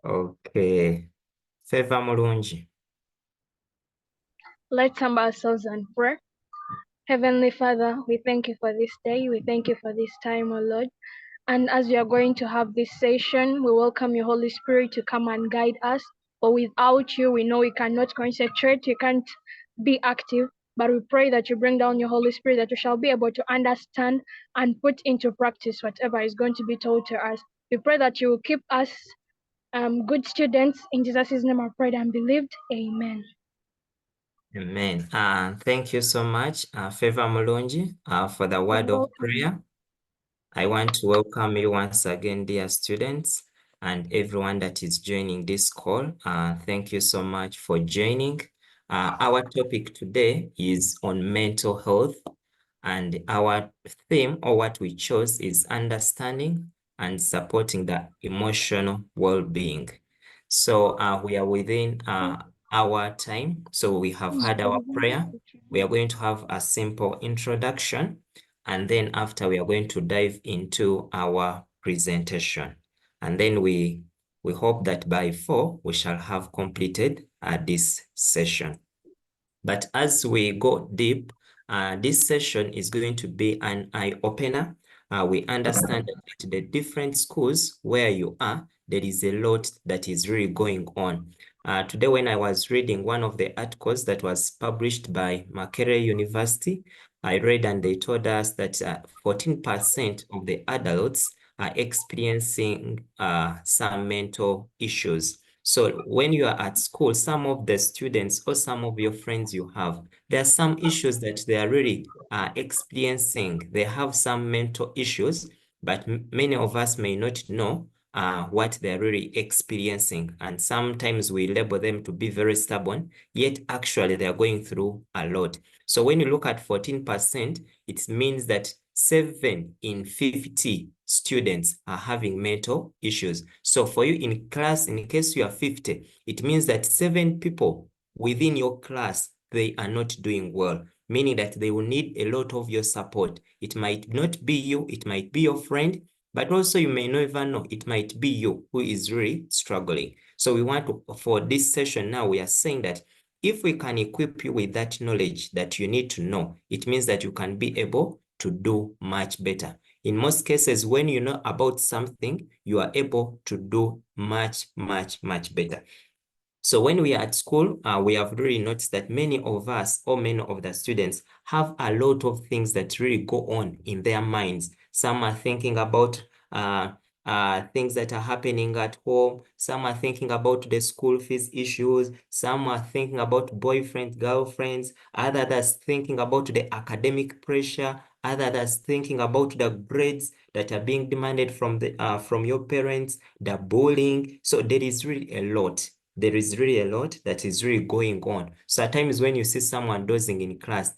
Okay. Favor mulungi. Let's humble ourselves and pray. Heavenly Father, we thank you for this day. We thank you for this time, O Lord. And as we are going to have this session, we welcome your Holy Spirit to come and guide us. For without you, we know we cannot concentrate, we can't be active. But we pray that you bring down your Holy Spirit, that we shall be able to understand and put into practice whatever is going to be told to us. We pray that you will keep us good students. In Jesus' name I prayed and believed. Amen. Amen. Thank you so much, Favor mulungi, for the word of prayer. I want to welcome you once again, dear students, and everyone that is joining this call. Thank you so much for joining. Our topic today is on mental health, and our theme, or what we chose, is understanding and supporting the emotional well-being. So we are within our time. So we have had our prayer. We are going to have a simple introduction, and then after we are going to dive into our presentation. And then we hope that by 4 we shall have completed this session. But as we go deep, this session is going to be an eye-opener. We understand that at the different schools where you are, there is a lot that is really going on. Today, when I was reading one of the articles that was published by Makerere University, I read and they told us that 14% of the adults are experiencing some mental issues. So when you are at school, some of the students or some of your friends you have, there are some issues that they are really experiencing. They have some mental issues, but many of us may not know what they're really experiencing. And sometimes we label them to be very stubborn, yet actually they're going through a lot. So when you look at 14%, it means that 7 in 50 students are having mental issues. So for you in class, in case you are 50, it means that 7 people within your class, they are not doing well, meaning that they will need a lot of your support. It might not be you, it might be your friend, but also you may not even know, it might be you who is really struggling. So we want to, for this session now, we are saying that if we can equip you with that knowledge that you need to know, it means that you can be able to do much better. In most cases, when you know about something, you are able to do much, much, much better. So when we are at school, we have really noticed that many of us or many of the students have a lot of things that really go on in their minds. Some are thinking about things that are happening at home. Some are thinking about the school fees issues. Some are thinking about boyfriends, girlfriends. Others thinking about the academic pressure. Others thinking about the grades that are being demanded from your parents, the bullying. So there is really a lot. There is really a lot that is really going on. So at times when you see someone dozing in class,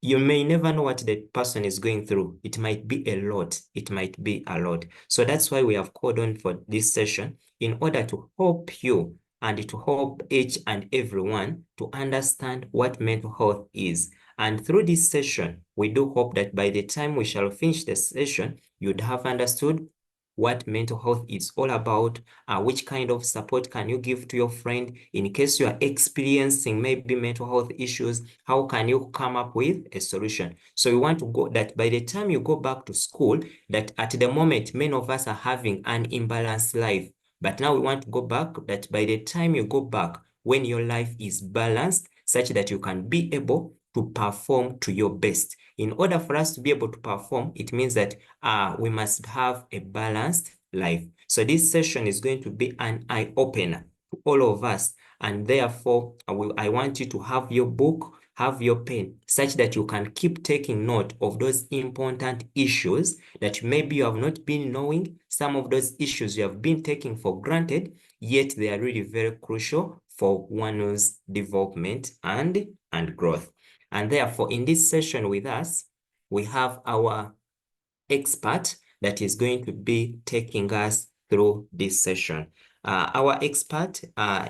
you may never know what the person is going through. It might be a lot. It might be a lot. So that's why we have called on for this session in order to help you and to help each and everyone to understand what mental health is. And through this session, we do hope that by the time we shall finish the session, you'd have understood what mental health is all about, which kind of support can you give to your friend in case you are experiencing maybe mental health issues, how can you come up with a solution? So we want to go that by the time you go back to school, that at the moment, many of us are having an imbalanced life. But now we want to go back that by the time you go back, when your life is balanced, such that you can be able to perform to your best. In order for us to be able to perform, it means that we must have a balanced life. So this session is going to be an eye-opener to all of us. And therefore, I want you to have your book, have your pen, such that you can keep taking note of those important issues that maybe you have not been knowing. Some of those issues you have been taking for granted, yet they are really very crucial for one's development and growth. And therefore, in this session with us, we have our expert that is going to be taking us through this session. Our expert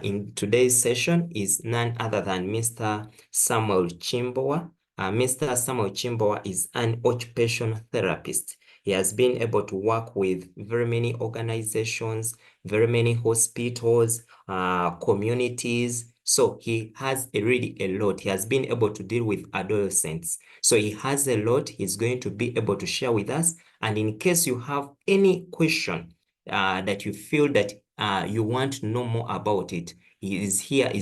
in today's session is none other than Mr. Samuel Chimbowa. Mr. Samuel Chimbowa is an occupational therapist. He has been able to work with very many organizations, very many hospitals, communities. So he has really a lot. He has been able to deal with adolescents. So he has a lot he's going to be able to share with us. And in case you have any question that you feel that you want to know more about it, is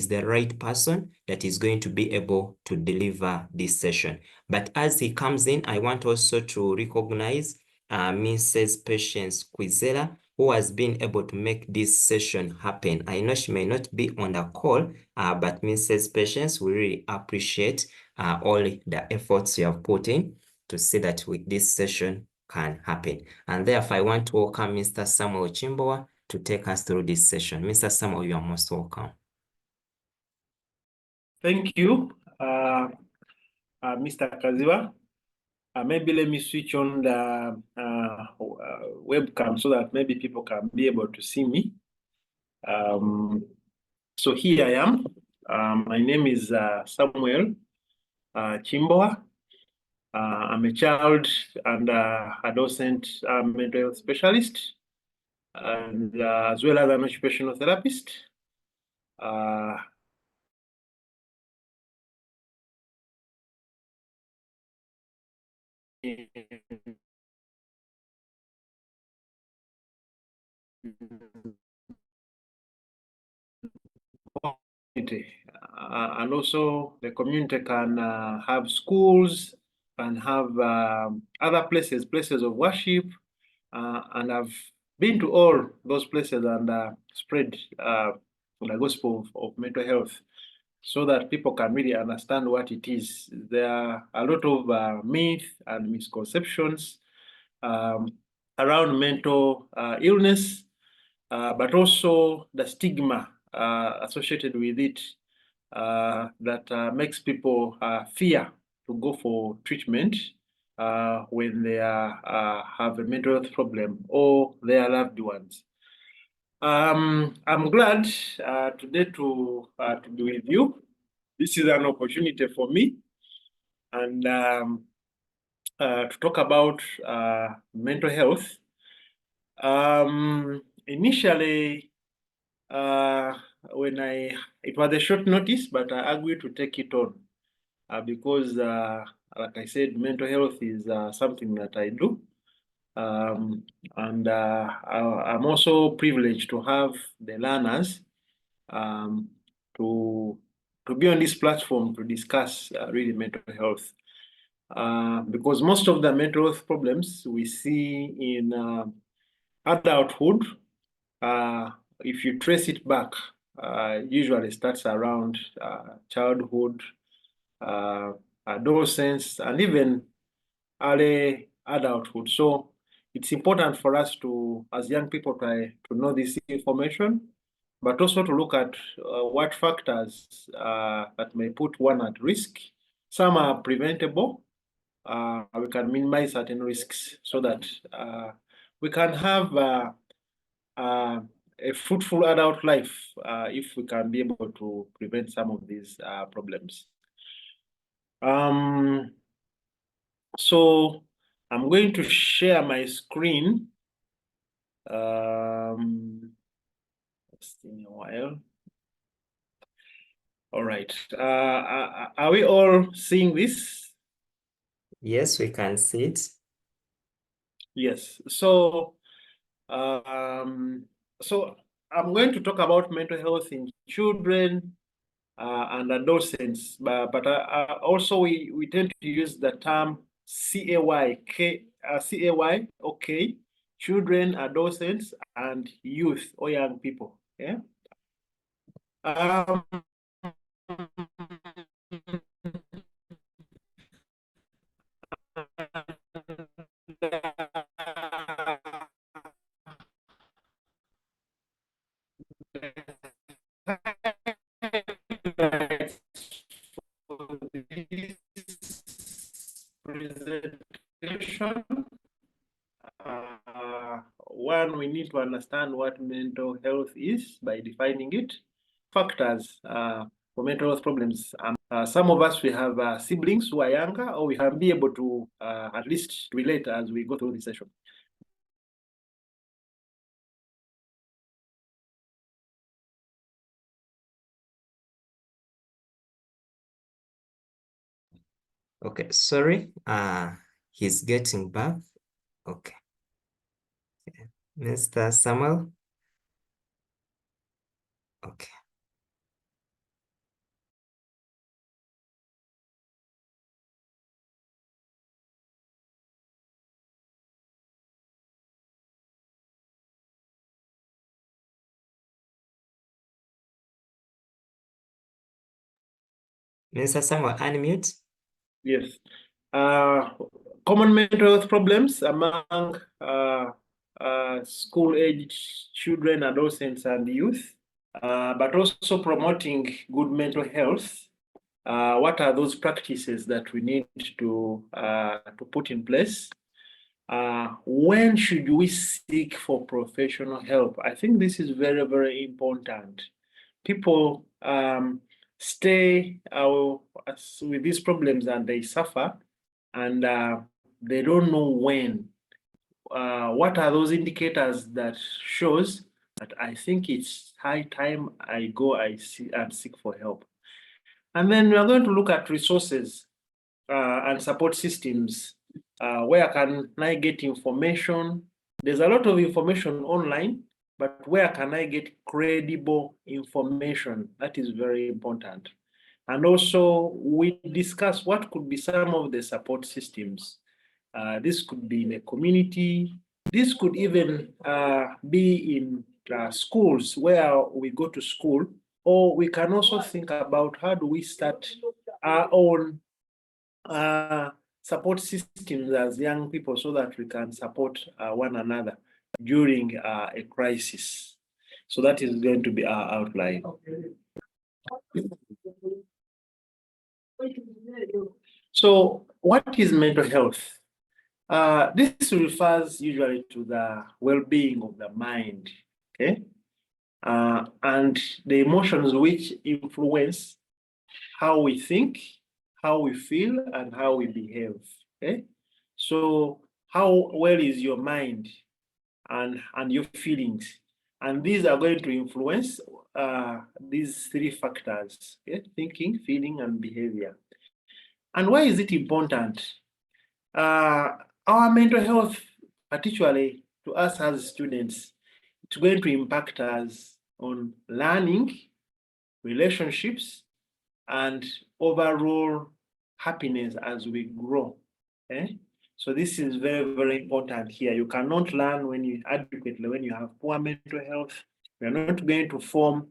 the right person that is going to be able to deliver this session. But as he comes in, I want also to recognize Mrs. Patience Quizera, who has been able to make this session happen. I know she may not be on the call, but Mrs. Patience, we really appreciate all the efforts you have put in to see that this session can happen. And therefore, I want to welcome Mr. Samuel Chimbowa to take us through this session. Mr. Samuel, you are most welcome. Thank you, Mr. Kaziwa. Maybe let me switch on the webcam so that maybe people can be able to see me. So here I am. My name is Samuel Chimboa. I'm a child and adolescent mental health specialist, and as well as an occupational therapist. And also the community can have schools and have other places of worship, and I've been to all those places and spread the gospel of mental health so that people can really understand what it is. There are a lot of myths and misconceptions around mental illness, but also the stigma associated with it that makes people fear to go for treatment when they have a mental health problem or their loved ones. I'm glad today to be with you. This is an opportunity for me and to talk about mental health. Initially, when it was a short notice, but I agreed to take it on because, like I said, mental health is something that I do. And I'm also privileged to have the learners to be on this platform to discuss really mental health. Because most of the mental health problems we see in adulthood, if you trace it back, usually starts around childhood, adolescence, and even early adulthood. So it's important for us to, as young people, try to know this information, but also to look at what factors that may put one at risk. Some are preventable. We can minimize certain risks so that we can have a fruitful adult life if we can be able to prevent some of these problems. So I'm going to share my screen. Just in a while. All right. Are we all seeing this? Yes, we can see it. Yes. So I'm going to talk about mental health in children and adolescents, but also we tend to use the term CAY, okay, children, adolescents, and youth or young people. Yeah. Presentation. One, we need to understand what mental health is by defining it, factors for mental health problems. Some of us, we have siblings who are younger, or we can be able to at least relate as we go through this session. Okay, sorry. He's getting back. Okay. Mr. Samuel. Okay. Mr. Samuel, unmute. Yes. Common mental health problems among school-aged children, adolescents, and youth, but also promoting good mental health. What are those practices that we need to put in place? When should we seek for professional help? I think this is very, very important. People stay with these problems and they suffer, and they don't know when. What are those indicators that shows that I think it's high time I go and seek for help? And then we are going to look at resources and support systems. Where can I get information? There's a lot of information online, but where can I get credible information? That is very important. And also, we discuss what could be some of the support systems. This could be in a community. This could even be in schools where we go to school, or we can also think about how do we start our own support systems as young people so that we can support one another during a crisis. So that is going to be our outline. So what is mental health? This refers usually to the well-being of the mind, okay? And the emotions which influence how we think, how we feel, and how we behave, okay? So how well is your mind and your feelings? And these are going to influence these three factors, okay? Thinking, feeling, and behavior. And why is it important? Our mental health, particularly to us as students, it's going to impact us on learning, relationships, and overall happiness as we grow. Okay? So this is very, very important here. You cannot learn when you have poor mental health. You're not going to form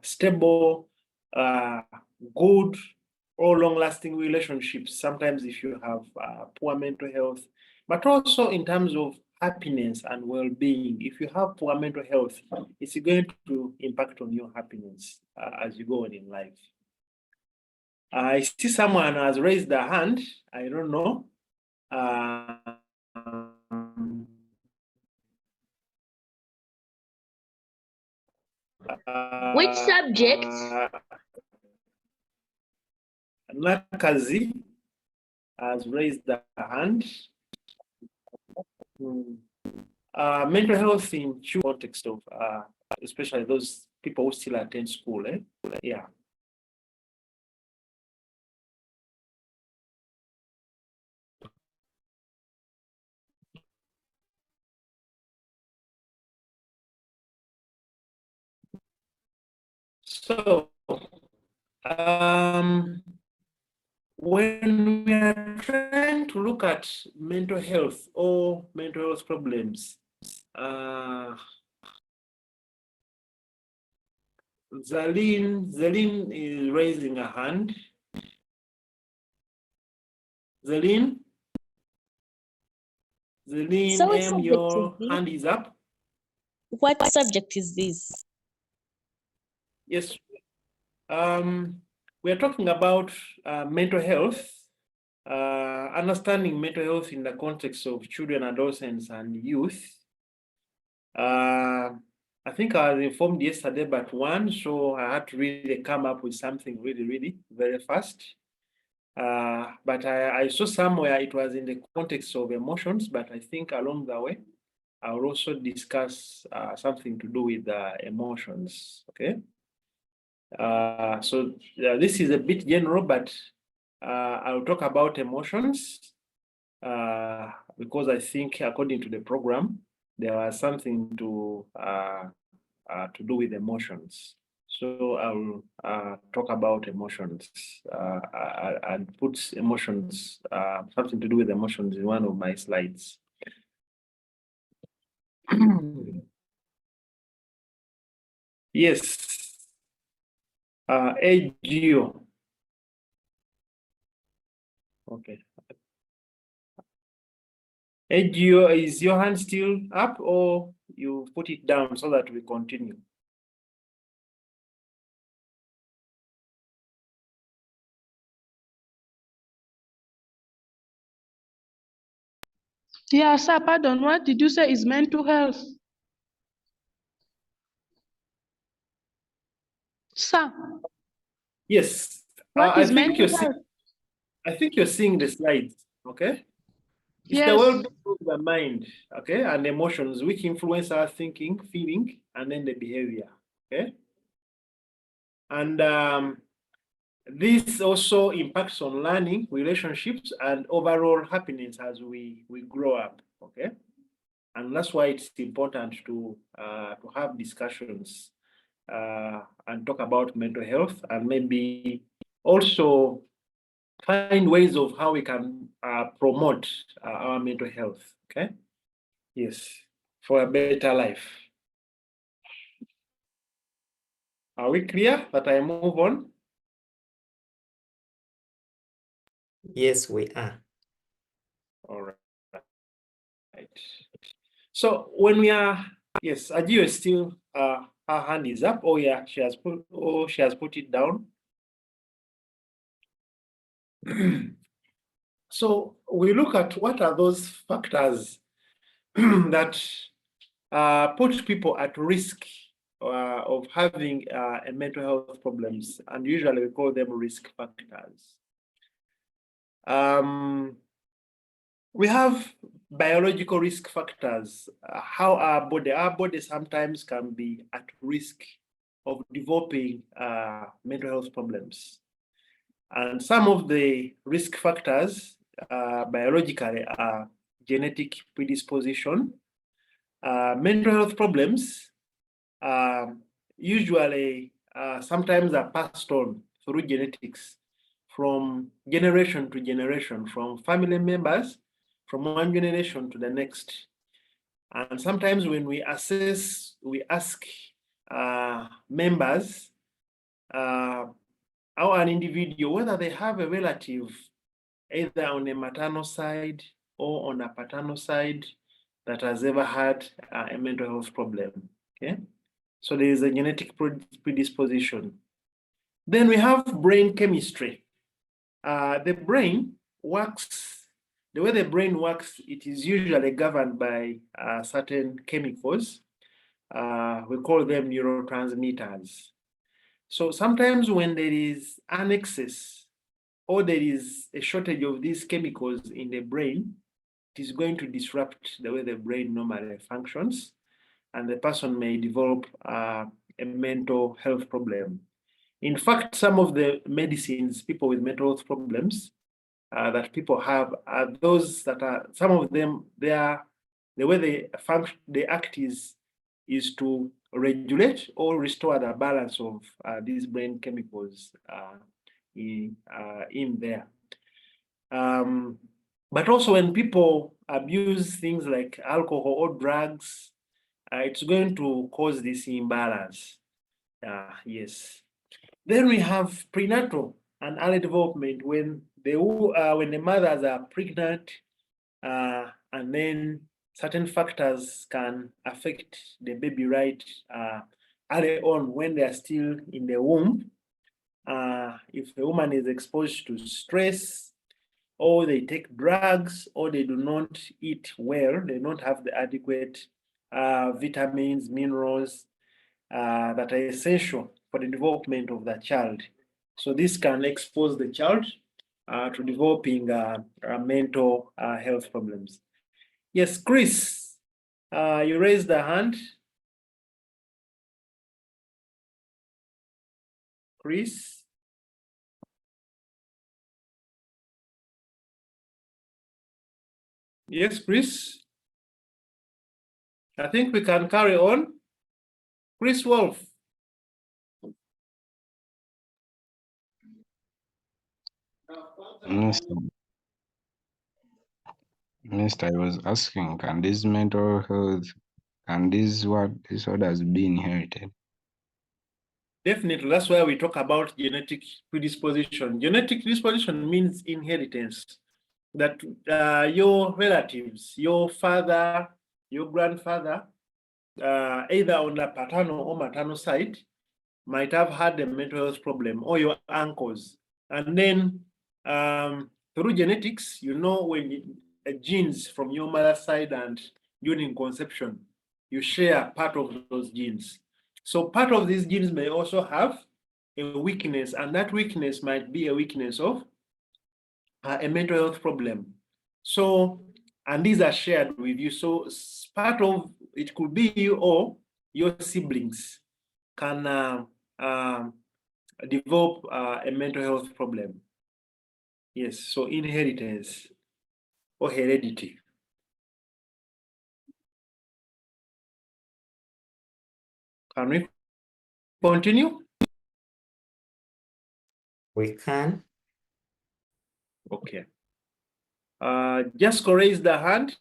stable, good, or long-lasting relationships. Sometimes if you have poor mental health, but also in terms of happiness and well-being. If you have poor mental health, it's going to impact on your happiness as you go on in life. I see someone has raised their hand. I don't know. Which subject? Nakazi has raised their hand. Mental health in context of especially those people who still attend school. Yeah. So, when we are trying to look at mental health or mental health problems, Zeline is raising a hand. Zeline, So what subject your is this? hand is up. What subject is this? Yes. We are talking about mental health, understanding mental health in the context of children, adolescents, and youth. I think I was informed yesterday but one, so I had to really come up with something really very fast. But I saw somewhere it was in the context of emotions, but I think along the way, I will also discuss something to do with emotions, okay? So this is a bit general, but I'll talk about emotions because I think according to the program, there was something to do with emotions. So I'll talk about emotions. I'll put emotions, something to do with emotions in one of my slides. Yes. AGO. Okay. AGO, is your hand still up or you put it down so that we continue? Yeah, sir, pardon. What did you say is mental health? Sir, Yes. what I is think mental health? you're seeing the slides, okay? It's the Yes. well-being of the mind, okay, and emotions which influence our thinking, feeling, and then the behavior, okay? And this also impacts on learning, relationships, and overall happiness as we grow up, okay? And that's why it's important to have discussions and talk about mental health, and maybe also find ways of how we can promote our mental health, okay? Yes, for a better life. Are we clear that I move on? Yes, we are. All right. So when we are, yes, Ajio is still, her hand is up. Oh yeah, she has put it down. So we look at what are those factors that put people at risk of having a mental health problems, and usually we call them risk factors. We have biological risk factors, how our body sometimes can be at risk of developing mental health problems. And some of the risk factors biologically are genetic predisposition. Mental health problems usually sometimes are passed on through genetics from generation to generation, from family members, from one generation to the next. And sometimes when we assess, we ask members or an individual whether they have a relative either on a maternal side or on a paternal side that has ever had a mental health problem, okay? So there is a genetic predisposition. Then we have brain chemistry. The brain works, the way the brain works, it is usually governed by certain chemicals. We call them neurotransmitters. So sometimes when there is an excess or there is a shortage of these chemicals in the brain, it is going to disrupt the way the brain normally functions, and the person may develop a mental health problem. In fact, some of the medicines, people with mental health problems that people have are those that are, some of them, they are, the way they function, they act is to regulate or restore the balance of these brain chemicals in there. But also when people abuse things like alcohol or drugs, it's going to cause this imbalance. Yes. Then we have prenatal and early development when the mothers are pregnant, and then certain factors can affect the baby right early on when they are still in the womb. If the woman is exposed to stress, or they take drugs, or they do not eat well, they don't have the adequate vitamins, minerals, that are essential for the development of the child. So this can expose the child to developing mental health problems. Yes, Chris, you raised the hand. Chris? Yes, Chris? I think we can carry on. Chris Wolf. Mister, I was asking, can this mental health, can this what disorders be inherited? Definitely, that's why we talk about genetic predisposition. Genetic predisposition means inheritance. That your relatives, your father, your grandfather, either on the paternal or maternal side, might have had a mental health problem, or your uncles. And then through genetics, you know when genes from your mother's side and during conception, you share part of those genes. So part of these genes may also have a weakness, and that weakness might be a weakness of a mental health problem. So, and these are shared with you. So part of it could be you or your siblings can develop a mental health problem. Yes, so inheritance or heredity. Can we continue? We can. Okay. Just raise the hand.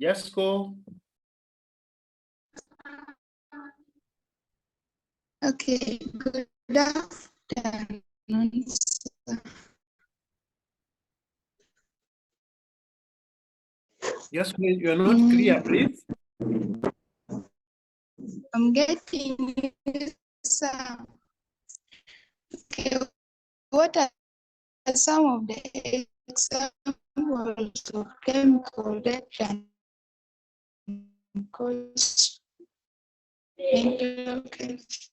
Jasko. Okay, good afternoon. Jasko, you're not clear, please. I'm getting some. Okay, what are some of the examples of chemical that can cause mental health?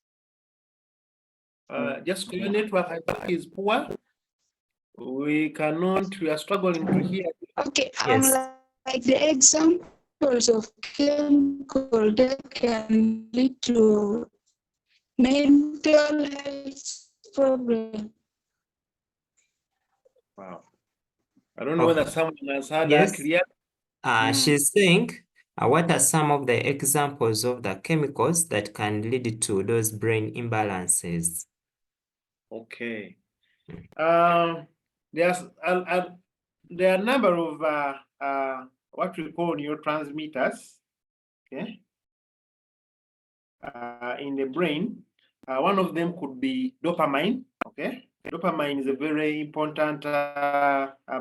Jasko, your network I think is poor. We are struggling to hear. Okay, Yes. like the examples of chemical that can lead to mental health problem. Wow. I don't know whether Okay. someone has had Yes. that clear. She's saying, what are some of the examples of the chemicals that can lead to those brain imbalances? Okay. There's there are a number of what we call neurotransmitters, okay, in the brain. One of them could be dopamine, okay. Dopamine is a very important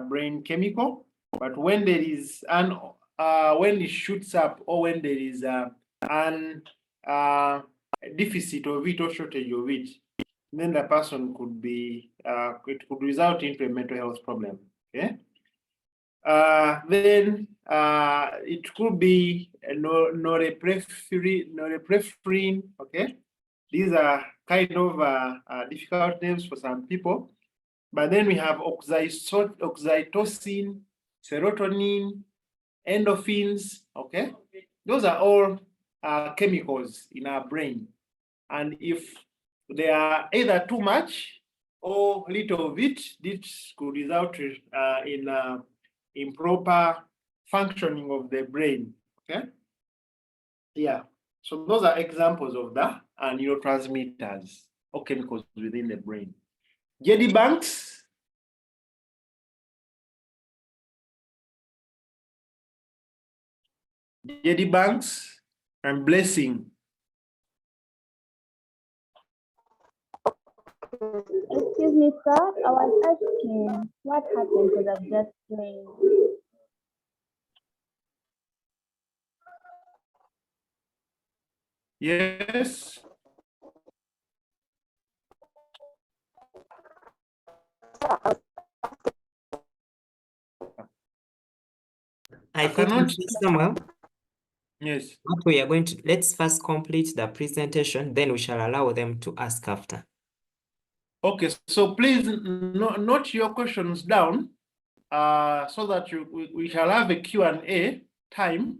brain chemical, but when there is when it shoots up, or when there is an deficit of it or shortage of it, then the person could be, it could result into a mental health problem, okay? Then it could be norepinephrine, okay? These are kind of difficult names for some people. But then we have oxytocin, serotonin, endorphins, okay? Those are all chemicals in our brain. And if they are either too much or little of it, this could result in improper functioning of the brain, okay? Yeah, so those are examples of the neurotransmitters or chemicals within the brain. JD Banks. JD Banks and Blessing. Excuse me, sir. I was asking what happened because I've just joined. Yes. I think cannot. Samuel, Yes. what we are going to, let's first complete the presentation, then we shall allow them to ask after. Okay, so please note your questions down so that we shall have a Q&A time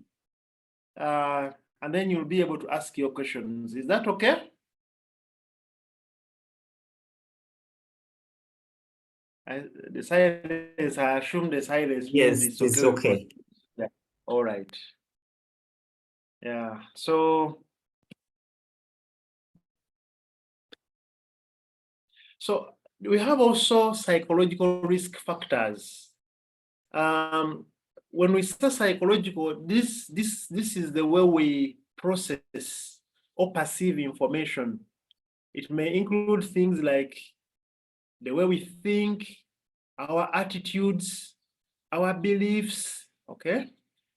and then you'll be able to ask your questions. Is that okay? The silence, I assume the silence means Yes, it's it's okay. okay. Yeah. All right. Yeah. So we have also psychological risk factors. When we say psychological, this is the way we process or perceive information. It may include things like the way we think, our attitudes, our beliefs, okay,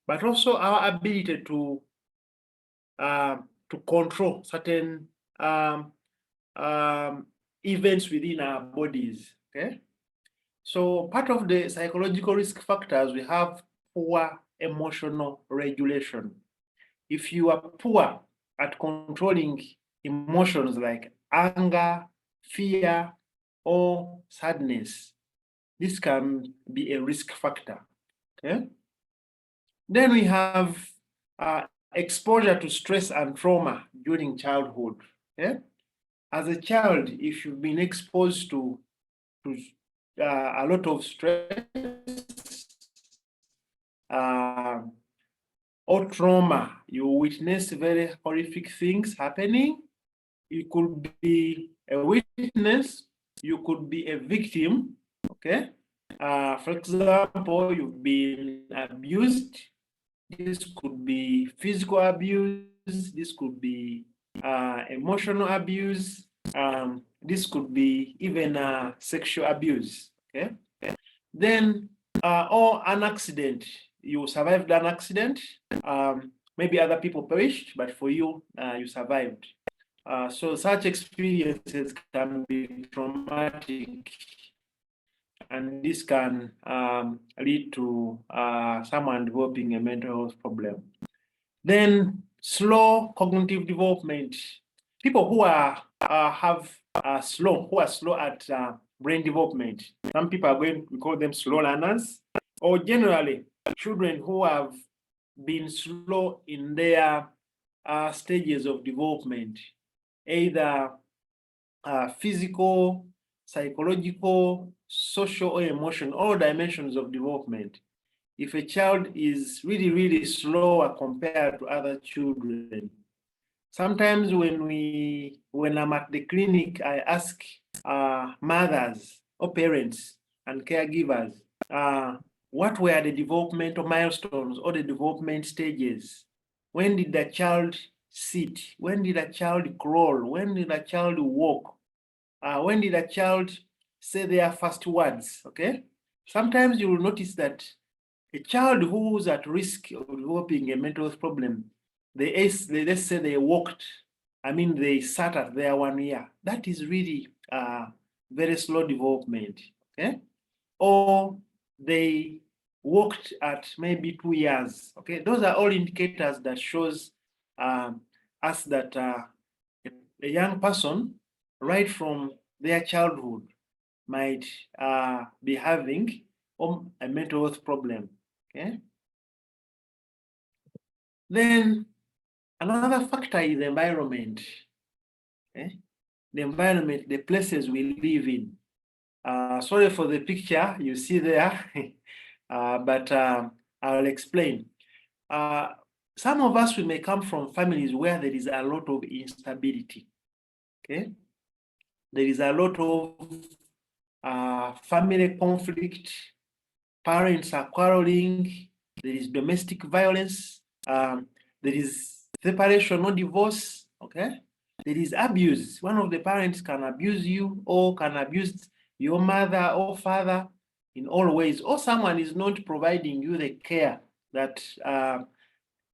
but also our ability to control certain events within our bodies, okay. So part of the psychological risk factors, we have poor emotional regulation. If you are poor at controlling emotions like anger, fear, or sadness, this can be a risk factor, okay? Then we have exposure to stress and trauma during childhood, okay? As a child, if you've been exposed to a lot of stress or trauma, you witness very horrific things happening. You could be a witness, you could be a victim, okay? For example, you've been abused. This could be physical abuse, this could be emotional abuse, this could be even sexual abuse, okay? Then, or an accident, you survived an accident, maybe other people perished, but for you, you survived. So such experiences can be traumatic, and this can lead to someone developing a mental health problem. Then slow cognitive development. People who are slow at brain development. Some people are going to call them slow learners, or generally children who have been slow in their stages of development, either physical, psychological, social, or emotional, all dimensions of development. If a child is really, really slower compared to other children, sometimes when I'm at the clinic, I ask mothers or parents and caregivers, what were the developmental milestones or the development stages? When did the child sit? When did a child crawl? When did a child walk? When did a child say their first words? Okay. Sometimes you will notice that a child who's at risk of developing a mental health problem, let's say they walked, they sat at their 1 year. That is really very slow development, okay? Or they walked at maybe 2 years, okay? Those are all indicators that shows us that a young person, right from their childhood, might be having a mental health problem, okay? Then another factor is the environment, okay? The environment, the places we live in. Sorry for the picture you see there, but I'll explain. Some of us, we may come from families where there is a lot of instability, okay? There is a lot of family conflict, parents are quarreling, there is domestic violence, there is separation or divorce, okay? There is abuse. One of the parents can abuse you or can abuse your mother or father in all ways, or someone is not providing you the care that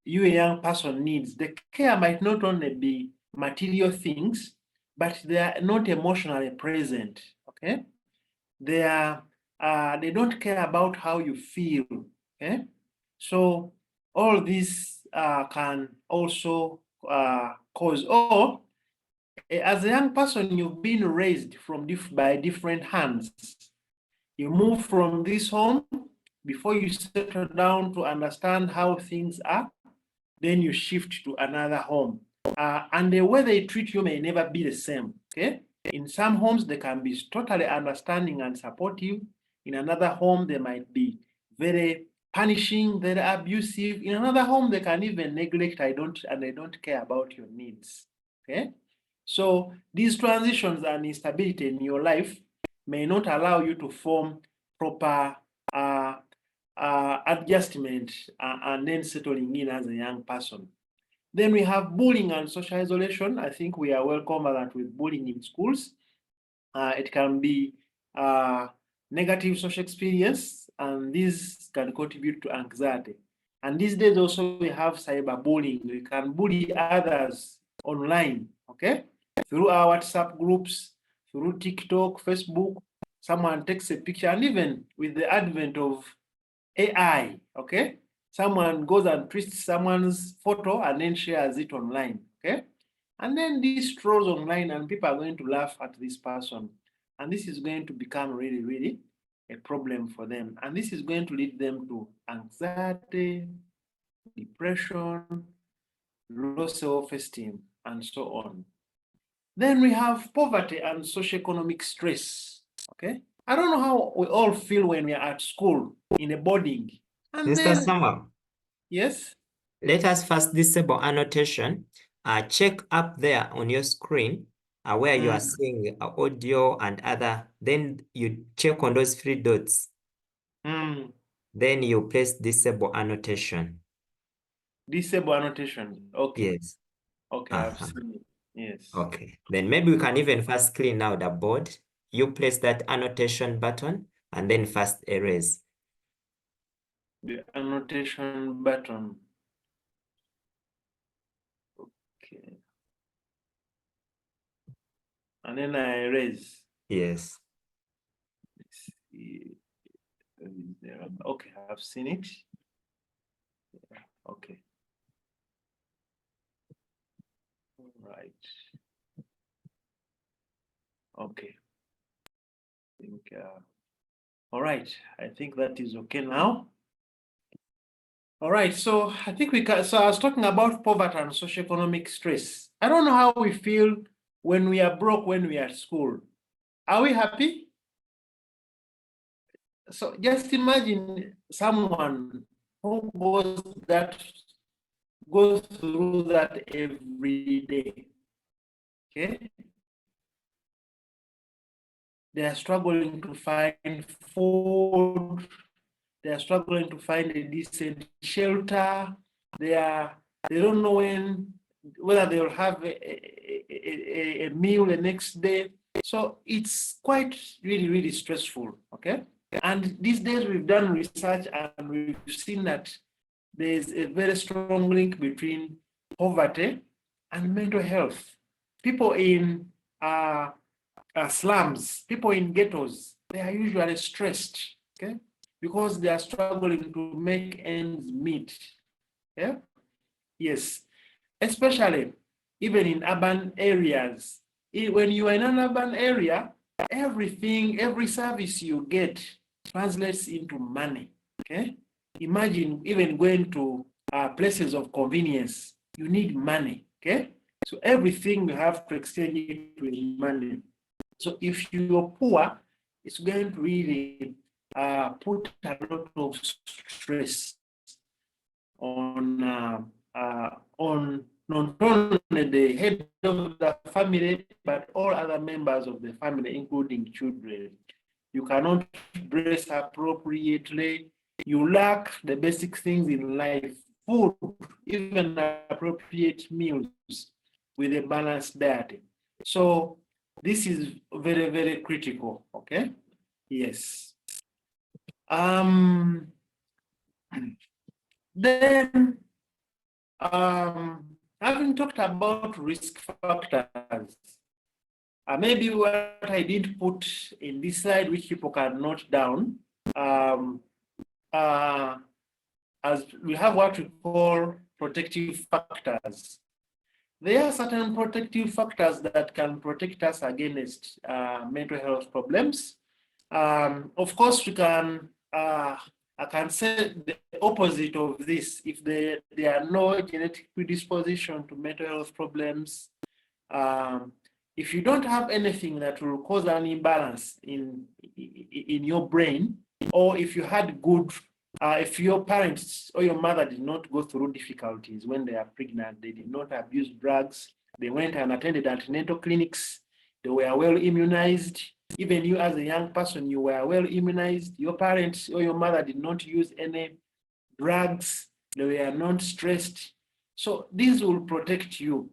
you, a young person, needs. The care might not only be material things, but they are not emotionally present, okay? They don't care about how you feel, okay? So all this can also cause, or as a young person, you've been raised from by different hands. You move from this home before you settle down to understand how things are, then you shift to another home. And the way they treat you may never be the same, okay? In some homes, they can be totally understanding and supportive. In another home, they might be very punishing, very abusive. In another home, they can even neglect, they don't care about your needs, okay? So these transitions and instability in your life may not allow you to form proper adjustment and then settling in as a young person. Then we have bullying and social isolation. I think we are well covered with bullying in schools. It can be negative social experience, and this can contribute to anxiety. And these days also we have cyberbullying. We can bully others online, okay? Through our WhatsApp groups, through TikTok, Facebook, someone takes a picture, and even with the advent of AI, okay? Someone goes and twists someone's photo and then shares it online, okay? And then this trolls online and people are going to laugh at this person. And this is going to become really, really a problem for them. And this is going to lead them to anxiety, depression, low self-esteem, and so on. Then we have poverty and socioeconomic stress, okay? I don't know how we all feel when we are at school in a boarding. And Mr. then, Samuel, yes? let us first disable annotation. Check up there on your screen where you are seeing audio and other. Then you check on those three dots. Then you press disable annotation. Disable annotation. Okay. Yes. Okay, I've seen it. Yes. Okay. Then maybe we can even first clean out the board. You press that annotation button and then first erase. The annotation button. Okay. And then I erase. Yes. Let's see. Okay, I've seen it. Okay. All right. Okay. I think, all right. I think that is okay now. All right, so I think we can. So I was talking about poverty and socioeconomic stress. I don't know how we feel when we are broke when we are at school. Are we happy? So just imagine someone who goes through that every day. Okay. They are struggling to find food. They are struggling to find a decent shelter. They don't know whether they will have a meal the next day. So it's quite really stressful. Okay. And these days we've done research and we've seen that there's a very strong link between poverty and mental health. People in slums, people in ghettos, they are usually stressed, okay, because they are struggling to make ends meet. Yeah, yes, especially even in urban areas. When you are in an urban area, every service you get translates into money. Okay, imagine even going to places of convenience. You need money. Okay, so everything you have to exchange it with money. So if you're poor, it's going to really put a lot of stress on not only the head of the family, but all other members of the family, including children. You cannot dress appropriately. You lack the basic things in life, food, even appropriate meals with a balanced diet. So this is very critical, okay? Yes. Then having talked about risk factors, maybe what I didn't put in this slide, which people can note down, as we have what we call protective factors. There are certain protective factors that can protect us against mental health problems. Of course, we can, I can say the opposite of this. If there are no genetic predisposition to mental health problems, if you don't have anything that will cause an imbalance in your brain, or if you had good, if your parents or your mother did not go through difficulties when they are pregnant, they did not abuse drugs, they went and attended antenatal clinics, they were well immunized, even you as a young person, you were well immunized, your parents or your mother did not use any drugs, they were not stressed. So these will protect you.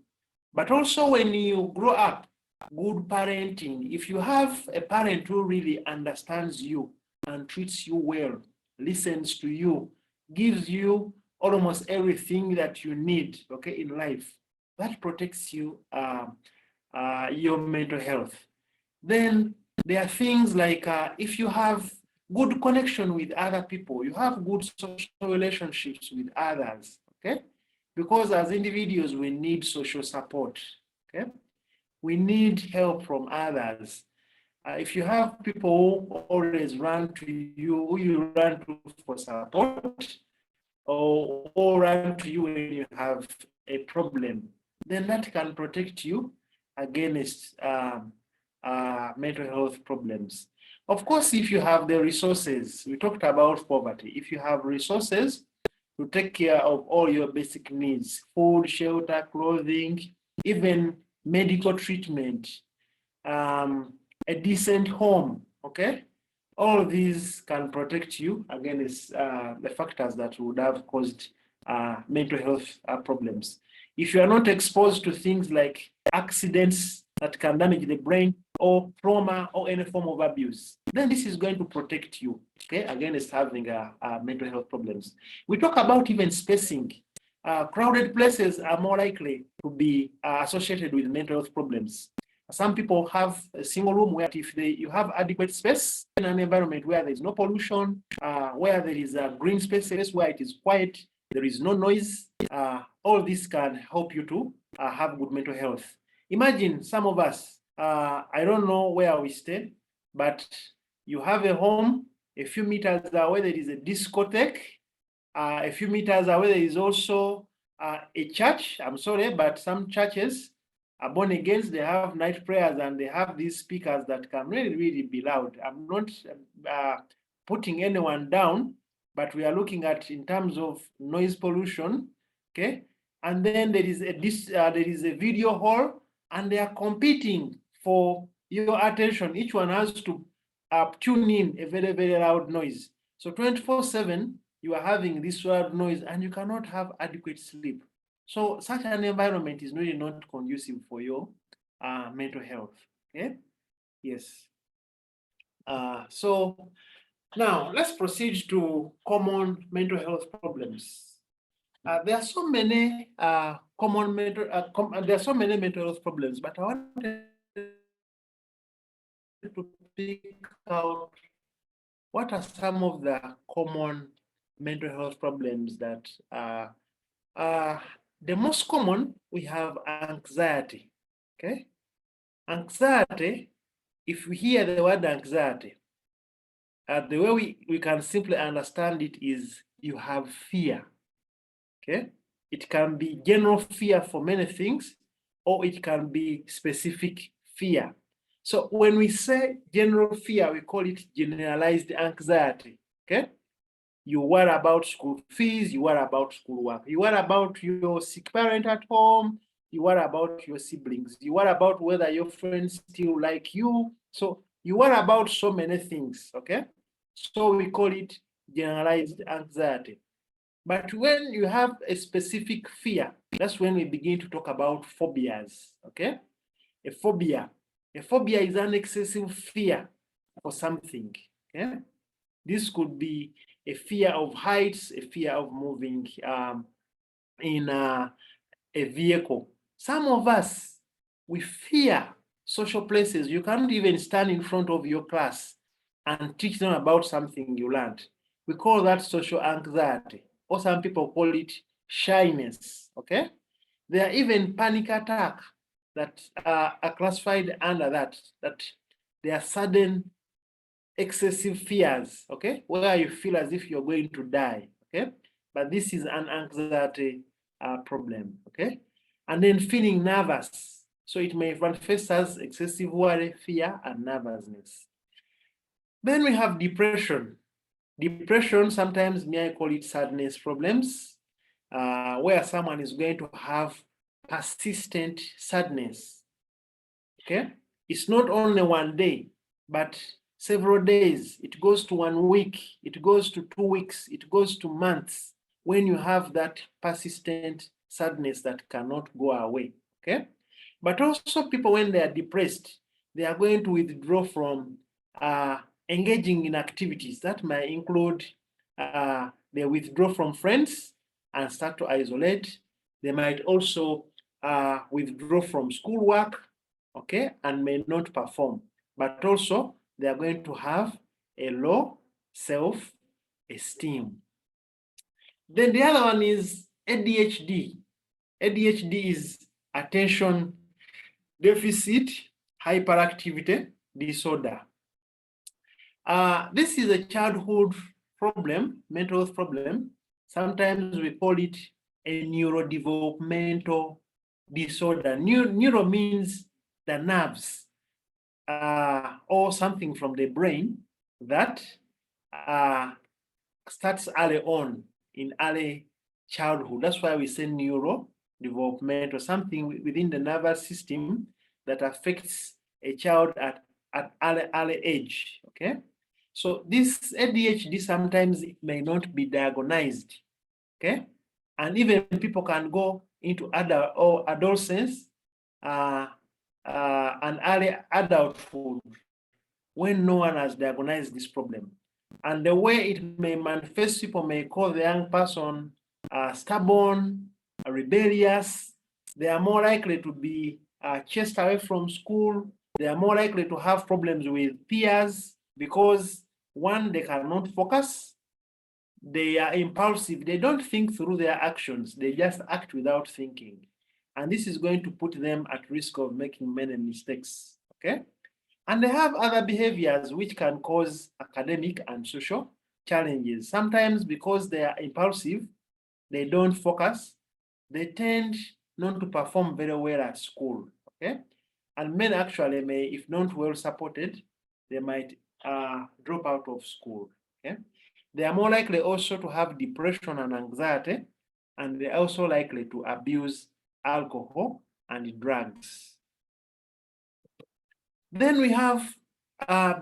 But also when you grow up, good parenting, if you have a parent who really understands you and treats you well, listens to you, gives you almost everything that you need, okay, in life, that protects you, your mental health. Then there are things like if you have good connection with other people, you have good social relationships with others, okay? Because as individuals, we need social support, okay? We need help from others. If you have people who always run to you, who you run to for support, or run to you when you have a problem, then that can protect you against mental health problems. Of course, if you have the resources, we talked about poverty. If you have resources to take care of all your basic needs, food, shelter, clothing, even medical treatment, a decent home, okay? All of these can protect you against the factors that would have caused mental health problems. If you are not exposed to things like accidents that can damage the brain, or trauma, or any form of abuse, then this is going to protect you, okay, against having mental health problems. We talk about even spacing. Crowded places are more likely to be associated with mental health problems. Some people have a single room where if you have adequate space in an environment where there is no pollution, where there is a green space, where it is quiet, there is no noise, all this can help you to have good mental health. Imagine some of us, I don't know where we stay, but you have a home, a few meters away there is a discotheque, a few meters away there is also a church. I'm sorry, but some churches are born again, they have night prayers and they have these speakers that can really be loud. I'm not putting anyone down, but we are looking at in terms of noise pollution, okay? And then there is a video hall, and they are competing for your attention. Each one has to tune in a very loud noise. So 24/7, you are having this loud noise and you cannot have adequate sleep. So such an environment is really not conducive for your mental health, okay? Yes. So now let's proceed to common mental health problems. There are so many there are so many mental health problems, but I wanted to pick out what are some of the common mental health problems that the most common, we have anxiety, okay? Anxiety, if we hear the word anxiety, the way we can simply understand it is you have fear, okay? It can be general fear for many things, or it can be specific fear. So when we say general fear, we call it generalized anxiety, okay? You worry about school fees, you worry about schoolwork, you worry about your sick parent at home, you worry about your siblings, you worry about whether your friends still like you. So you worry about so many things, okay? So we call it generalized anxiety. But when you have a specific fear, that's when we begin to talk about phobias, okay? A phobia is an excessive fear for something, okay? This could be a fear of heights, a fear of moving in a vehicle. Some of us, we fear social places. You can't even stand in front of your class and teach them about something you learned. We call that social anxiety. or some people call it shyness, okay? There are even panic attack that are classified under that they are sudden excessive fears, okay, where you feel as if you're going to die, okay? But this is an anxiety problem, okay? And then feeling nervous. So it may manifest as excessive worry, fear, and nervousness. Then we have depression. Depression, sometimes may I call it sadness problems, where someone is going to have persistent sadness, okay? It's not only one day, but several days. It goes to 1 week, it goes to 2 weeks, it goes to months when you have that persistent sadness that cannot go away, okay? But also people, when they are depressed, they are going to withdraw from engaging in activities. That might include they withdraw from friends and start to isolate. They might also withdraw from schoolwork, okay, and may not perform. But also they are going to have a low self-esteem. Then the other one is ADHD. ADHD is attention deficit hyperactivity disorder. This is a childhood problem, mental health problem. Sometimes we call it a neurodevelopmental disorder. Neuro means the nerves or something from the brain that starts early on in early childhood. That's why we say neurodevelopmental, something within the nervous system that affects a child at early age, okay? So this ADHD sometimes it may not be diagnosed, okay? And even people can go into adult or adolescence and early adulthood when no one has diagnosed this problem. And the way it may manifest, people may call the young person stubborn, rebellious. They are more likely to be chased away from school. They are more likely to have problems with peers because, one, they cannot focus. They are impulsive. They don't think through their actions. They just act without thinking. And this is going to put them at risk of making many mistakes, okay? And they have other behaviors which can cause academic and social challenges. Sometimes because they are impulsive, they don't focus, they tend not to perform very well at school, okay? And men actually may, if not well supported, they might drop out of school, okay? They are more likely also to have depression and anxiety, and they're also likely to abuse alcohol and drugs. Then we have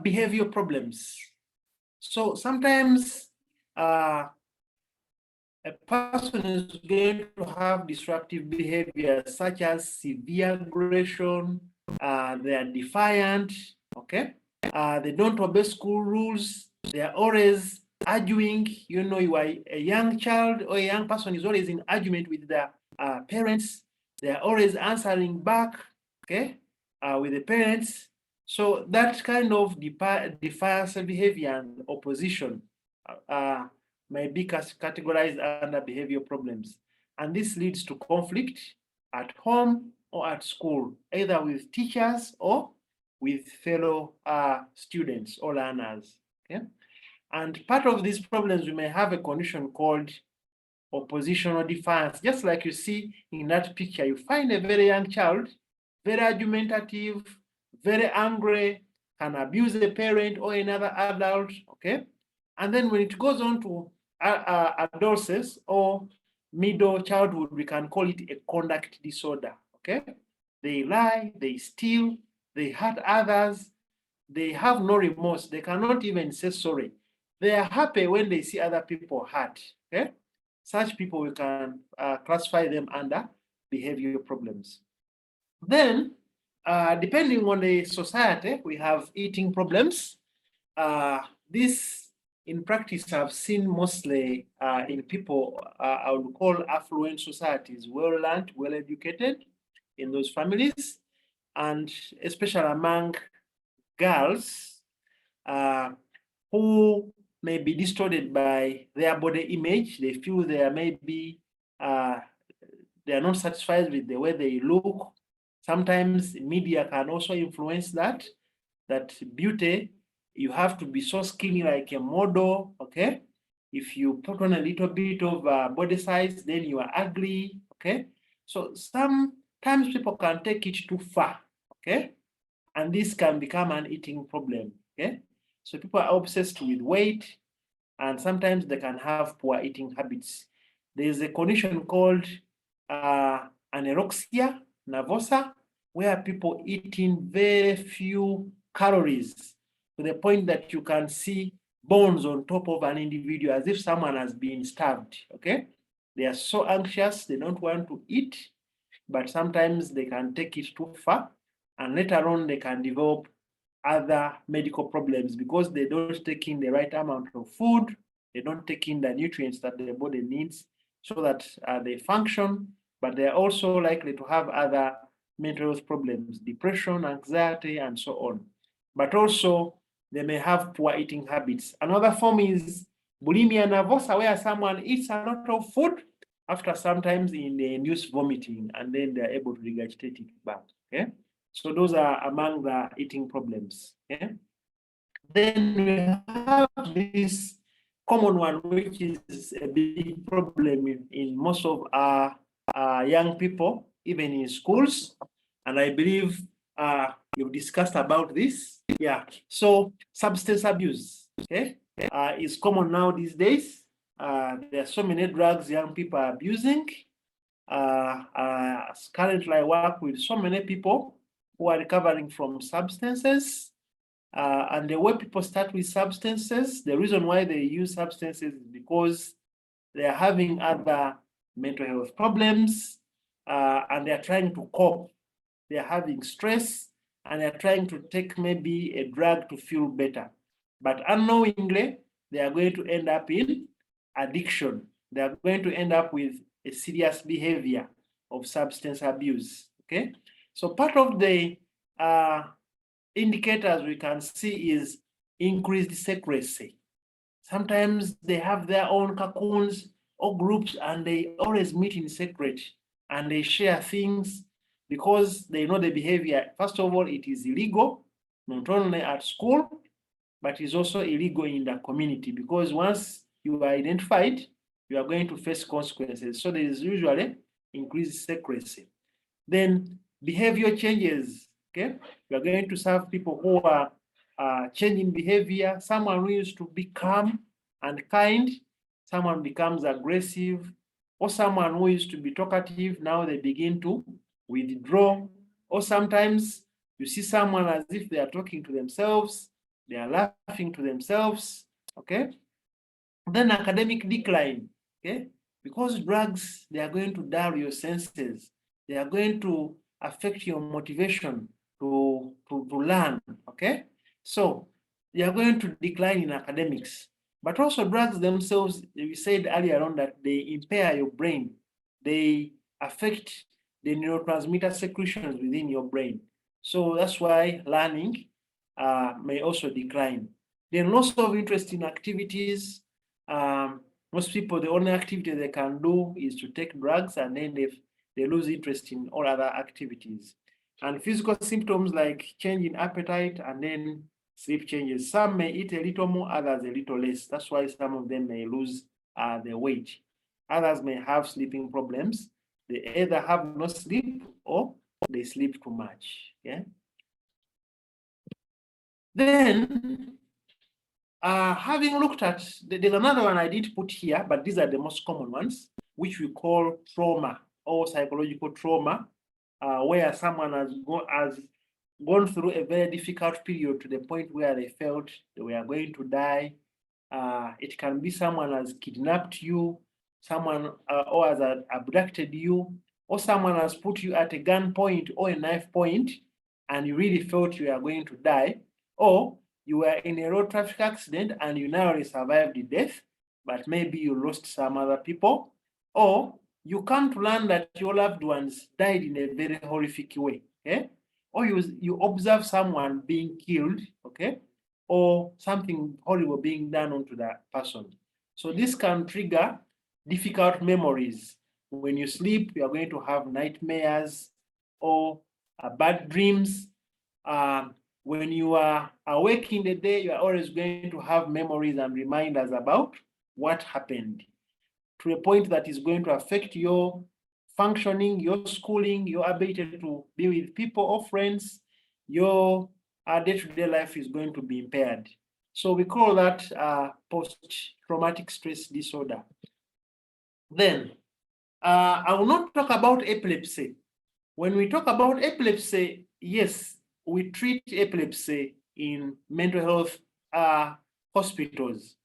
behavior problems. So sometimes a person is going to have disruptive behavior such as severe aggression, they are defiant, okay? They don't obey school rules, they are always arguing. You know, you are a young child or a young person is always in argument with their parents. They are always answering back, okay, with the parents. So that kind of defiance behavior and opposition may be categorized under behavior problems. And this leads to conflict at home or at school, either with teachers or with fellow students or learners, okay? And part of these problems, we may have a condition called oppositional defiance. Just like you see in that picture, you find a very young child, very argumentative, very angry, can abuse a parent or another adult, okay? And then when it goes on to adolescence or middle childhood, we can call it a conduct disorder, okay? They lie, they steal, they hurt others, they have no remorse, they cannot even say sorry. They are happy when they see other people hurt, okay? Such people, we can classify them under behavioral problems. Then, depending on the society, we have eating problems. This, in practice, I've seen mostly in people I would call affluent societies, well-learned, well-educated in those families, and especially among girls who may be distorted by their body image. They feel they are maybe they are not satisfied with the way they look. Sometimes media can also influence that beauty, you have to be so skinny like a model, okay? If you put on a little bit of body size, then you are ugly, okay? So sometimes people can take it too far, okay? And this can become an eating problem, okay? So people are obsessed with weight, and sometimes they can have poor eating habits. There's a condition called anorexia nervosa, where people eating very few calories to the point that you can see bones on top of an individual as if someone has been starved, okay? They are so anxious, they don't want to eat, but sometimes they can take it too far, and later on they can develop other medical problems because they don't take in the right amount of food, they don't take in the nutrients that the body needs so that they function, but they're also likely to have other mental health problems, depression, anxiety, and so on. But also, they may have poor eating habits. Another form is bulimia nervosa, where someone eats a lot of food after sometimes in the induced vomiting, and then they're able to regurgitate it back. Okay, so those are among the eating problems. Okay, then we have this common one, which is a big problem in most of our young people, even in schools, and I believe you've discussed about this. Yeah, so substance abuse, okay, is common now these days. There are so many drugs young people are abusing. Currently, I work with so many people who are recovering from substances. And the way people start with substances, the reason why they use substances is because they are having other mental health problems, and they are trying to cope. They are having stress, and they are trying to take maybe a drug to feel better. But unknowingly, they are going to end up in addiction. They are going to end up with a serious behavior of substance abuse. Okay, so part of the indicators we can see is increased secrecy. Sometimes they have their own cocoons or groups, and they always meet in secret, and they share things because they know the behavior. First of all, it is illegal, not only at school, but it's also illegal in the community, because once you are identified, you are going to face consequences. So there is usually increased secrecy. Then behavior changes, okay? We are going to serve people who are changing behavior. Someone who used to be calm and kind, someone becomes aggressive, or someone who used to be talkative, now they begin to withdraw, or sometimes you see someone as if they are talking to themselves, they are laughing to themselves, okay? Then academic decline, okay? Because drugs, they are going to dull your senses. They are going to affect your motivation to learn, okay? So they are going to decline in academics. But also drugs themselves, we said earlier on that they impair your brain. They affect the neurotransmitter secretions within your brain. So that's why learning may also decline. Then loss of interest in activities. Most people, the only activity they can do is to take drugs, and then they lose interest in all other activities. And physical symptoms like change in appetite, and then sleep changes. Some may eat a little more, others a little less. That's why some of them may lose their weight. Others may have sleeping problems. They either have no sleep or they sleep too much. Yeah. Then, having looked at, there's another one I did put here, but these are the most common ones, which we call trauma or psychological trauma, where someone has gone through a very difficult period to the point where they felt they were going to die. It can be someone has kidnapped you, someone or has abducted you, or someone has put you at a gunpoint or a knife point, and you really felt you are going to die, or you were in a road traffic accident and you narrowly survived the death, but maybe you lost some other people, or you come to learn that your loved ones died in a very horrific way, okay? Or you observe someone being killed, okay? or something horrible being done onto that person. So this can trigger difficult memories. When you sleep, you are going to have nightmares or bad dreams. When you are awake in the day, you are always going to have memories and reminders about what happened, to a point that is going to affect your functioning, your schooling, your ability to be with people or friends. Your day-to-day life is going to be impaired. So we call that post-traumatic stress disorder. Then I will not talk about epilepsy. When we talk about epilepsy, yes, we treat epilepsy in mental health hospitals.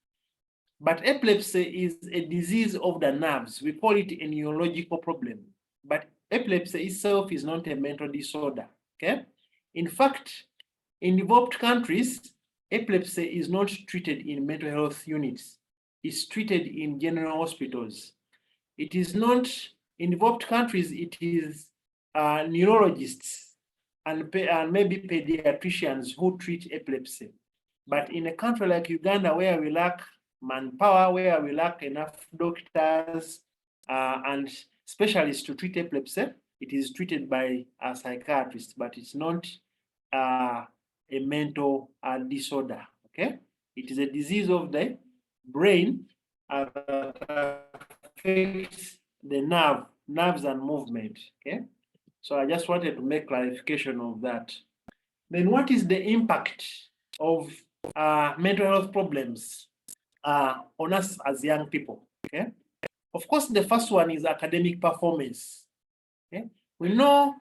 But epilepsy is a disease of the nerves. We call it a neurological problem. But epilepsy itself is not a mental disorder. Okay? In fact, in developed countries, epilepsy is not treated in mental health units. It's treated in general hospitals. It is not, in developed countries, it is neurologists and maybe pediatricians who treat epilepsy. But in a country like Uganda, where we lack manpower, where we lack enough doctors and specialists to treat epilepsy, it is treated by a psychiatrist, but it's not a mental disorder, okay? It is a disease of the brain that affects the nerves and movement, okay? So I just wanted to make clarification of that. Then what is the impact of mental health problems on us as young people? Okay. Of course, the first one is academic performance. Okay. We know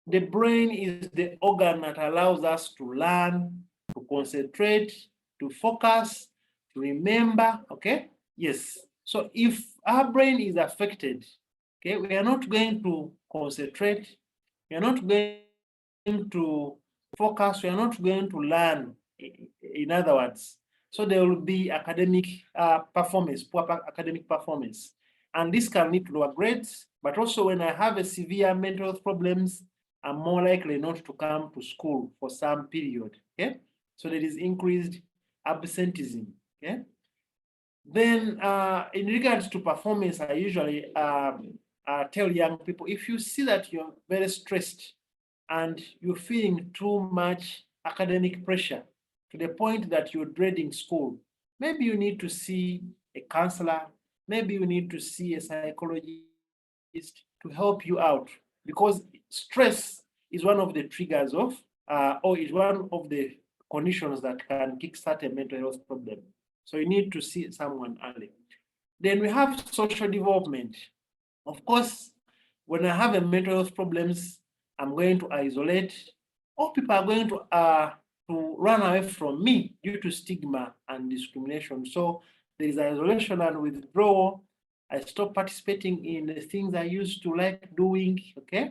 the brain is the organ that allows us to learn, to concentrate, to focus, to remember. Okay. Yes. So if our brain is affected, okay, we are not going to concentrate. We are not going to focus. We are not going to learn. In other words, so there will be academic performance, poor academic performance. And this can lead to lower grades, but also when I have a severe mental health problems, I'm more likely not to come to school for some period, okay? So there is increased absenteeism, okay? Then in regards to performance, I usually tell young people, if you see that you're very stressed and you're feeling too much academic pressure to the point that you're dreading school, maybe you need to see a counselor, maybe you need to see a psychologist to help you out, because stress is one of the triggers of, or is one of the conditions that can kickstart a mental health problem. So you need to see someone early. Then we have social development. Of course, when I have a mental health problems, I'm going to isolate, or people are going to run away from me due to stigma and discrimination. So there is isolation and withdrawal. I stop participating in the things I used to like doing, okay?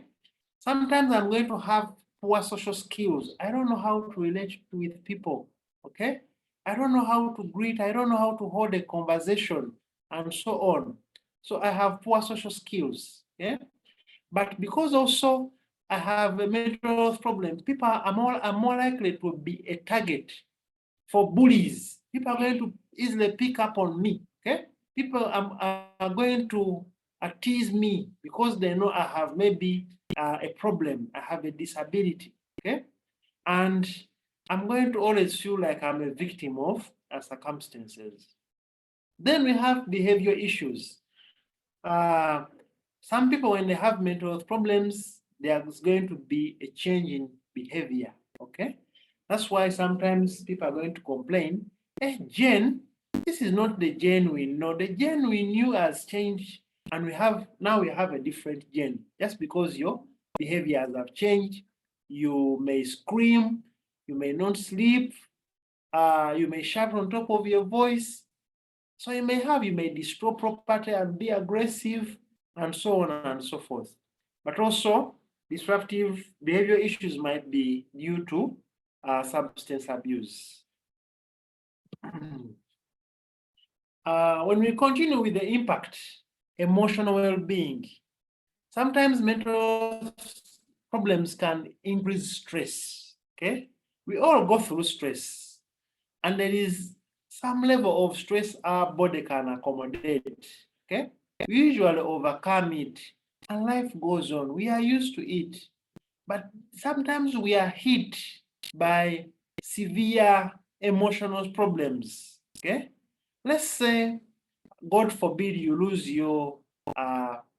Sometimes I'm going to have poor social skills. I don't know how to relate with people, okay? I don't know how to greet, I don't know how to hold a conversation, and so on. So I have poor social skills, yeah? But because also I have a mental health problem, people are more likely to be a target for bullies. People are going to easily pick up on me, okay? People are going to tease me because they know I have maybe a problem, I have a disability, okay? And I'm going to always feel like I'm a victim of circumstances. Then we have behavior issues. Some people, when they have mental health problems, there's going to be a change in behavior, okay? That's why sometimes people are going to complain, hey, Jane, this is not the Jane we know. The Jane we knew has changed, and now we have a different Jane. Just because your behaviors have changed, you may scream, you may not sleep, you may shout on top of your voice. So you may destroy property and be aggressive, and so on and so forth. But also, disruptive behavior issues might be due to substance abuse. When we continue with the impact, emotional well-being, sometimes mental problems can increase stress, okay? We all go through stress. and there is some level of stress our body can accommodate. Okay, we usually overcome it, and life goes on. We are used to it, but sometimes we are hit by severe emotional problems. Okay, let's say, God forbid, you lose your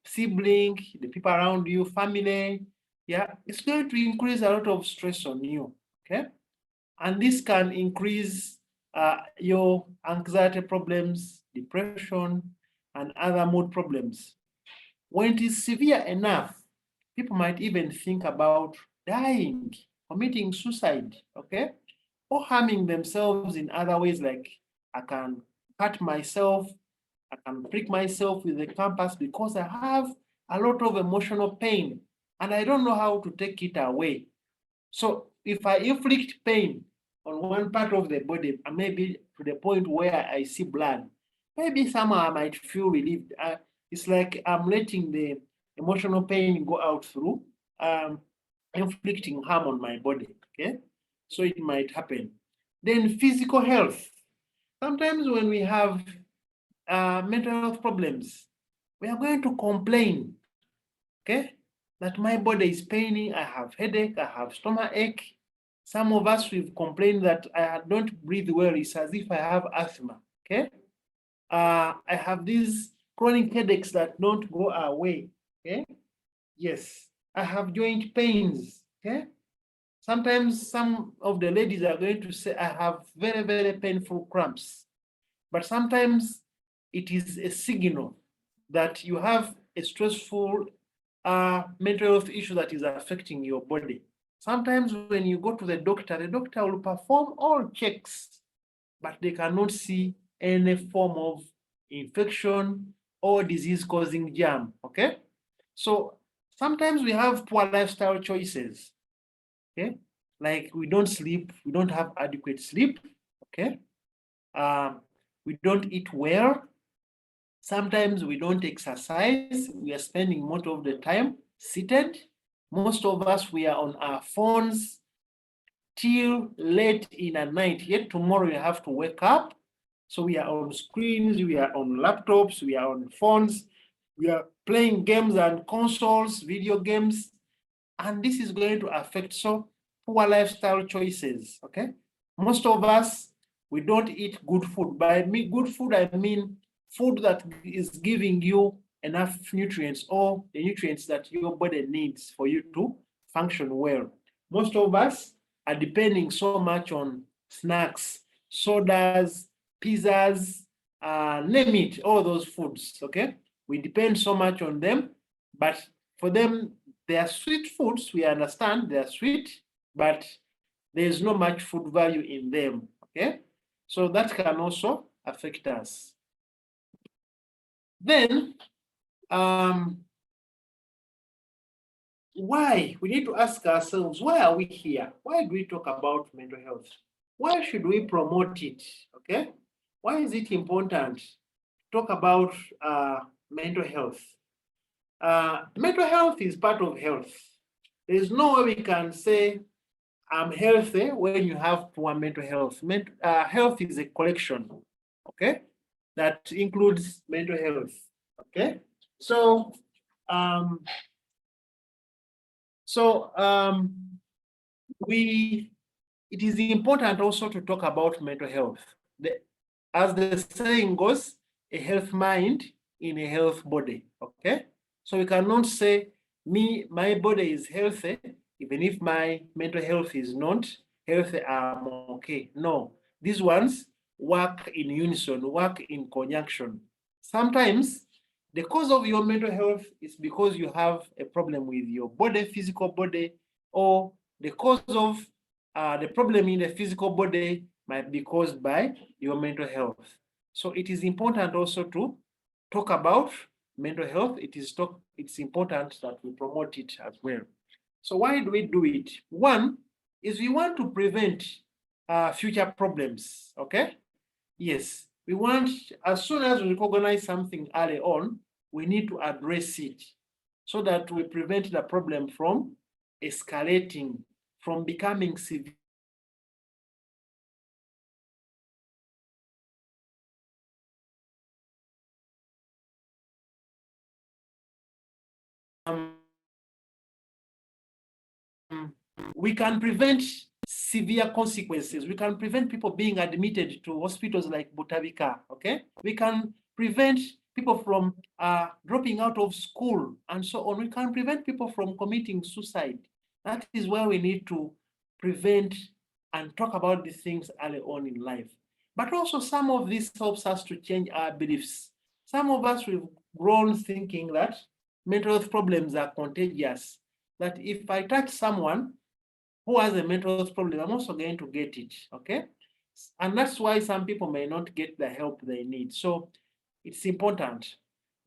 sibling, the people around you, family. Yeah, it's going to increase a lot of stress on you. Okay, and this can increase your anxiety problems, depression, and other mood problems. When it is severe enough, people might even think about dying, committing suicide, okay? Or harming themselves in other ways, like I can cut myself, I can prick myself with the compass because I have a lot of emotional pain and I don't know how to take it away. So if I inflict pain on one part of the body, and maybe to the point where I see blood, maybe somehow I might feel relieved. It's like I'm letting the emotional pain go out through inflicting harm on my body. Okay, so it might happen. Then physical health. Sometimes when we have mental health problems, we are going to complain. Okay, that my body is paining, I have headache, I have stomach ache. Some of us, we've complained that I don't breathe well. It's as if I have asthma. Okay, I have these chronic headaches that don't go away. Okay, yes, I have joint pains. Okay, sometimes some of the ladies are going to say I have very, very painful cramps, but sometimes it is a signal that you have a stressful mental health issue that is affecting your body. Sometimes when you go to the doctor will perform all checks, but they cannot see any form of infection or disease causing germ. Okay, so sometimes we have poor lifestyle choices. Okay, like we don't sleep, we don't have adequate sleep. Okay, we don't eat well. Sometimes we don't exercise. We are spending most of the time seated. Most of us, we are on our phones till late in the night. Yet tomorrow we have to wake up. So we are on screens, we are on laptops, we are on phones, we are playing games and consoles, video games, and this is going to affect poor lifestyle choices. Okay, most of us, we don't eat good food. By me good food, I mean food that is giving you enough nutrients, or the nutrients that your body needs for you to function well. Most of us are depending so much on snacks, sodas, pizzas, name it, all those foods. Okay, we depend so much on them, but for them, they are sweet foods. We understand they are sweet, but there's not much food value in them. Okay, so that can also affect us. Then, why? We need to ask ourselves, why are we here? Why do we talk about mental health? Why should we promote it? Okay, why is it important to talk about mental health? Mental health is part of health. There's no way we can say I'm healthy when you have poor mental health. Health is a collection, okay, that includes mental health. Okay, so it is important also to talk about mental health. As the saying goes, a health mind in a health body. Okay, so we cannot say my body is healthy even if my mental health is not healthy. I'm okay. No, these ones work in unison, work in conjunction. Sometimes the cause of your mental health is because you have a problem with your body, physical body, or the cause of the problem in the physical body might be caused by your mental health. So it is important also to talk about mental health. It's important that we promote it as well. So why do we do it? One is we want to prevent future problems. Okay. Yes, we want, as soon as we recognize something early on, we need to address it so that we prevent the problem from escalating, from becoming severe. we can prevent severe consequences. We can prevent people being admitted to hospitals like Butabika, okay? We can prevent people from dropping out of school and so on. We can prevent people from committing suicide. That is why we need to prevent and talk about these things early on in life. But also some of this helps us to change our beliefs. Some of us, we've grown thinking that mental health problems are contagious, that if I touch someone who has a mental health problem, I'm also going to get it, okay? And that's why some people may not get the help they need. So it's important.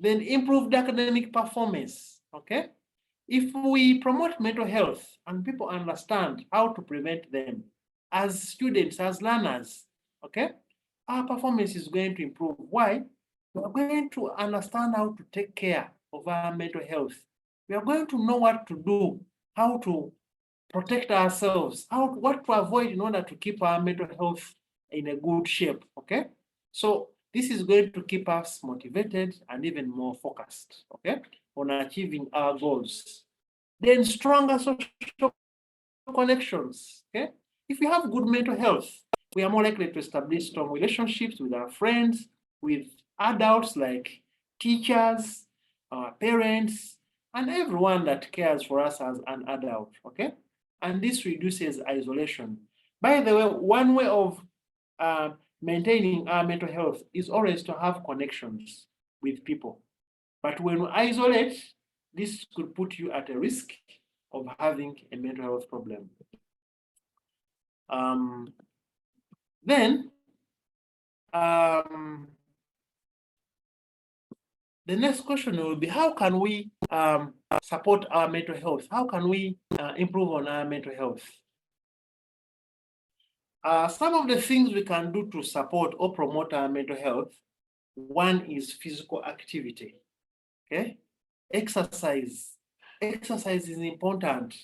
Then improved academic performance, okay? If we promote mental health and people understand how to prevent them as students, as learners, okay, our performance is going to improve. Why? We are going to understand how to take care of our mental health. We are going to know what to do, how to protect ourselves, what to avoid in order to keep our mental health in a good shape, okay? So this is going to keep us motivated and even more focused, okay, on achieving our goals. Then stronger social connections, okay? If we have good mental health, we are more likely to establish strong relationships with our friends, with adults like teachers, our parents, and everyone that cares for us as an adult, okay? And this reduces isolation. By the way, one way of maintaining our mental health is always to have connections with people. But when we isolate, this could put you at a risk of having a mental health problem. Then, the next question will be, how can we support our mental health? How can we improve on our mental health? Some of the things we can do to support or promote our mental health, one is physical activity, okay? Exercise. Exercise is important.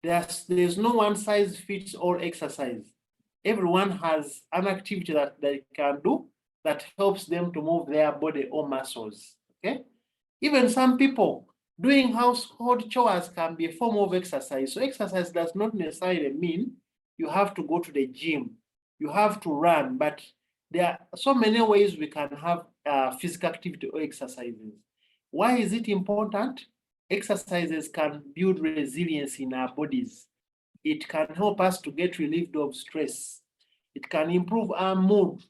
There's no one size fits all exercise. Everyone has an activity that they can do that helps them to move their body or muscles, okay? Even some people doing household chores can be a form of exercise. So exercise does not necessarily mean you have to go to the gym, you have to run, but there are so many ways we can have physical activity or exercises. Why is it important? Exercises can build resilience in our bodies. It can help us to get relieved of stress. It can improve our mood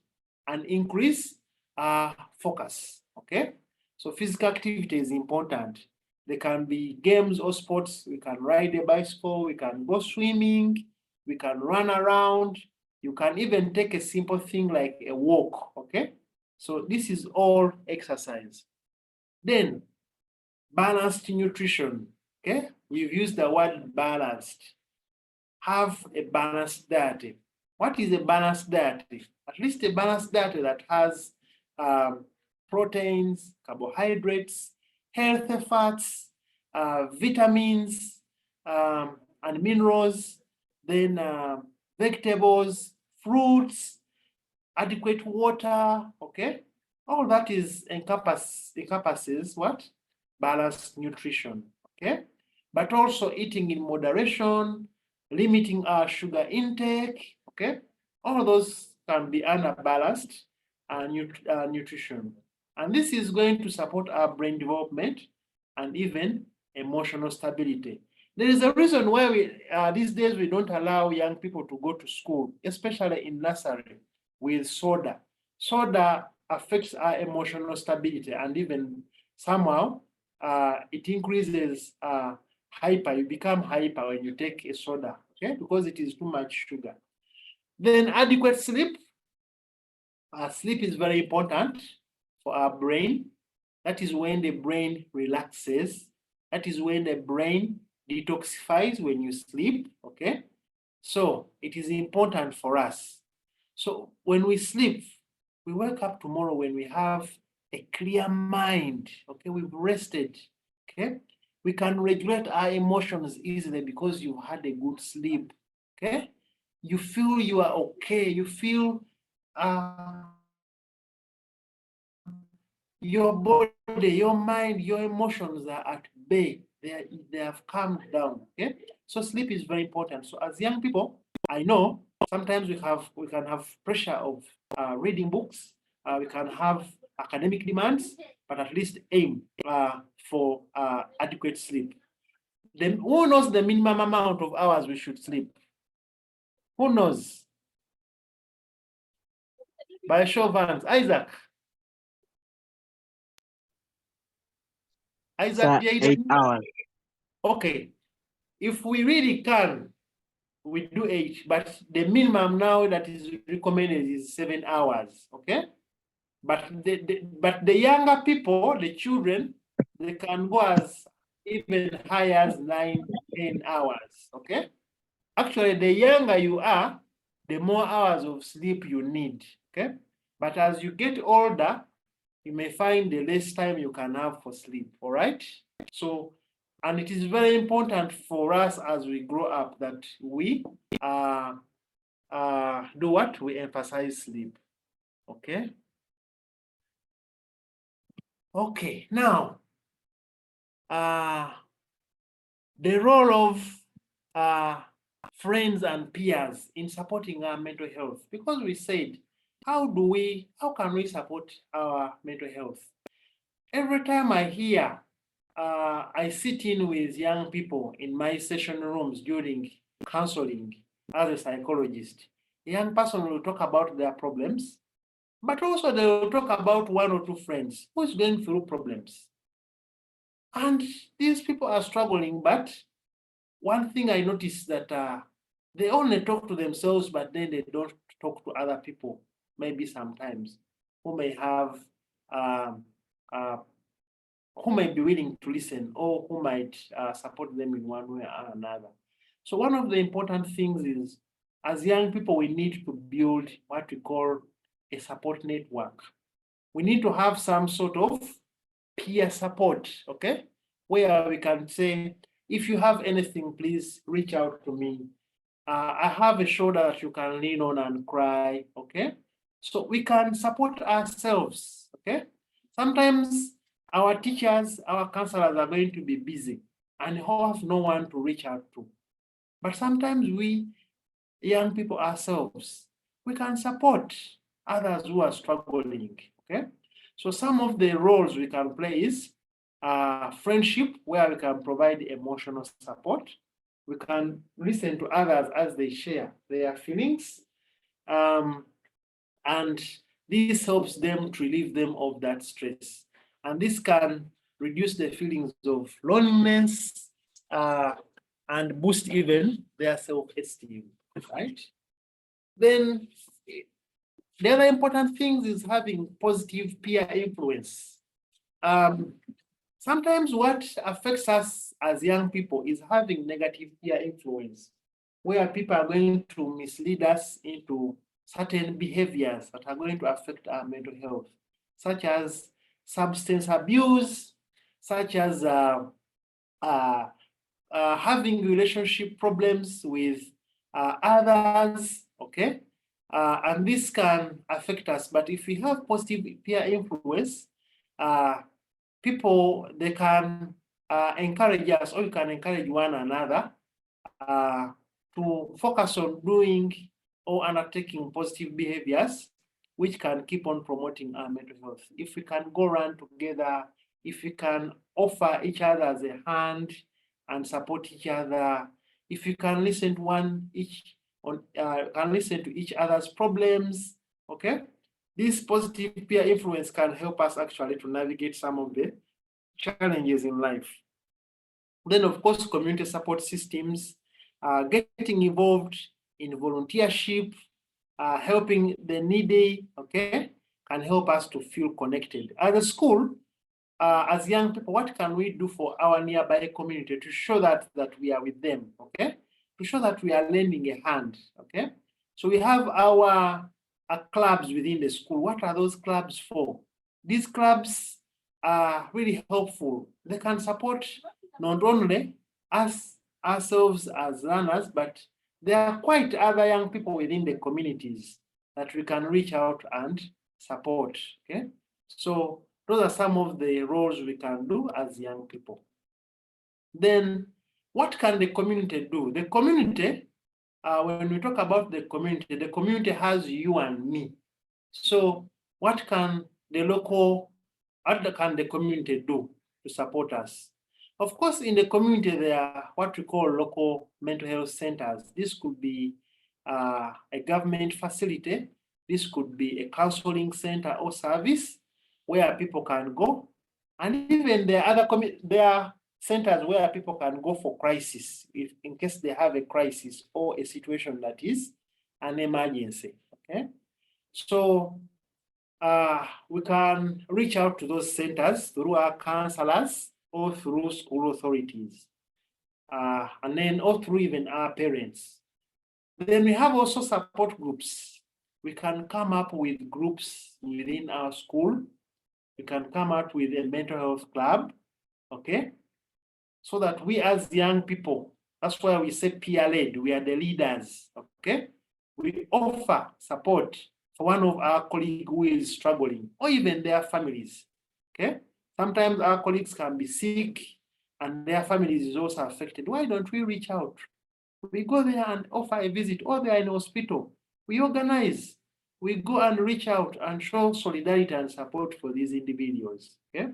and increase our focus, okay? So physical activity is important. There can be games or sports. We can ride a bicycle, we can go swimming, we can run around. You can even take a simple thing like a walk, okay? So this is all exercise. Then balanced nutrition, okay? We've used the word balanced. Have a balanced diet. What is a balanced diet? At least a balanced diet that has proteins, carbohydrates, healthy fats, vitamins, and minerals, then vegetables, fruits, adequate water, okay? All that is encompasses what? Balanced nutrition, okay? But also eating in moderation, limiting our sugar intake, okay? All of those can be under balanced nutrition. And this is going to support our brain development and even emotional stability. There is a reason why these days we don't allow young people to go to school, especially in nursery, with soda. Soda affects our emotional stability, and even somehow it increases hyper. You become hyper when you take a soda, okay? Because it is too much sugar. Then adequate sleep. Sleep is very important for our brain. That is when the brain relaxes. That is when the brain detoxifies when you sleep, okay? So it is important for us. So when we sleep, we wake up tomorrow when we have a clear mind, okay? We've rested, okay? We can regulate our emotions easily because you had a good sleep, okay? You feel you are okay. You feel your body, your mind, your emotions are at bay. they have calmed down. Okay, so sleep is very important. So as young people, I know sometimes we can have pressure of reading books. We can have academic demands, but at least aim for adequate sleep. Then who knows the minimum amount of hours we should sleep? Who knows? By a show of hands, Isaac. Isaac, 8 hours. Okay, if we really can, we do 8, but the minimum now that is recommended is 7 hours. Okay, but the younger people, the children, they can go as even high as 9, 10 hours. Okay, actually, the younger you are, the more hours of sleep you need. Okay, but as you get older, you may find the less time you can have for sleep. All right. So, and it is very important for us as we grow up that we do what? We emphasize sleep. Okay. Okay. Now, the role of friends and peers in supporting our mental health, because we said, how can we support our mental health? Every time I hear, I sit in with young people in my session rooms during counseling as a psychologist. A young person will talk about their problems, but also they will talk about 1 or 2 friends who is going through problems. And these people are struggling, but one thing I noticed that they only talk to themselves, but then they don't talk to other people, maybe sometimes, who may have who might be willing to listen or who might support them in one way or another. So one of the important things is, as young people, we need to build what we call a support network. We need to have some sort of peer support, okay? Where we can say, if you have anything, please reach out to me. I have a shoulder that you can lean on and cry, okay? So we can support ourselves, okay? Sometimes our teachers, our counselors are going to be busy and have no one to reach out to. But sometimes we, young people ourselves, we can support others who are struggling, okay? So some of the roles we can play is friendship, where we can provide emotional support. We can listen to others as they share their feelings. And this helps them to relieve them of that stress. And this can reduce the feelings of loneliness and boost even their self-esteem, right? Then the other important thing is having positive peer influence. Sometimes what affects us as young people is having negative peer influence, where people are going to mislead us into certain behaviors that are going to affect our mental health, such as substance abuse, such as having relationship problems with others, okay? And this can affect us, but if we have positive peer influence, people, they can encourage us, or you can encourage one another to focus on doing or undertaking positive behaviors, which can keep on promoting our mental health. If we can go run together, if we can offer each other as a hand and support each other, if you can listen to listen to each other's problems, okay? This positive peer influence can help us actually to navigate some of the challenges in life. Then, of course, community support systems, getting involved in volunteership, helping the needy, okay, can help us to feel connected. As a school, as young people, what can we do for our nearby community to show that we are with them, okay? To show that we are lending a hand, okay? So we have our clubs within the school. What are those clubs for? These clubs are really helpful. They can support not only us, ourselves as learners, but there are quite other young people within the communities that we can reach out and support, okay? So those are some of the roles we can do as young people. then what can the community do? The community, when we talk about the community has you and me. So what can the community do to support us? Of course, in the community, there are what we call local mental health centers. This could be a government facility. This could be a counseling center or service where people can go. And even there are centers where people can go for crisis, if in case they have a crisis or a situation that is an emergency. Okay, so we can reach out to those centers through our counselors or through school authorities, and then or through even our parents. Then we have also support groups. We can come up with groups within our school. We can come up with a mental health club, okay? So that we as young people, that's why we say peer-led, we are the leaders, okay? We offer support for one of our colleagues who is struggling, or even their families, okay? Sometimes our colleagues can be sick and their families is also affected. Why don't we reach out? We go there and offer a visit, or they are in hospital. We organize, we go and reach out and show solidarity and support for these individuals, okay?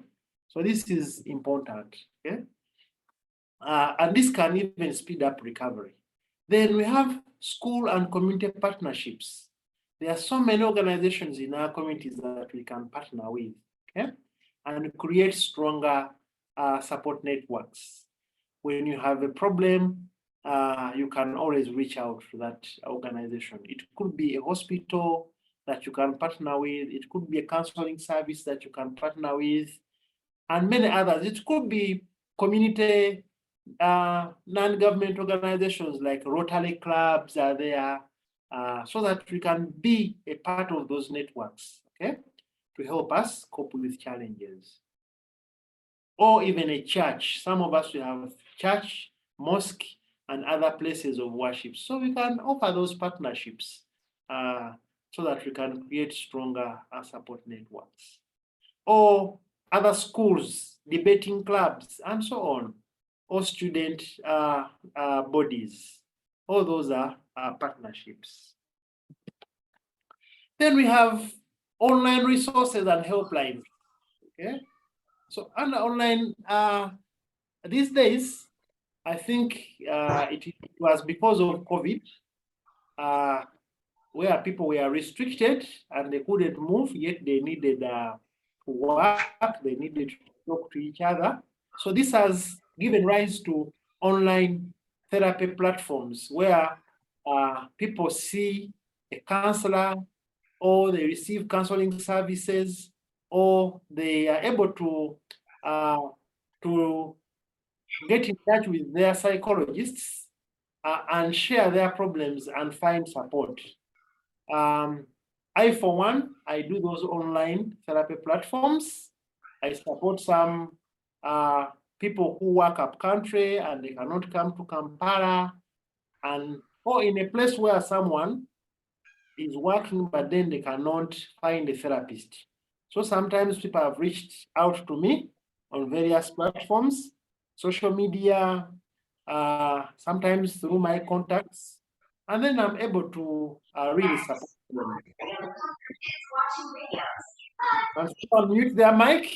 So this is important, okay? And this can even speed up recovery. Then we have school and community partnerships. There are so many organizations in our communities that we can partner with, okay? And create stronger support networks. When you have a problem, you can always reach out to that organization. It could be a hospital that you can partner with. It could be a counseling service that you can partner with, and many others. It could be community non-government organizations like Rotary clubs are there, so that we can be a part of those networks, okay, to help us cope with challenges. Or even a church. Some of us, we have church, mosque, and other places of worship. So we can offer those partnerships so that we can create stronger support networks. Or other schools, debating clubs, and so on, or student bodies. All those are partnerships. Then we have online resources and helplines, okay? So under online, these days, I think it was because of COVID, where people were restricted and they couldn't move, yet they needed to work, they needed to talk to each other. So this has given rise to online therapy platforms where people see a counselor, or they receive counseling services, or they are able to get in touch with their psychologists and share their problems and find support. I, for one, I do those online therapy platforms. I support some people who work up country and they cannot come to Kampala, or in a place where someone is working, but then they cannot find a therapist. So sometimes people have reached out to me on various platforms, social media, sometimes through my contacts, and then I'm able to really support them. And so unmute their mic.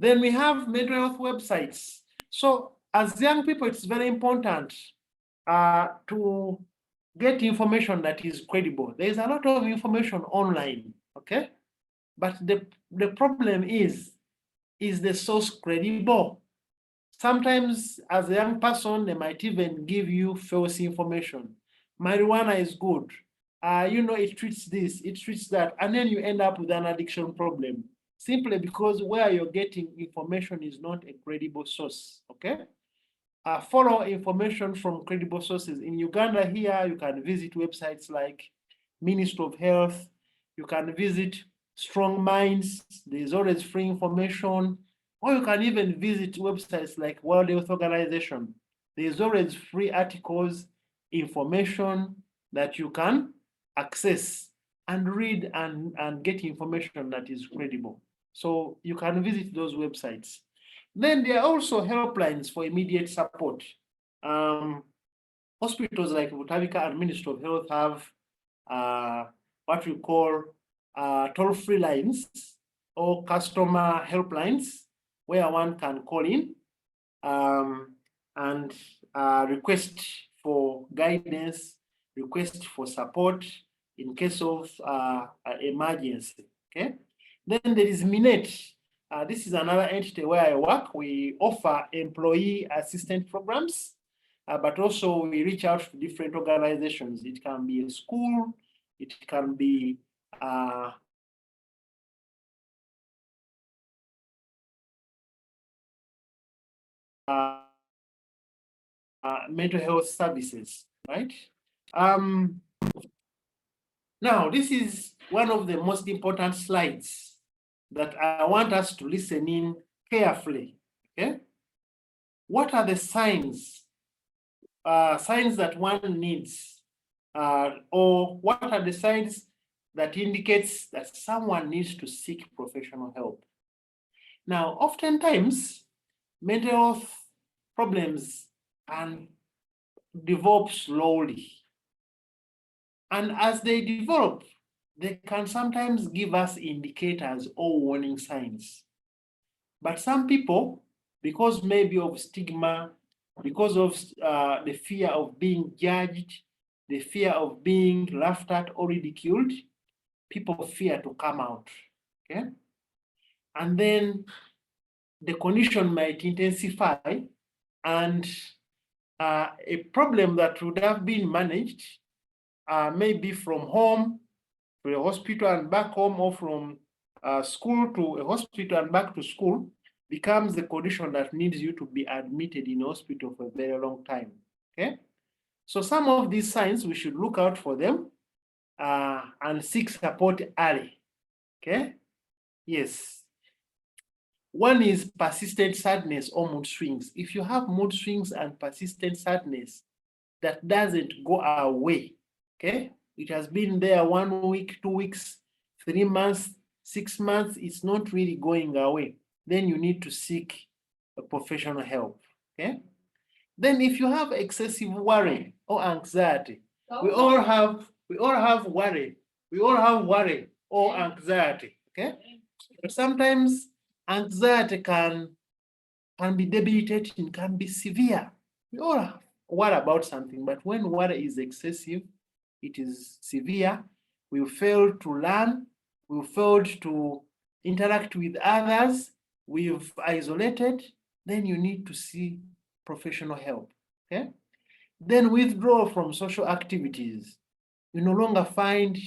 Then we have mental health websites. So as young people, it's very important to get information that is credible. There is a lot of information online, okay? But the problem is the source credible? Sometimes as a young person, they might even give you false information. Marijuana is good. It treats this, it treats that, and then you end up with an addiction problem, simply because where you're getting information is not a credible source, okay? Follow information from credible sources. In Uganda here, you can visit websites like Ministry of Health, you can visit Strong Minds, there's always free information, or you can even visit websites like World Health Organization. There's always free articles, information that you can access and read and get information that is credible. So you can visit those websites. Then there are also helplines for immediate support. Hospitals like Butavika and Ministry of Health have what we call toll-free lines or customer helplines where one can call in and request for guidance, request for support in case of emergency. Okay. Then there is Minet. This is another entity where I work. We offer employee assistance programs, but also we reach out to different organizations. It can be a school, it can be mental health services, right? Now, this is one of the most important slides that I want us to listen in carefully, okay? What are the signs that one needs, or what are the signs that indicates that someone needs to seek professional help? Now, oftentimes, mental health problems can develop slowly. And as they develop, they can sometimes give us indicators or warning signs. But some people, because maybe of stigma, because of the fear of being judged, the fear of being laughed at or ridiculed, people fear to come out, okay? And then the condition might intensify, and a problem that would have been managed maybe from home to a hospital and back home, or from school to a hospital and back to school, becomes the condition that needs you to be admitted in hospital for a very long time, okay? So some of these signs, we should look out for them and seek support early, okay? Yes. One is persistent sadness or mood swings. If you have mood swings and persistent sadness that doesn't go away, okay? It has been there 1 week, 2 weeks, 3 months, 6 months, it's not really going away. Then you need to seek a professional help, okay? Then if you have excessive worry or anxiety, we all have worry. We all have worry or anxiety, okay? But sometimes anxiety can be debilitating, can be severe. We all worry about something, but when worry is excessive, it is severe. We fail to learn, we failed to interact with others, we've isolated, then you need to see professional help, okay? Then withdraw from social activities. You no longer find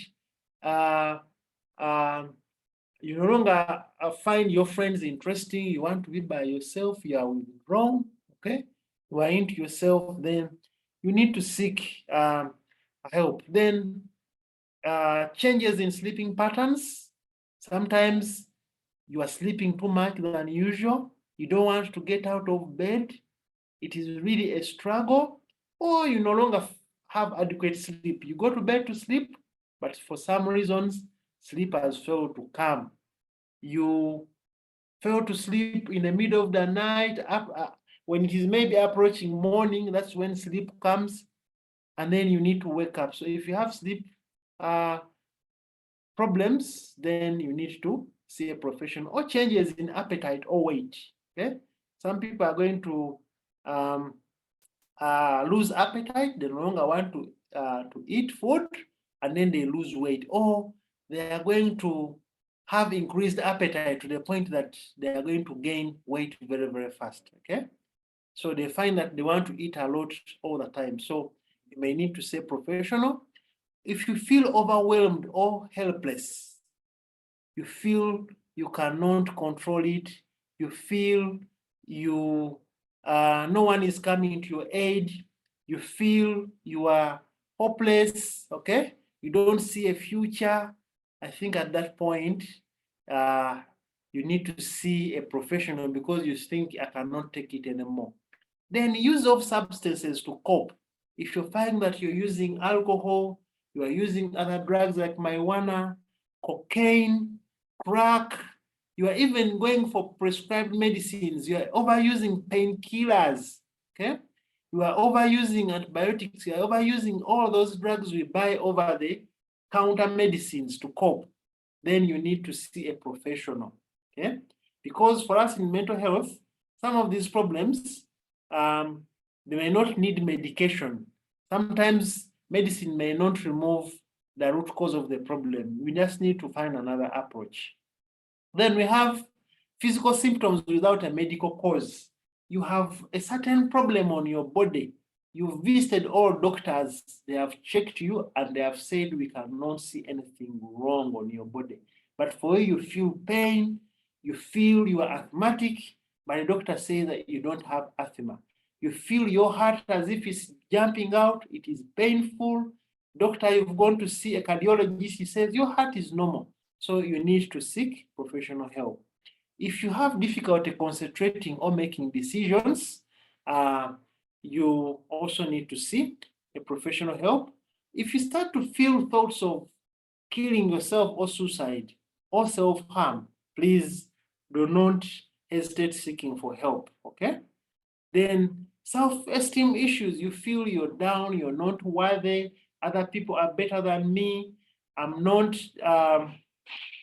you no longer find your friends interesting, you want to be by yourself, you are withdrawn, okay? You are into yourself, then you need to seek help. Then changes in sleeping patterns. Sometimes you are sleeping too much than usual. You don't want to get out of bed. It is really a struggle, or you no longer have adequate sleep. You go to bed to sleep, but for some reasons, sleep has failed to come. You fail to sleep in the middle of the night, when it is maybe approaching morning, that's when sleep comes, and then you need to wake up. So if you have sleep problems, then you need to see a professional. Or changes in appetite or weight, okay? Some people are going to lose appetite, they no longer want to eat food, and then they lose weight, or they are going to have increased appetite to the point that they are going to gain weight very, very fast, okay? So they find that they want to eat a lot all the time. So you may need to say professional. If you feel overwhelmed or helpless, you feel you cannot control it, you feel you no one is coming to your aid, you feel you are hopeless, okay? You don't see a future. I think at that point, you need to see a professional because you think I cannot take it anymore. Then use of substances to cope. If you find that you're using alcohol, You are using other drugs like marijuana, cocaine, crack. You are even going for prescribed medicines. You are overusing painkillers, okay? You are overusing antibiotics. You are overusing all those drugs we buy over the counter medicines to cope. Then you need to see a professional, okay? Because for us in mental health, some of these problems, they may not need medication. Sometimes medicine may not remove the root cause of the problem. We just need to find another approach. Then we have physical symptoms without a medical cause. You have a certain problem on your body. You've visited all doctors, they have checked you and they have said we cannot see anything wrong on your body. But for you feel pain, you feel you are asthmatic, but the doctor says that you don't have asthma. You feel your heart as if it's jumping out, it is painful. Doctor, you've gone to see a cardiologist, he says your heart is normal. So you need to seek professional help. If you have difficulty concentrating or making decisions, you also need to seek a professional help. If you start to feel thoughts of killing yourself or suicide or self-harm, please do not hesitate seeking for help, okay? Then self-esteem issues, you feel you're down, you're not worthy, other people are better than me, I'm not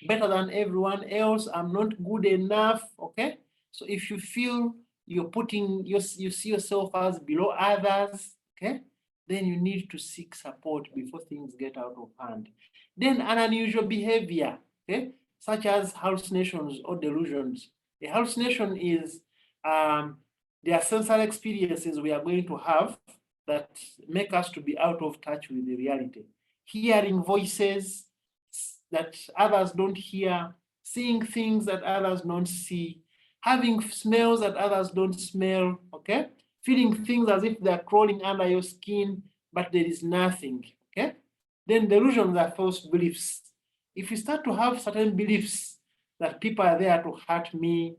better than everyone else, I'm not good enough, okay? So if you feel you're you see yourself as below others, okay? Then you need to seek support before things get out of hand. Then an unusual behavior, okay? Such as hallucinations or delusions. A hallucination is there are sensory experiences we are going to have that make us to be out of touch with the reality. Hearing voices that others don't hear, seeing things that others don't see, having smells that others don't smell, okay? Feeling things as if they're crawling under your skin, but there is nothing, okay? Then delusions are false beliefs. If you start to have certain beliefs that people are there to hurt me,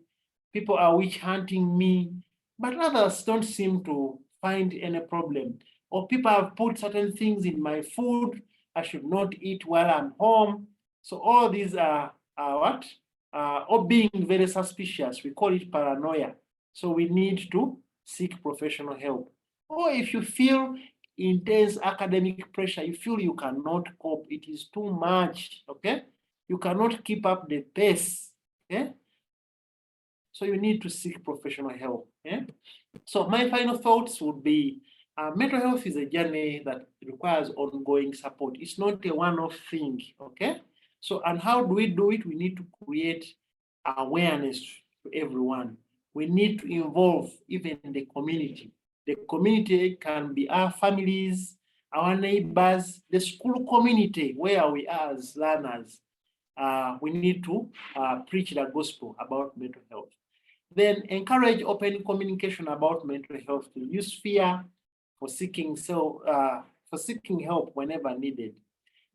people are witch hunting me, but others don't seem to find any problem. Or people have put certain things in my food I should not eat while I'm home. So all these are what? Or being very suspicious. We call it paranoia. So we need to seek professional help. Or if you feel intense academic pressure, you feel you cannot cope, it is too much, okay? You cannot keep up the pace, okay? So you need to seek professional help, okay? So my final thoughts would be, mental health is a journey that requires ongoing support. It's not a one-off thing, okay? So, and how do we do it? We need to create awareness to everyone. We need to involve even the community. The community can be our families, our neighbors, the school community where we are as learners. We need to preach the gospel about mental health. Then encourage open communication about mental health, to use fear for seeking help whenever needed.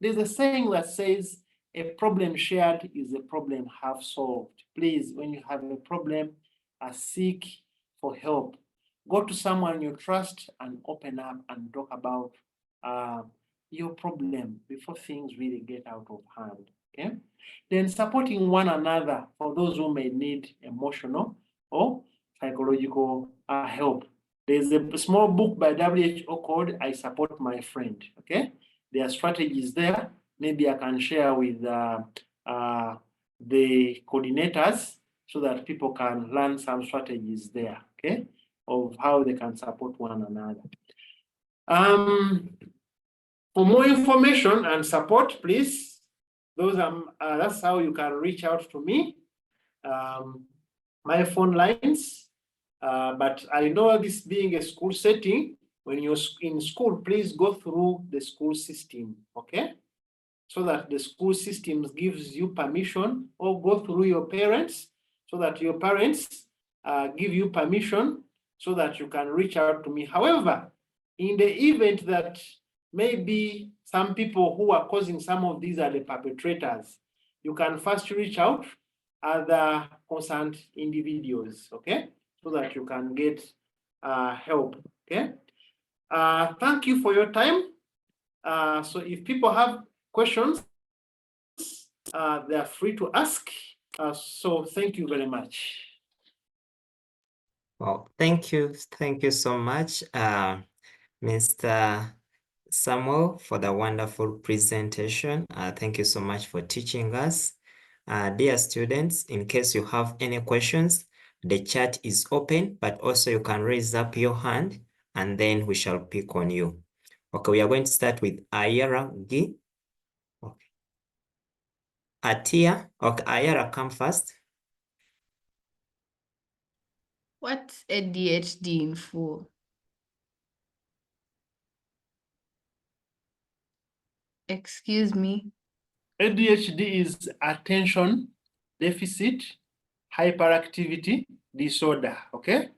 There's a saying that says, a problem shared is a problem half solved. Please, when you have a problem, seek for help. Go to someone you trust and open up and talk about your problem before things really get out of hand, okay? Then supporting one another for those who may need emotional or psychological help. There's a small book by WHO called I Support My Friend, okay? There are strategies there. Maybe I can share with the coordinators so that people can learn some strategies there, okay, of how they can support one another. For more information and support, please, that's how you can reach out to me. My phone lines, but I know this being a school setting, when you're in school, please go through the school system, okay? So that the school system gives you permission, or go through your parents so that your parents give you permission so that you can reach out to me. However, in the event that maybe some people who are causing some of these are the perpetrators, you can first reach out other concerned individuals, okay? So that you can get help, okay? Thank you for your time. So if people have questions, they are free to ask. So thank you very much. Well, thank you. Thank you so much, Mr. Samuel, for the wonderful presentation. Thank you so much for teaching us. Dear students, in case you have any questions, the chat is open, but also you can raise up your hand and then we shall pick on you. Okay, we are going to start with Ayara G. Okay. Atia, okay, Ayara, come first. What's ADHD in full? Excuse me. ADHD is attention deficit hyperactivity disorder. Okay.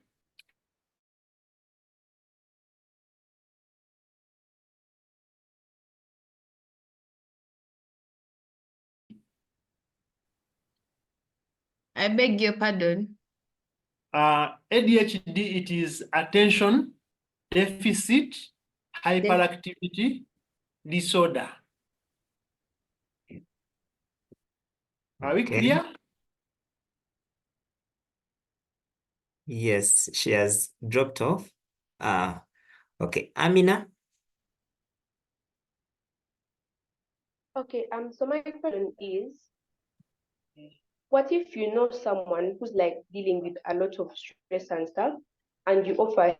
I beg your pardon. ADHD, it is attention deficit hyperactivity disorder. Are we Okay. clear? Yes, she has dropped off. Okay, Amina. Okay, so my question is, what if you know someone who's like dealing with a lot of stress and stuff, and you offer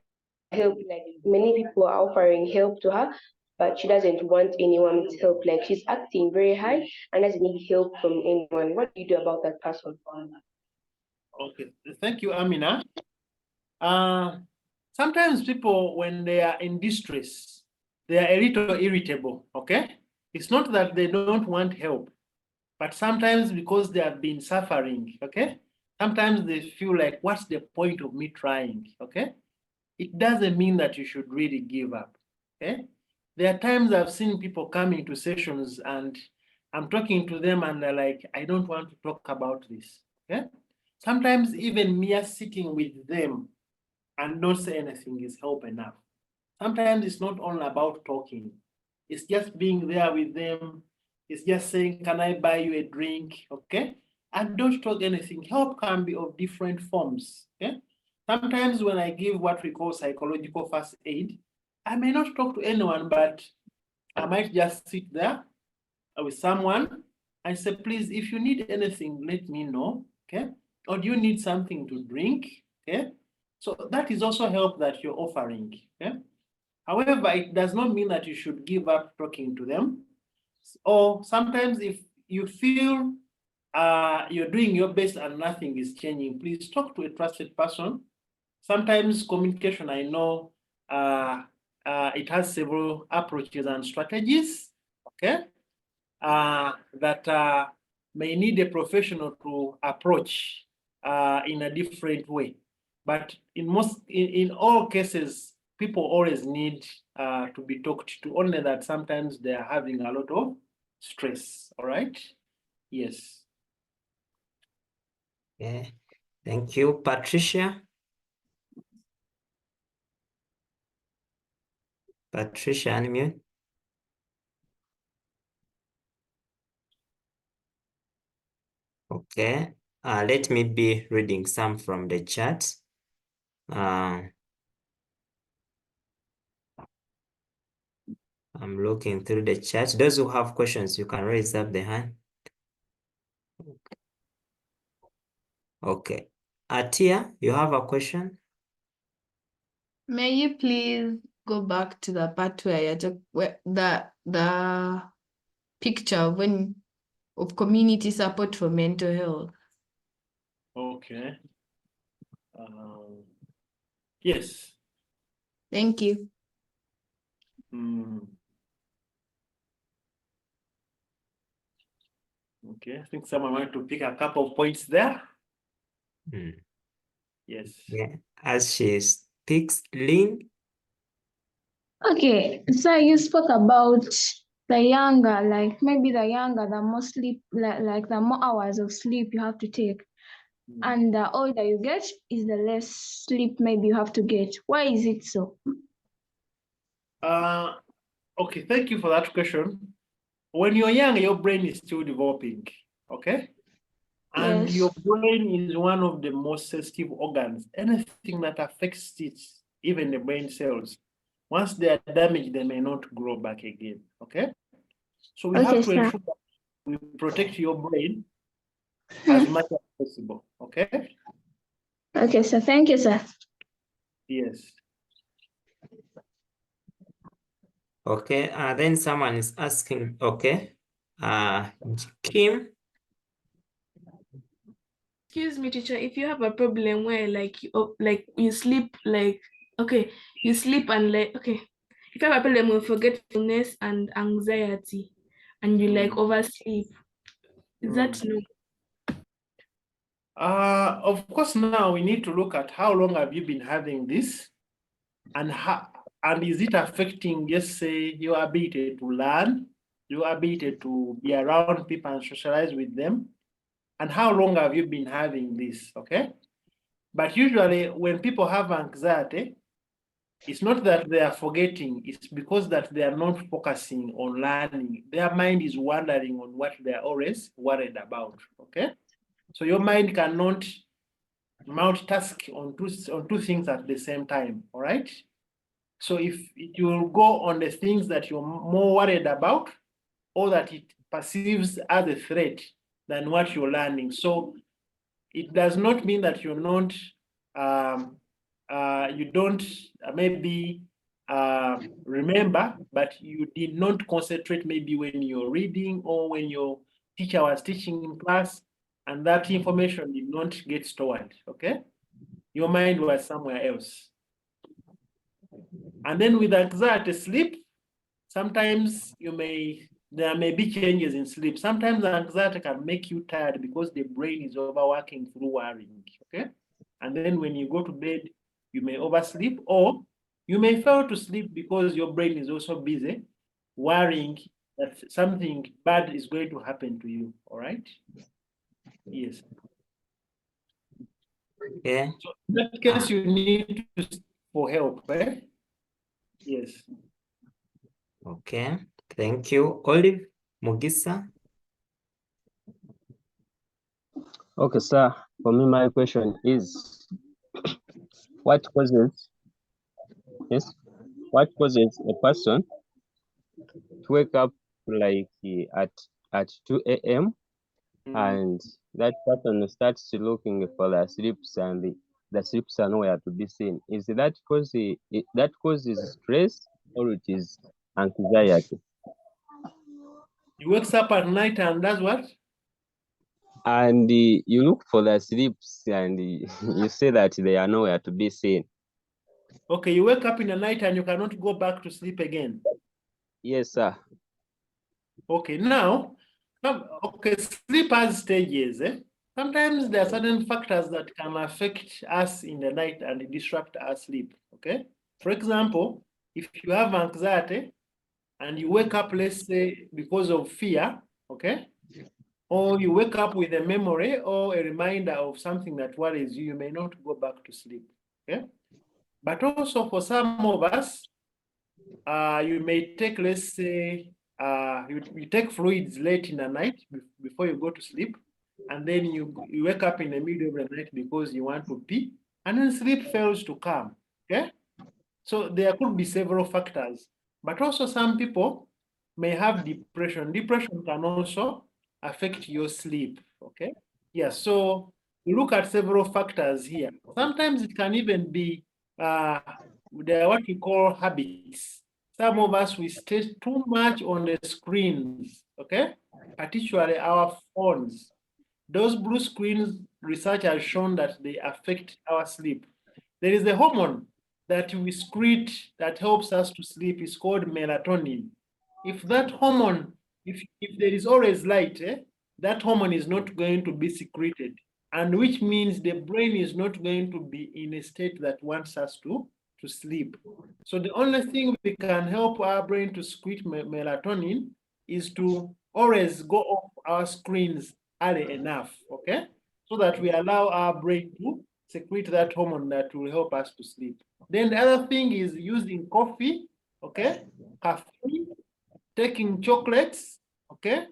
help, like many people are offering help to her, but she doesn't want anyone's help, like she's acting very high and doesn't need help from anyone. What do you do about that person? Okay, thank you, Amina. Sometimes people, when they are in distress, they are a little irritable, okay? It's not that they don't want help, but sometimes because they have been suffering, okay? Sometimes they feel like, what's the point of me trying, okay? It doesn't mean that you should really give up, okay? There are times I've seen people coming to sessions and I'm talking to them and they're like, I don't want to talk about this, okay? Sometimes even mere sitting with them and not say anything is help enough. Sometimes it's not all about talking. It's just being there with them. It's just saying, can I buy you a drink? Okay. And don't talk anything. Help can be of different forms. Okay. Sometimes when I give what we call psychological first aid, I may not talk to anyone, but I might just sit there with someone and say, please, if you need anything, let me know. Okay. Or do you need something to drink? Okay. So that is also help that you're offering. Okay? However, it does not mean that you should give up talking to them. Or sometimes if you feel you're doing your best and nothing is changing, please talk to a trusted person. Sometimes communication, I know it has several approaches and strategies, okay, that may need a professional to approach in a different way. But in all cases, people always need to be talked to, only that sometimes they are having a lot of stress, all right? Yes. Okay, thank you, Patricia. Patricia, unmute. Okay, let me be reading some from the chat. I'm looking through the chat. Those who have questions, you can raise up the hand. Okay. Atia, you have a question? May you please go back to the part where you talk where the picture of community support for mental health. Okay. Yes. Thank you. Okay, I think someone wanted to pick a couple of points there. Yes. Yeah, as she speaks, Lynn. Okay, so you spoke about the younger, like maybe the younger, the more sleep, like the more hours of sleep you have to take. And the older you get is the less sleep maybe you have to get. Why is it so? Okay, thank you for that question. When you're young, your brain is still developing, okay? And Yes. your brain is one of the most sensitive organs. Anything that affects it, even the brain cells, once they are damaged, they may not grow back again, okay? So we Okay, have to sir. ensure that we protect your brain as much as possible, okay? Okay, sir. Thank you, sir. Yes. Okay, then someone is asking, okay, Kim, Excuse me, teacher, if you have a problem where like you sleep you sleep and if you have a problem with forgetfulness and anxiety and you oversleep, is that no? Of course, now we need to look at how long have you been having this, and is it affecting, just say, your ability to learn, your ability to be around people and socialize with them, and how long have you been having this, okay? But usually when people have anxiety, it's not that they are forgetting, it's because that they are not focusing on learning. Their mind is wandering on what they are always worried about, okay? So your mind cannot multitask on two things at the same time, all right? So if it will go on the things that you're more worried about, or that it perceives as a threat than what you're learning. So it does not mean that you're not, you don't maybe remember, but you did not concentrate maybe when you're reading or when your teacher was teaching in class, and that information did not get stored, okay? Your mind was somewhere else. And then with anxiety, sleep, sometimes there may be changes in sleep. Sometimes anxiety can make you tired because the brain is overworking through worrying, okay? And then when you go to bed, you may oversleep, or you may fail to sleep because your brain is also busy worrying that something bad is going to happen to you, all right? Yes. okay, So in that case, you need to seek for help, right? Yes. okay, thank you. Olive Mugisa, Okay, sir. For me, my question is, what causes what causes a person to wake up like at 2 a.m. and that person starts looking for the sleeps and the sleeps are nowhere to be seen? Is that that causes stress or it is anxiety? He wakes up at night and does what? And you look for the sleeps and you say that they are nowhere to be seen. Okay, you wake up in the night and you cannot go back to sleep again. Yes, sir. Okay, now, okay, sleep has stages. Sometimes there are certain factors that can affect us in the night and disrupt our sleep. Okay, for example, if you have anxiety and you wake up, let's say, because of fear, okay, or you wake up with a memory or a reminder of something that worries you, you may not go back to sleep. Okay, but also for some of us, you may take, let's say, you take fluids late in the night before you go to sleep, and then you wake up in the middle of the night because you want to pee, and then sleep fails to come. Okay, so there could be several factors, but also some people may have depression. Depression can also affect your sleep. Okay, yeah. So we look at several factors here. Sometimes it can even be what we call habits. Some of us, we stay too much on the screens, okay? Particularly our phones. Those blue screens, research has shown that they affect our sleep. There is a hormone that we secrete that helps us to sleep. It's called melatonin. If that hormone, if there is always light, that hormone is not going to be secreted, and which means the brain is not going to be in a state that wants us to sleep. So the only thing we can help our brain to secrete melatonin is to always go off our screens early enough, okay? So that we allow our brain to secrete that hormone that will help us to sleep. Then the other thing is using coffee, okay? Caffeine taking chocolates, okay,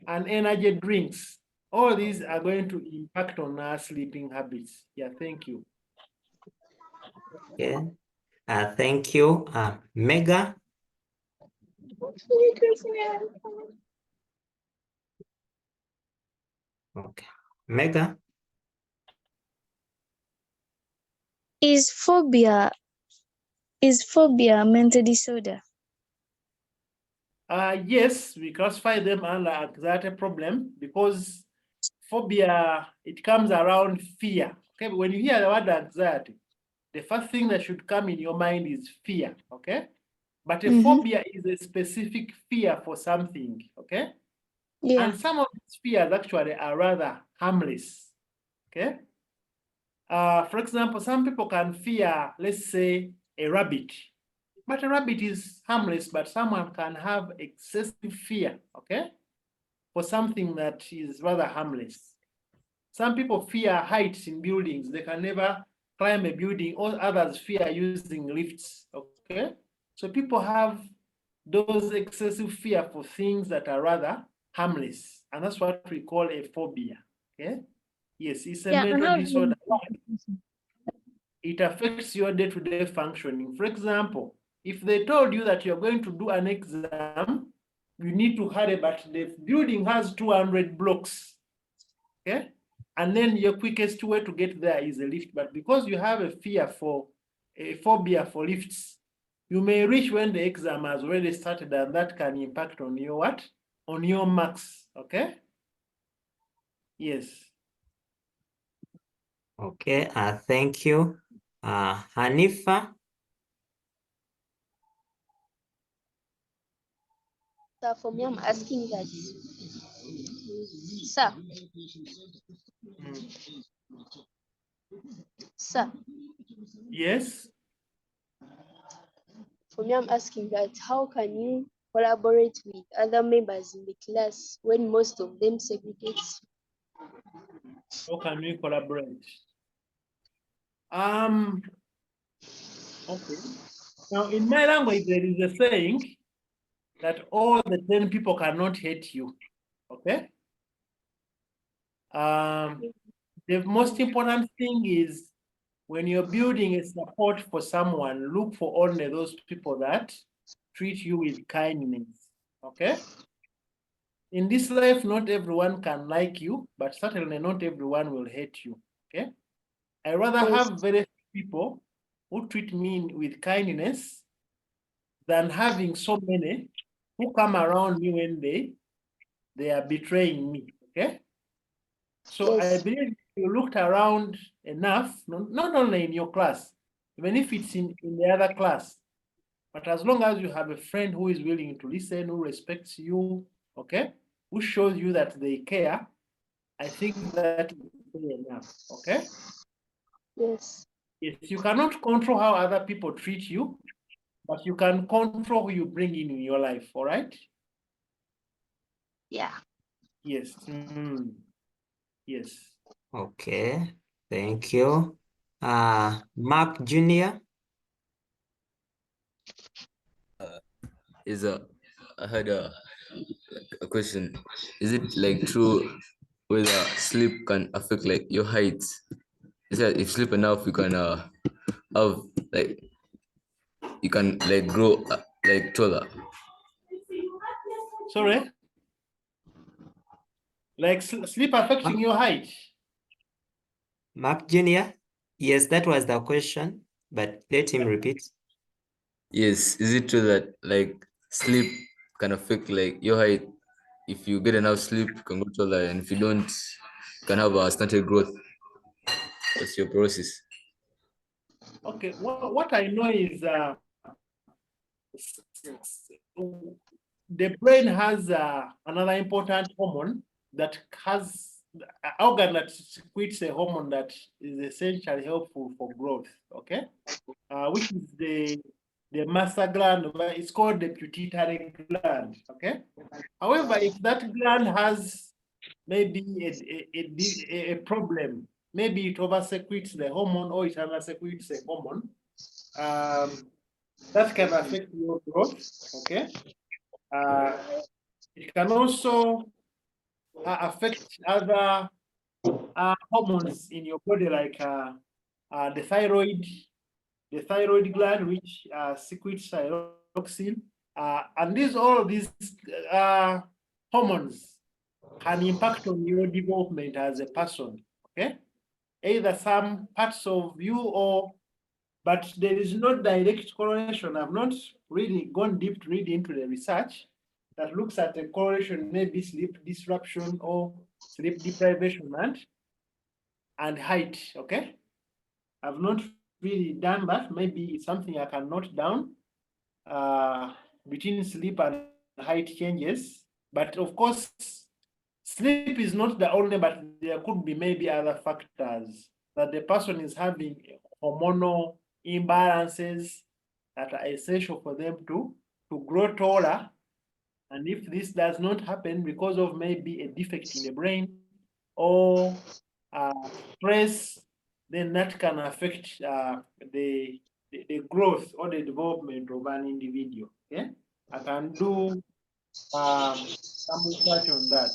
and energy drinks. All these are going to impact on our sleeping habits. Yeah, thank you. Okay. Thank you. Mega. Okay. Mega. Is phobia a mental disorder? Yes, we classify them under anxiety problem because phobia, it comes around fear. Okay, when you hear the word anxiety, the first thing that should come in your mind is fear. Okay, but a phobia is a specific fear for something. Okay, Yeah. and some of these fears actually are rather harmless. Okay, for example, some people can fear, let's say, a rabbit. But a rabbit is harmless, but someone can have excessive fear, okay, for something that is rather harmless. Some people fear heights in buildings. They can never climb a building, or others fear using lifts, okay? So people have those excessive fear for things that are rather harmless, and that's what we call a phobia, okay? Yes, it's a mental disorder. It affects your day-to-day functioning. For example, if they told you that you're going to do an exam, you need to hurry, but the building has 200 blocks, okay? And then your quickest way to get there is a lift. But because you have a phobia for lifts, you may reach when the exam has already started, and that can impact on your what? On your marks, okay? Yes. Okay. Thank you. Hanifa. Sir, for me, I'm asking that. Sir. Sir. Yes. For me, I'm asking that how can you collaborate with other members in the class when most of them segregate? How can we collaborate? Okay. Now, in my language, there is a saying that all the 10 people cannot hate you. Okay. The most important thing is when you're building a support for someone, look for only those people that treat you with kindness. Okay. In this life, not everyone can like you, but certainly not everyone will hate you. Okay. I rather have very few people who treat me with kindness than having so many who come around me when they are betraying me. Okay. So I believe if you looked around enough, not only in your class, even if it's in the other class, but as long as you have a friend who is willing to listen, who respects you, okay, who shows you that they care, I think that is enough. Okay. Yes. Yes, you cannot control how other people treat you, but you can control who you bring in your life. All right. Yeah. Yes. Yes. Okay. Thank you. Mark Jr. I had a question. Is it like true whether sleep can affect like your height? Is that if sleep enough you can have like you can like grow like taller? Sorry? Like sleep affecting your height? Mark Jr. Yes, that was the question, but let him repeat. Yes, is it true that like sleep can affect like your height? If you get enough sleep, you can go taller, and if you don't, you can have a stunted growth. What's your process? Okay, what I know is the brain has another important hormone that has an organ that secretes a hormone that is essentially helpful for growth, okay? Which is the master gland, it's called the pituitary gland, okay? However, if that gland has maybe a problem, maybe it oversecretes the hormone or it undersecretes the hormone, that can affect your growth, okay? It can also affect other hormones in your body, like the thyroid gland, which secretes thyroxine, and all of these hormones can impact on your development as a person. Okay, either some parts of you or, but there is no direct correlation. I've not really gone deep to read into the research that looks at the correlation, maybe sleep disruption or sleep deprivation and height. Okay, I've not really done that. Maybe it's something I can note down between sleep and height changes. But of course, sleep is not the only, but there could be maybe other factors that the person is having hormonal imbalances that are essential for them to grow taller. And if this does not happen because of maybe a defect in the brain or stress, then that can affect the growth or the development of an individual. Okay, I can do some research on that.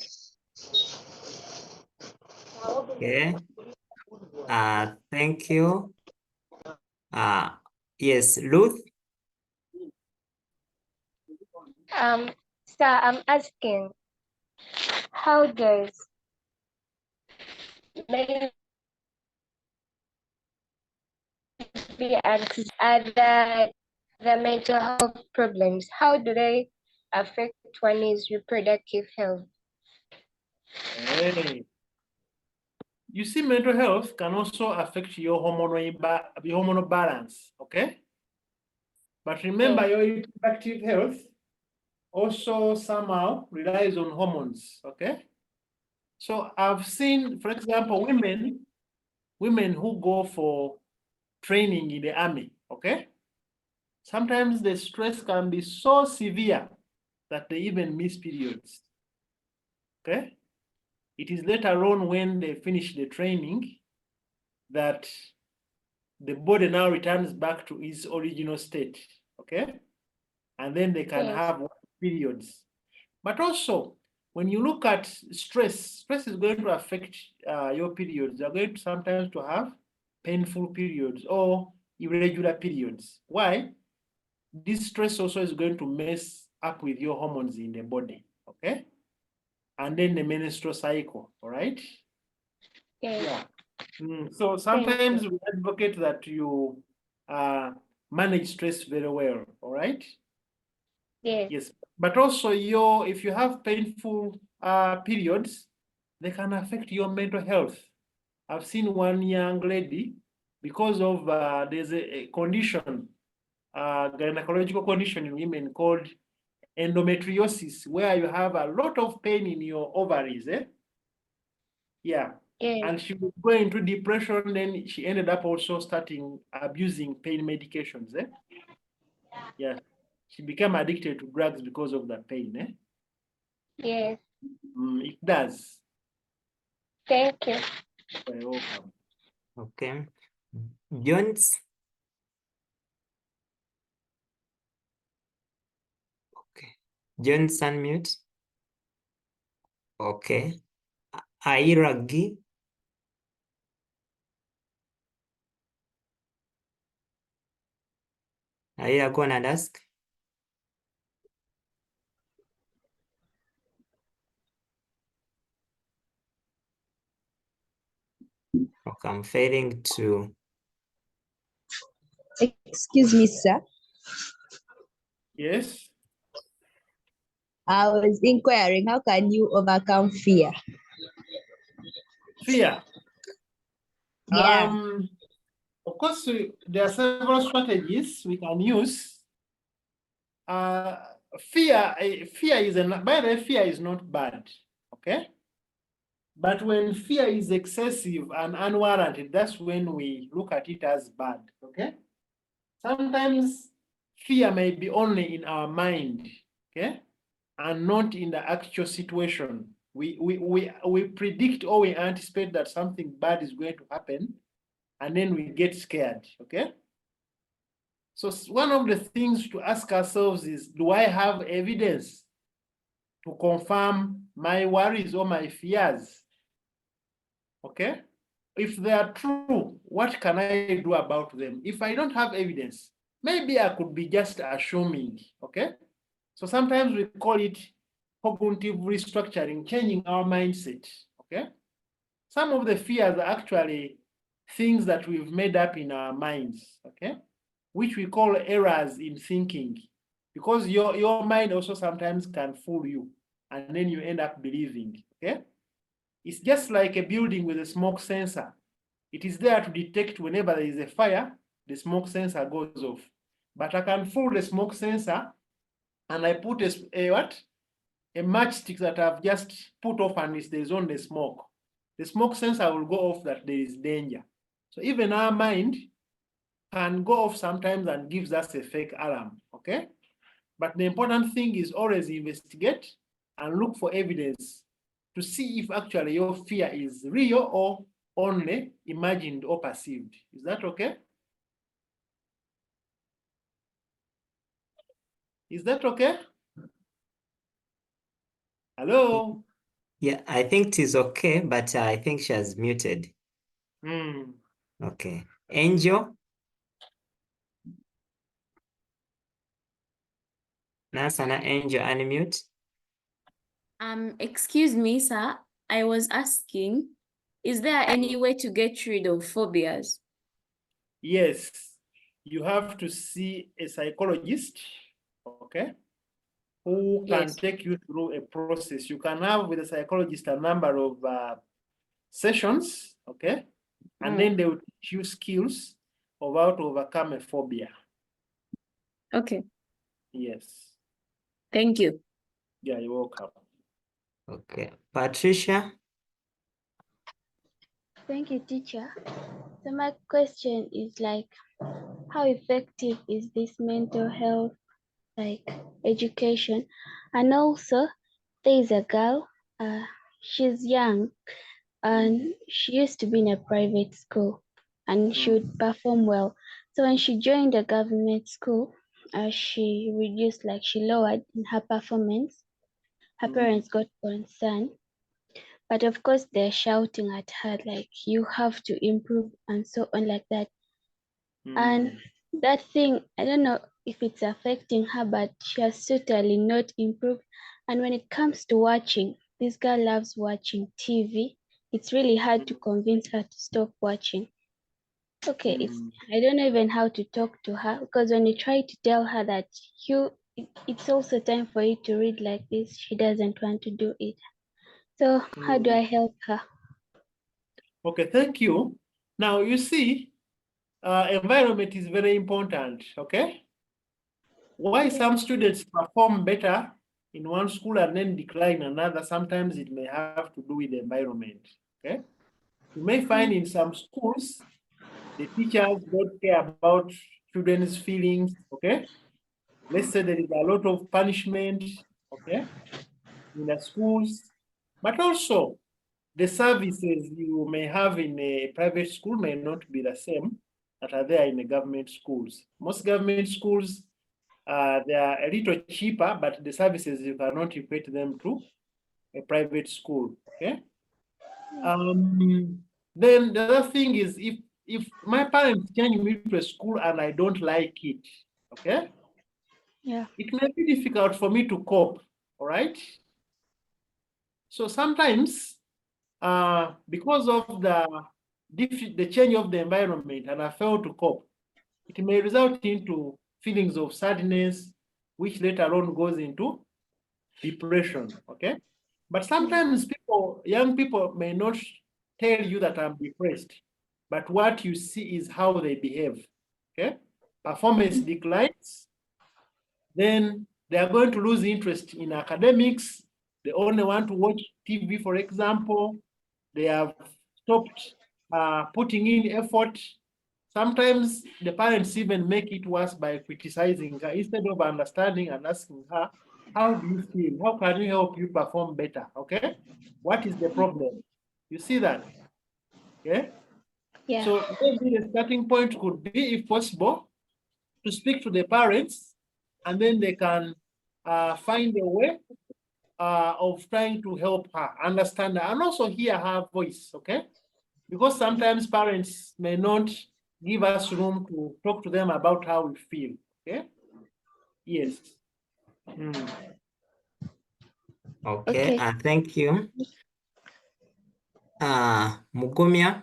Okay. Thank you. Yes, Ruth. Sir, I'm asking, how does maybe and the mental health problems, how do they affect one's reproductive health? Hey. You see, mental health can also affect your hormonal balance, okay? But remember, your reproductive health also somehow relies on hormones, okay? So I've seen, for example, women who go for training in the army, okay? Sometimes the stress can be so severe that they even miss periods, okay? It is later on when they finish the training that the body now returns back to its original state, okay? And then they can have periods. But also, when you look at stress is going to affect your periods. You're going to sometimes to have painful periods or irregular periods. Why? This stress also is going to mess up with your hormones in the body, okay? And then the menstrual cycle, all right? Yeah. So sometimes we advocate that you manage stress very well, all right? Yes. But also if you have painful periods, they can affect your mental health. I've seen one young lady, because of there's a condition, gynecological condition in women called endometriosis, where you have a lot of pain in your ovaries, Yeah. And she was going into depression, then she ended up also starting abusing pain medications, Yeah. She became addicted to drugs because of that pain, Yes. It does. Thank you. You're welcome. Okay. Jones. Okay. Jones, unmute. Okay. Airagi. Aira, go and ask. Okay, I'm failing to. Excuse me, sir. Yes. I was inquiring, how can you overcome fear? Fear. Yeah. Of course, there are several strategies we can use. Fear is by the way, fear is not bad, okay? But when fear is excessive and unwarranted, that's when we look at it as bad, okay? Sometimes fear may be only in our mind, okay? And not in the actual situation. We predict or we anticipate that something bad is going to happen, and then we get scared, okay? So one of the things to ask ourselves is, do I have evidence to confirm my worries or my fears? Okay? If they are true, what can I do about them? If I don't have evidence, maybe I could be just assuming, okay? So sometimes we call it cognitive restructuring, changing our mindset, okay? Some of the fears are actually things that we've made up in our minds, okay? Which we call errors in thinking, because your mind also sometimes can fool you, and then you end up believing, okay? It's just like a building with a smoke sensor. It is there to detect whenever there is a fire, the smoke sensor goes off. But I can fool the smoke sensor and I put a what? A matchstick that I've just put off and there's on the smoke. The smoke sensor will go off that there is danger. So even our mind can go off sometimes and gives us a fake alarm, okay? But the important thing is always investigate and look for evidence to see if actually your fear is real or only imagined or perceived. Is that okay? Is that okay? Hello? Yeah, I think it is okay, but I think she has muted. Okay. Angel? Nasana Angel, unmute. Excuse me, sir. I was asking, is there any way to get rid of phobias? Yes, you have to see a psychologist, okay, who can take you through a process. You can have with a psychologist a number of sessions, okay, and then they will teach you skills of how to overcome a phobia. Okay. Yes. Thank you. Yeah, you're welcome. Okay. Patricia? Thank you, teacher. So my question is like, how effective is this mental health, like education? And also, there is a girl, she's young, and she used to be in a private school, and she would perform well. So when she joined the government school, she reduced, like she lowered in her performance. Her parents got concerned. But of course, they're shouting at her, like, you have to improve, and so on, like that. And that thing, I don't know if it's affecting her, but she has totally not improved. And when it comes to watching, this girl loves watching TV. It's really hard to convince her to stop watching. Okay, I don't know even how to talk to her, because when you try to tell her that it's also time for you to read like this, she doesn't want to do it. So how do I help her? Okay, thank you. Now, you see, environment is very important, okay? Why some students perform better in one school and then decline another, sometimes it may have to do with the environment, okay? You may find in some schools, the teachers don't care about children's feelings, okay? Let's say there is a lot of punishment, okay, in the schools, but also the services you may have in a private school may not be the same that are there in the government schools. Most government schools, they are a little cheaper, but the services you cannot equate them to a private school, okay? Then the other thing is, if my parents change me to a school and I don't like it, okay? Yeah. It may be difficult for me to cope, all right? So sometimes, because of the change of the environment and I fail to cope, it may result into feelings of sadness, which later on goes into depression, okay? But sometimes young people may not tell you that I'm depressed, but what you see is how they behave, okay? Performance declines, then they are going to lose interest in academics. They only want to watch TV, for example. They have stopped putting in effort. Sometimes the parents even make it worse by criticizing her instead of understanding and asking her, how do you feel? How can we help you perform better? Okay? What is the problem? You see that? Okay? Yeah. So maybe the starting point could be, if possible, to speak to the parents, and then they can find a way of trying to help her understand her and also hear her voice, okay? Because sometimes parents may not give us room to talk to them about how we feel, okay? Yes. Okay, thank you. Mugomya.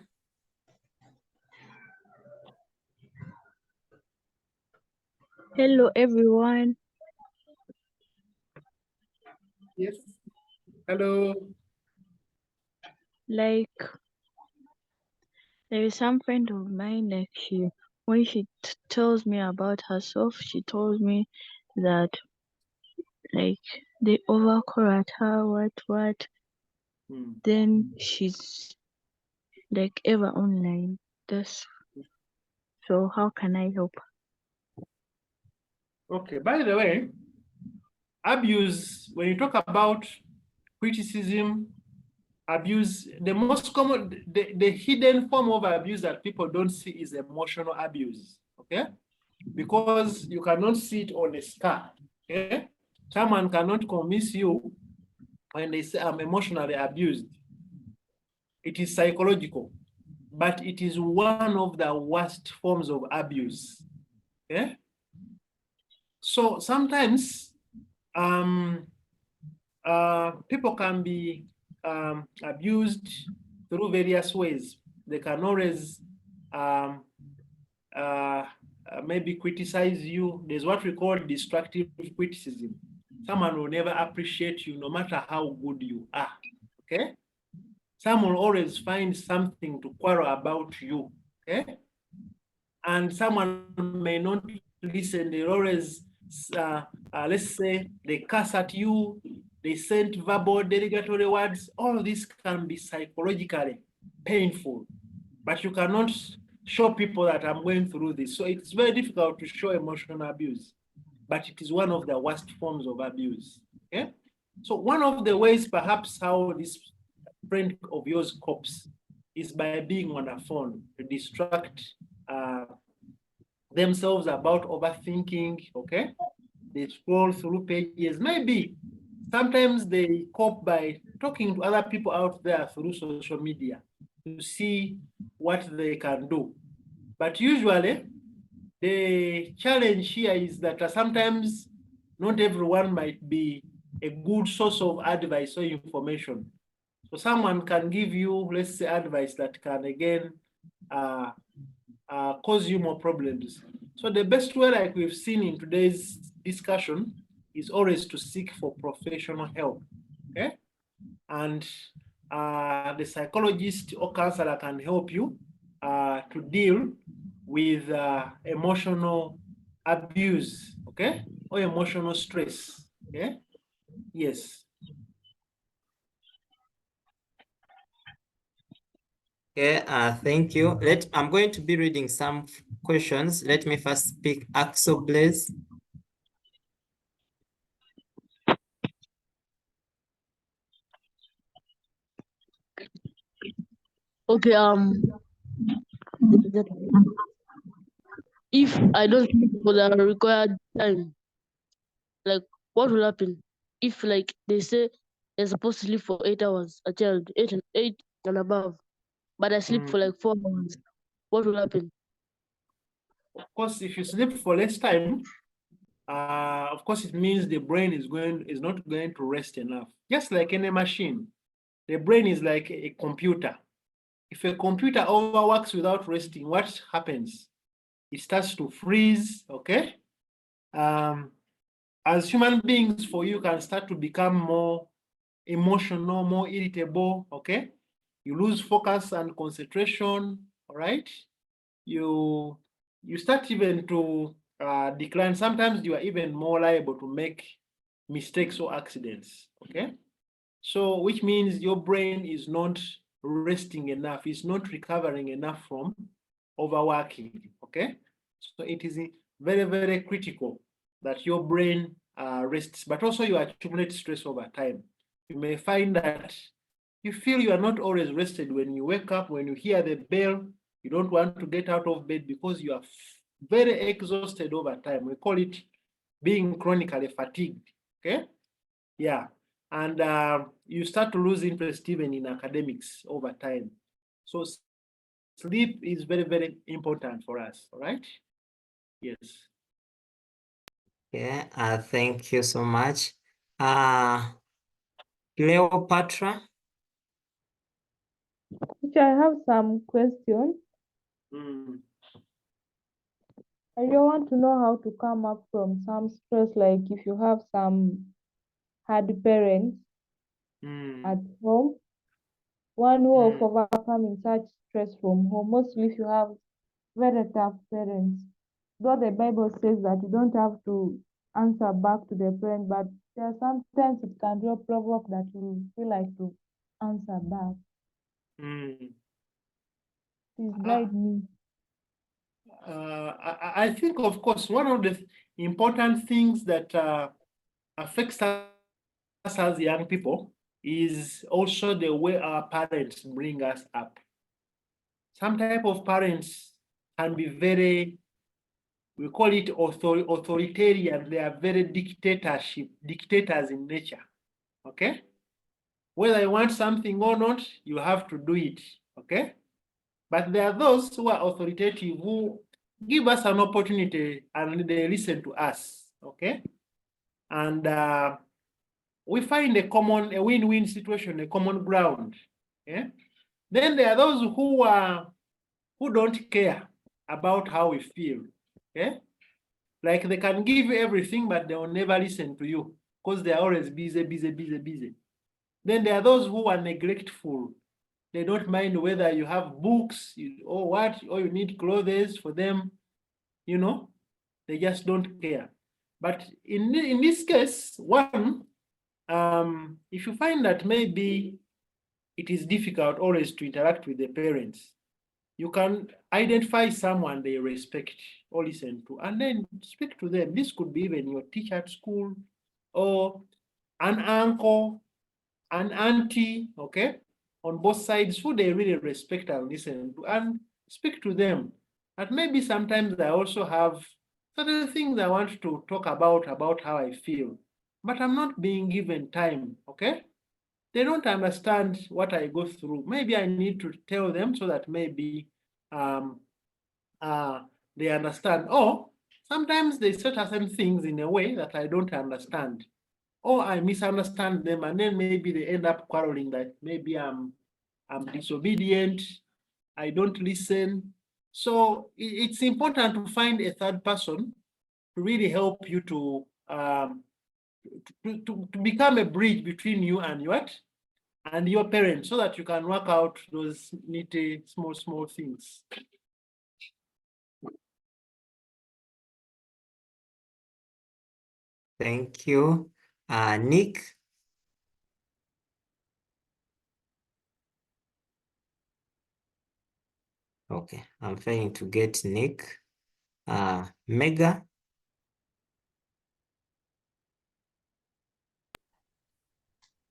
Hello, everyone. Yes. Hello. Like, there is some friend of mine, like, when she tells me about herself, she told me that, like, they overcall at her, what. Then she's, like, ever online. So how can I help? Okay, by the way, abuse, when you talk about criticism, abuse, the most common, the hidden form of abuse that people don't see is emotional abuse, okay? Because you cannot see it on a scar, okay? Someone cannot convince you when they say I'm emotionally abused. It is psychological, but it is one of the worst forms of abuse, okay? So sometimes people can be abused through various ways. They can always maybe criticize you. There's what we call destructive criticism. Someone will never appreciate you no matter how good you are, okay? Some will always find something to quarrel about you, okay? And someone may not listen. They always, let's say, they curse at you, they send verbal derogatory words. All of this can be psychologically painful, but you cannot show people that I'm going through this. So it's very difficult to show emotional abuse, but it is one of the worst forms of abuse, okay? So one of the ways perhaps how this friend of yours copes is by being on a phone to distract themselves about overthinking, okay? They scroll through pages. Maybe sometimes they cope by talking to other people out there through social media to see what they can do. But usually, the challenge here is that sometimes not everyone might be a good source of advice or information. So someone can give you, let's say, advice that can again cause you more problems. So the best way, like we've seen in today's discussion, is always to seek for professional help, okay? And the psychologist or counselor can help you to deal with emotional abuse, okay? Or emotional stress, okay? Yes. Okay, thank you. I'm going to be reading some questions. Let me first speak Axel Blaze. Okay, if I don't sleep for the required time, like what will happen? If like they say they're supposed to sleep for 8 hours, a child, eight and above, but I sleep for like 4 hours, what will happen? Of course, if you sleep for less time, of course, it means the brain is not going to rest enough. Just like any machine, the brain is like a computer. If a computer overworks without resting, what happens? It starts to freeze, okay? As human beings, for you can start to become more emotional, more irritable, okay? You lose focus and concentration, all right? You start even to decline. Sometimes you are even more liable to make mistakes or accidents, okay? So which means your brain is not resting enough, it's not recovering enough from overworking, okay? So it is very, very critical that your brain rests, but also you accumulate stress over time. You may find that you feel you are not always rested when you wake up, when you hear the bell, you don't want to get out of bed because you are very exhausted over time. We call it being chronically fatigued. Okay, yeah, and you start to lose interest even in academics over time. So sleep is very, very important for us. All right. Yes. Yeah, thank you so much. Cleopatra. Teacher, I have some questions. I don't want to know how to come up from some stress, like if you have some hard parents at home, one way of overcoming such stress from home, mostly if you have very tough parents. Though the Bible says that you don't have to answer back to the parent, but there are sometimes it can provoke that you feel like to answer back. Please guide me. I think, of course, one of the important things that affects us as young people is also the way our parents bring us up. Some type of parents can be very, we call it authoritarian. They are very dictators in nature. Okay? Whether you want something or not, you have to do it. Okay? But there are those who are authoritative who give us an opportunity and they listen to us. Okay? And we find a win-win situation, a common ground. Yeah? Then there are those who don't care about how we feel. Okay? Like they can give you everything, but they will never listen to you because they are always busy, busy, busy, busy. Then there are those who are neglectful. They don't mind whether you have books or what, or you need clothes for them. You know, they just don't care. But in this case, one, if you find that maybe it is difficult always to interact with the parents, you can identify someone they respect or listen to, and then speak to them. This could be even your teacher at school, or an uncle, an auntie, okay, on both sides, who they really respect and listen to, and speak to them. And maybe sometimes I also have certain things I want to talk about how I feel, but I'm not being given time, okay? They don't understand what I go through. Maybe I need to tell them so that maybe um, they understand. Or sometimes they say certain things in a way that I don't understand, or I misunderstand them, and then maybe they end up quarreling that maybe I'm disobedient, I don't listen. So it's important to find a third person to really help you to become a bridge between you and your parents, so that you can work out those nitty small things. Thank you. Nick. Okay, I'm failing to get Nick. Mega.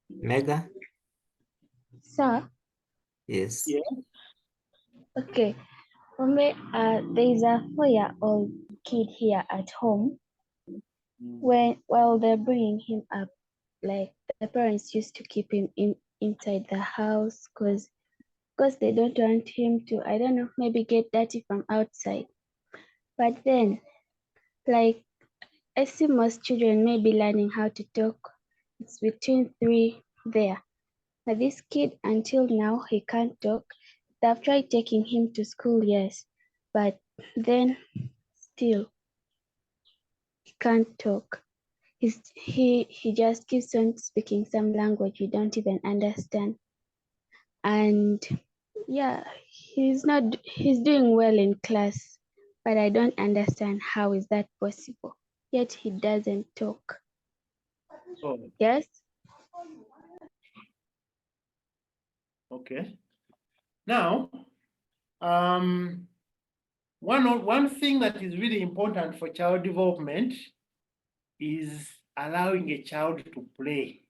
Mega. Sir, Yes. okay. For me, there is a 4-year-old kid here at home. While they're bringing him up, like the parents used to keep him inside the house because they don't want him to, I don't know, maybe get dirty from outside. But then, like, I see most children maybe learning how to talk. It's between 3 there. But this kid, until now, he can't talk. They've tried taking him to school, yes, but then still he can't talk. He just keeps on speaking some language we don't even understand. And yeah, he's doing well in class, but I don't understand how is that possible. Yet he doesn't talk. Oh. Yes? Okay. Now, one thing that is really important for child development is allowing a child to play.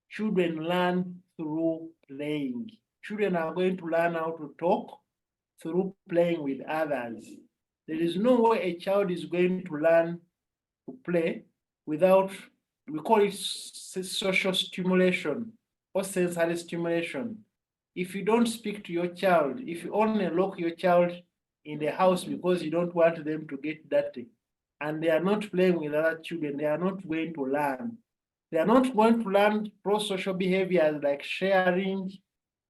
Children learn through playing. Children are going to learn how to talk through playing with others. There is no way a child is going to learn to play without, we call it social stimulation or sensory stimulation. If you don't speak to your child, if you only lock your child in the house because you don't want them to get dirty, and they are not playing with other children, they are not going to learn. They are not going to learn pro-social behaviors like sharing,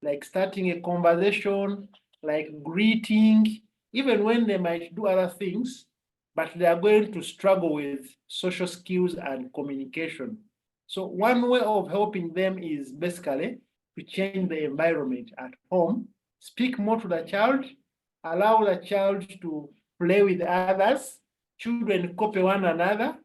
like starting a conversation, like greeting, even when they might do other things, but they are going to struggle with social skills and communication. So one way of helping them is basically to change the environment at home, speak more to the child, allow the child to play with others, children copy one another.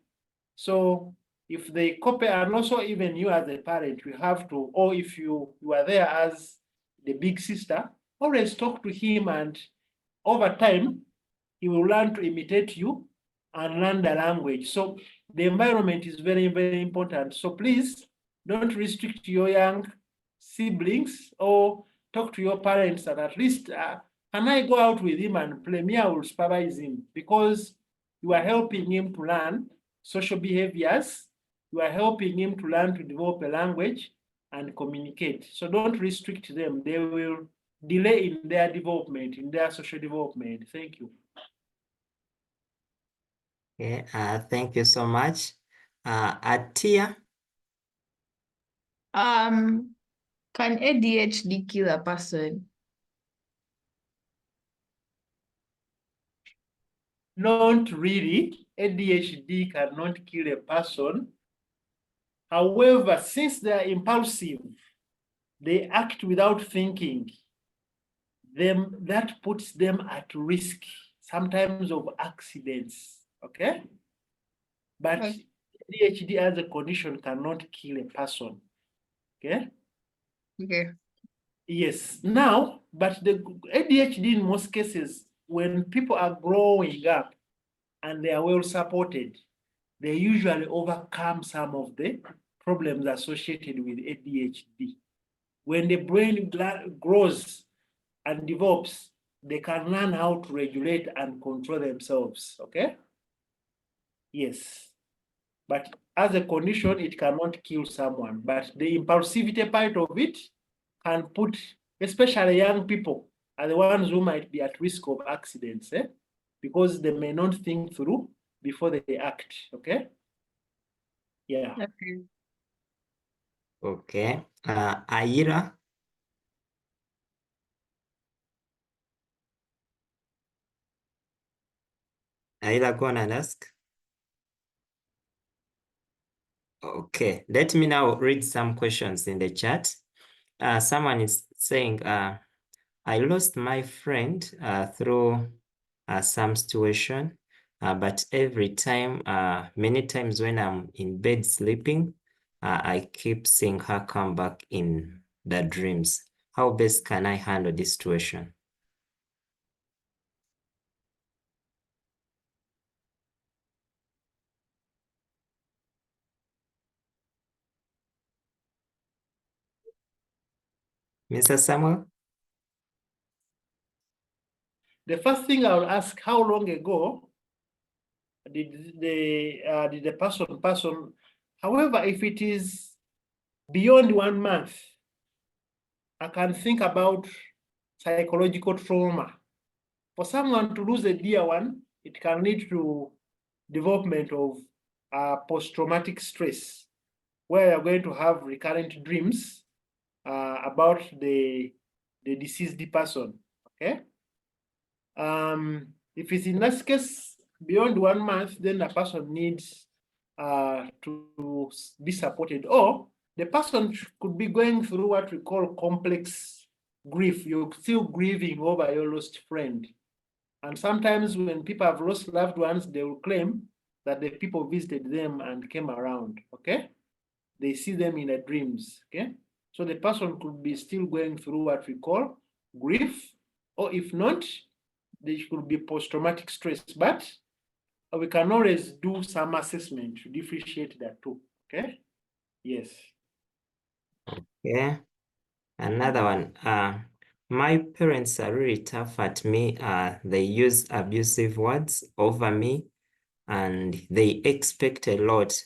So if they copy, and also even you as a parent, you have to, or if you are there as the big sister, always talk to him, and over time, he will learn to imitate you and learn the language. So the environment is very, very important. So please don't restrict your young siblings, or talk to your parents and at least, can I go out with him and play? Me, I will supervise him, because you are helping him to learn social behaviors. You are helping him to learn to develop a language and communicate. So don't restrict them. They will delay in their development, in their social development. Thank you. Okay, thank you so much. Atia, Can ADHD kill a person? Not really. ADHD cannot kill a person. However, since they are impulsive, they act without thinking, that puts them at risk, sometimes of accidents, okay? But ADHD as a condition cannot kill a person, okay? Okay. Yes, now, but the ADHD in most cases, when people are growing up and they are well supported, they usually overcome some of the problems associated with ADHD. When the brain grows and develops, they can learn how to regulate and control themselves, okay? Yes, but as a condition, it cannot kill someone, but the impulsivity part of it can put, especially young people, are the ones who might be at risk of accidents, because they may not think through before they act, okay? Yeah. Okay. okay. Aira, Aira, go on and ask. Okay, let me now read some questions in the chat. Someone is saying, I lost my friend through some situation, but every time, many times when I'm in bed sleeping, I keep seeing her come back in the dreams. How best can I handle this situation? Mr. Samuel? The first thing I will ask, how long ago did the person, however, if it is beyond 1 month, I can think about psychological trauma. For someone to lose a dear one, it can lead to development of post-traumatic stress, where you're going to have recurrent dreams about the deceased person, okay? If it's in that case beyond 1 month, then the person needs to be supported, or the person could be going through what we call complex grief. You're still grieving over your lost friend. And sometimes when people have lost loved ones, they will claim that the people visited them and came around, okay? They see them in their dreams, okay? So the person could be still going through what we call grief, or if not, there could be post-traumatic stress, but we can always do some assessment to differentiate that too, okay? Yes. Yeah. Another one. My parents are really tough at me. They use abusive words over me, and they expect a lot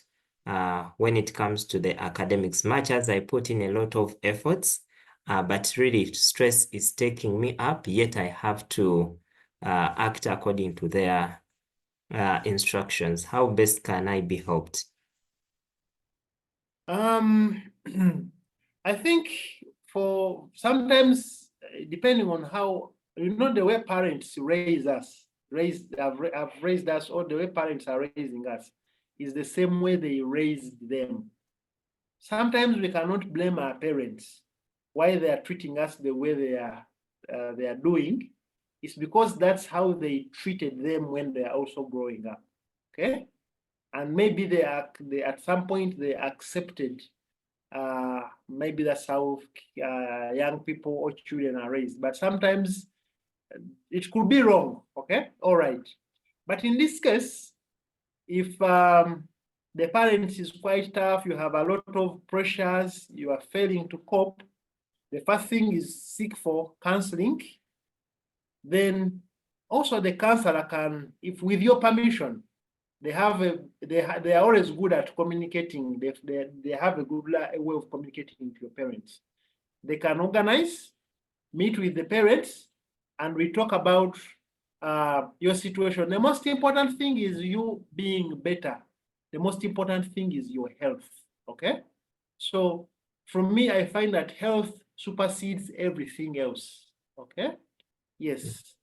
when it comes to the academics, much as I put in a lot of efforts, but really stress is taking me up, yet I have to act according to their instructions. How best can I be helped? I think for sometimes, depending on how, the way parents have raised us, or the way parents are raising us, is the same way they raised them. Sometimes we cannot blame our parents why they are treating us the way they are doing. It's because that's how they treated them when they are also growing up. Okay, and maybe they at some point they accepted. Maybe that's how young people or children are raised. But sometimes it could be wrong. Okay, all right. But in this case, if the parents is quite tough, you have a lot of pressures, you are failing to cope, the first thing is seek for counseling. Then also the counselor can, if with your permission, they have they are always good at communicating. They have a good way of communicating to your parents. They can organize, meet with the parents, and we talk about your situation. The most important thing is you being better. The most important thing is your health. Okay, so from me, I find that health supersedes everything else. Okay, yes.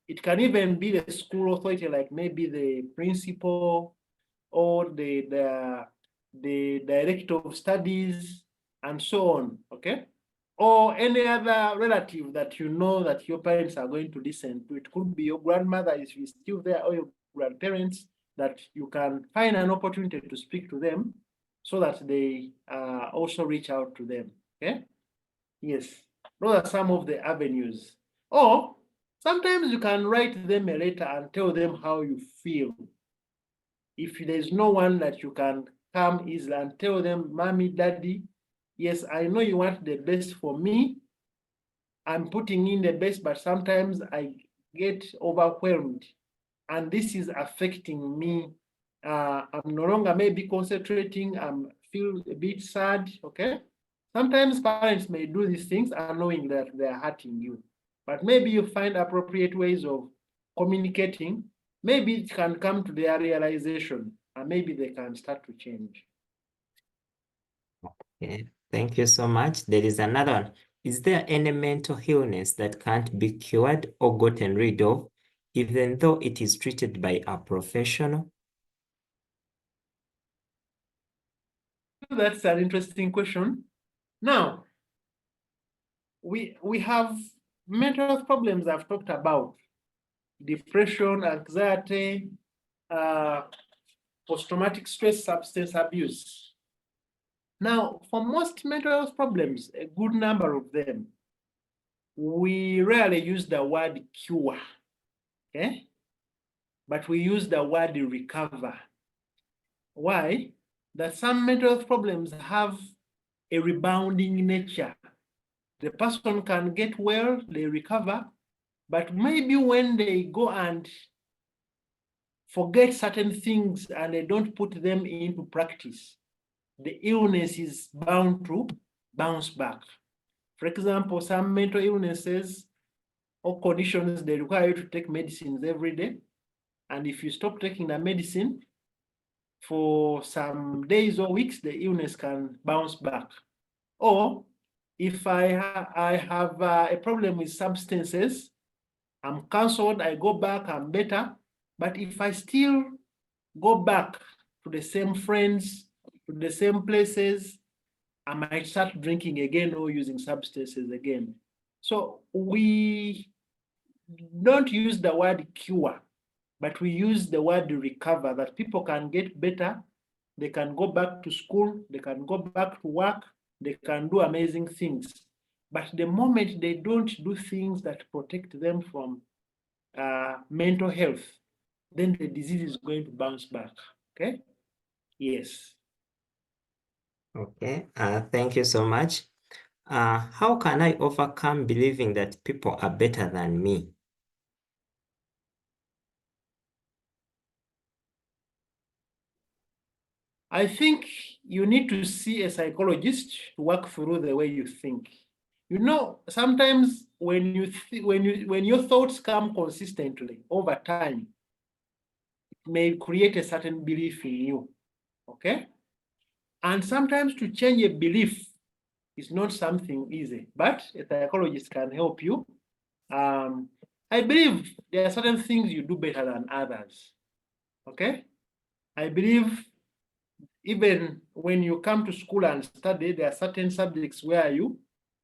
It can even be the school authority, like maybe the principal or the director of studies and so on, okay? Or any other relative that you know that your parents are going to listen to. It could be your grandmother if she's still there, or your grandparents, that you can find an opportunity to speak to them so that they also reach out to them, okay? Yes, those are some of the avenues. Or sometimes you can write them a letter and tell them how you feel. If there's no one that you can come easily and tell them, Mommy, Daddy, yes, I know you want the best for me. I'm putting in the best, but sometimes I get overwhelmed. And this is affecting me. I'm no longer maybe concentrating. I feel a bit sad, okay? Sometimes parents may do these things knowing that they're hurting you. But maybe you find appropriate ways of communicating. Maybe it can come to their realization, and maybe they can start to change. Okay, thank you so much. There is another one. Is there any mental illness that can't be cured or gotten rid of, even though it is treated by a professional? That's an interesting question. Now, we have mental health problems I've talked about: depression, anxiety, post-traumatic stress, substance abuse. Now, for most mental health problems, a good number of them, we rarely use the word cure, okay? But we use the word recover. Why? That some mental health problems have a rebounding nature. The person can get well, they recover, but maybe when they go and forget certain things and they don't put them into practice, the illness is bound to bounce back. For example, some mental illnesses or conditions, they require you to take medicines every day. And if you stop taking the medicine for some days or weeks, the illness can bounce back. Or if I have a problem with substances, I'm cancelled, I go back, I'm better. But if I still go back to the same friends, to the same places, I might start drinking again or using substances again. So we don't use the word cure, but we use the word recover, that people can get better, they can go back to school, they can go back to work, they can do amazing things. But the moment they don't do things that protect them from mental health, then the disease is going to bounce back, okay? Yes. Okay, thank you so much. How can I overcome believing that people are better than me? I think you need to see a psychologist to work through the way you think. You know, sometimes when when your thoughts come consistently over time, it may create a certain belief in you. Okay? And sometimes to change a belief is not something easy, but a psychologist can help you. I believe there are certain things you do better than others. Okay? I believe even when you come to school and study, there are certain subjects where you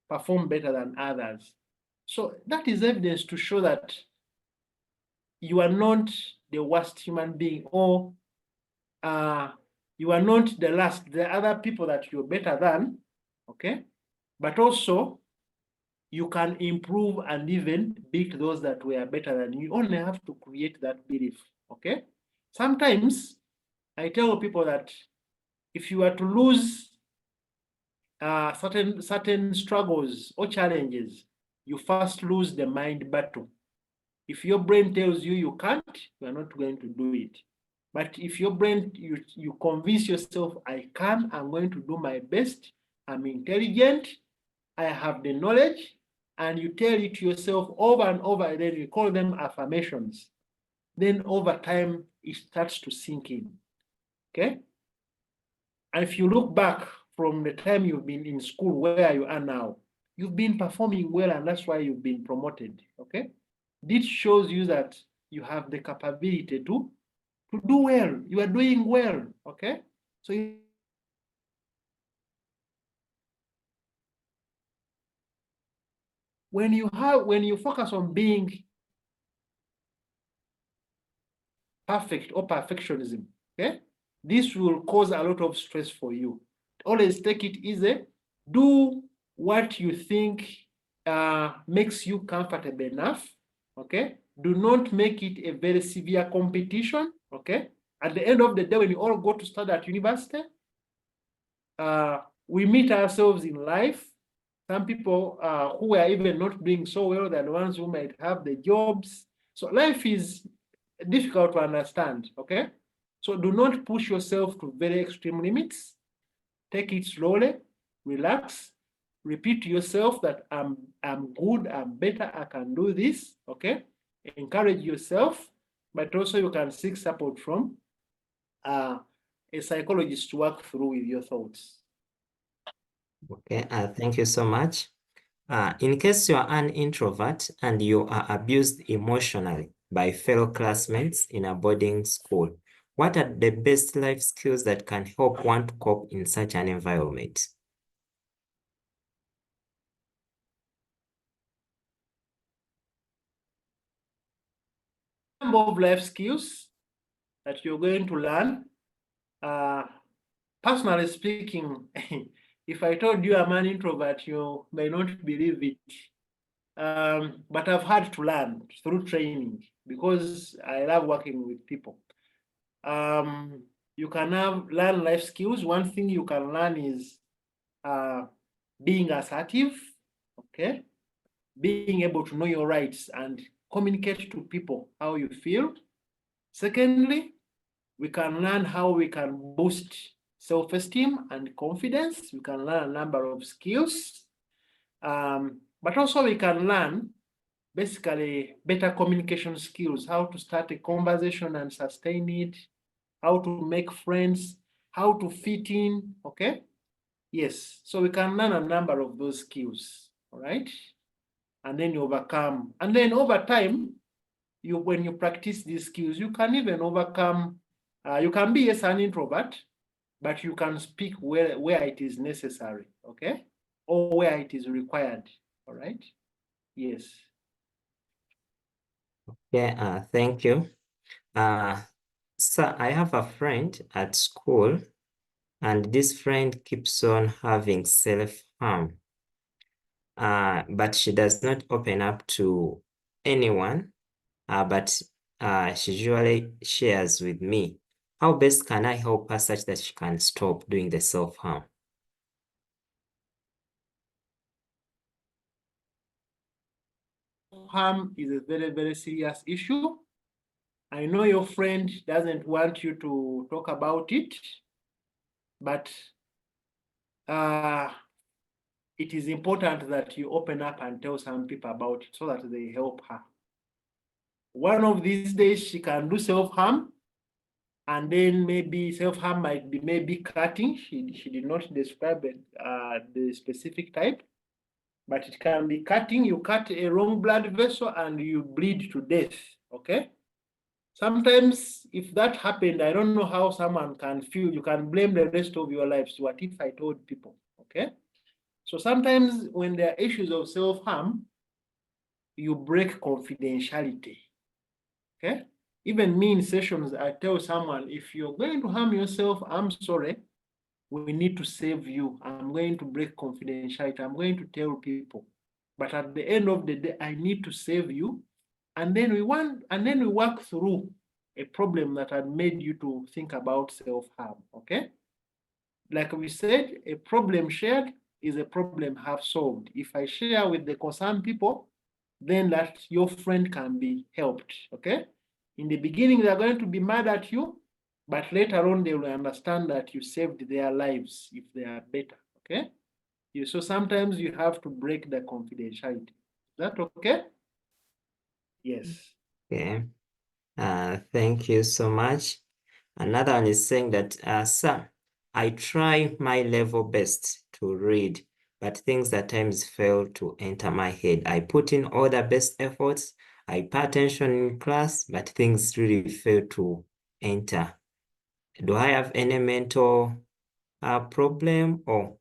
perform better than others. So that is evidence to show that you are not the worst human being, or you are not the last. There are other people that you're better than, okay? But also, you can improve and even beat those that were better than you. You only have to create that belief, okay? Sometimes I tell people that if you are to lose certain struggles or challenges, you first lose the mind battle. If your brain tells you you can't, you are not going to do it. But if your brain, you convince yourself, I can, I'm going to do my best, I'm intelligent, I have the knowledge, and you tell it to yourself over and over, and then you call them affirmations. Then over time, it starts to sink in. Okay? And if you look back from the time you've been in school where you are now, you've been performing well, and that's why you've been promoted. Okay? This shows you that you have the capability to do well. You are doing well. Okay? So when you focus on being perfect or perfectionism, okay, this will cause a lot of stress for you. Always take it easy. Do what you think makes you comfortable enough. Okay, do not make it a very severe competition. Okay, at the end of the day, when you all go to study at university, we meet ourselves in life. Some people who are even not doing so well than the ones who might have the jobs. So life is difficult to understand, okay? So do not push yourself to very extreme limits. Take it slowly, relax, repeat to yourself that I'm good, I'm better, I can do this, okay? Encourage yourself, but also you can seek support from a psychologist to work through with your thoughts. Okay, thank you so much. In case you are an introvert and you are abused emotionally by fellow classmates in a boarding school, what are the best life skills that can help one to cope in such an environment? Number of life skills that you're going to learn. Personally speaking, if I told you I'm an introvert, you may not believe it. But I've had to learn through training because I love working with people. You can learn life skills. One thing you can learn is being assertive, okay? Being able to know your rights and communicate to people how you feel. Secondly, we can learn how we can boost self-esteem and confidence. We can learn a number of skills, but also we can learn basically better communication skills, how to start a conversation and sustain it, how to make friends, how to fit in, okay? Yes, so we can learn a number of those skills, all right? And then you overcome. And then over time, when you practice these skills, you can even overcome, you can be, yes, an introvert, but you can speak where it is necessary, okay? Or where it is required, all right? Yes. Yeah, thank you. So I have a friend at school, and this friend keeps on having self-harm. But she does not open up to anyone, but she usually shares with me. How best can I help her such that she can stop doing the self-harm? Self-harm is a very, very serious issue. I know your friend doesn't want you to talk about it, but it is important that you open up and tell some people about it so that they help her. One of these days, she can do self-harm, and then maybe self-harm might be maybe cutting. She did not describe it, the specific type, but it can be cutting. You cut a wrong blood vessel and you bleed to death, okay? Sometimes if that happened, I don't know how someone can feel. You can blame the rest of your lives. What if I told people, okay? So sometimes when there are issues of self-harm, you break confidentiality, okay? Even me in sessions, I tell someone, if you're going to harm yourself, I'm sorry, we need to save you. I'm going to break confidentiality. I'm going to tell people. But at the end of the day, I need to save you. And then we work through a problem that had made you to think about self-harm, okay? Like we said, a problem shared is a problem half solved. If I share with the concerned people, then that your friend can be helped, okay? In the beginning, they're going to be mad at you, but later on, they will understand that you saved their lives if they are better, okay? So sometimes you have to break the confidentiality. Is that okay? Yes. Okay. Thank you so much. Another one is saying that, sir, I try my level best to read, but things at times fail to enter my head. I put in all the best efforts. I pay attention in class, but things really fail to enter. Do I have any mental problem or?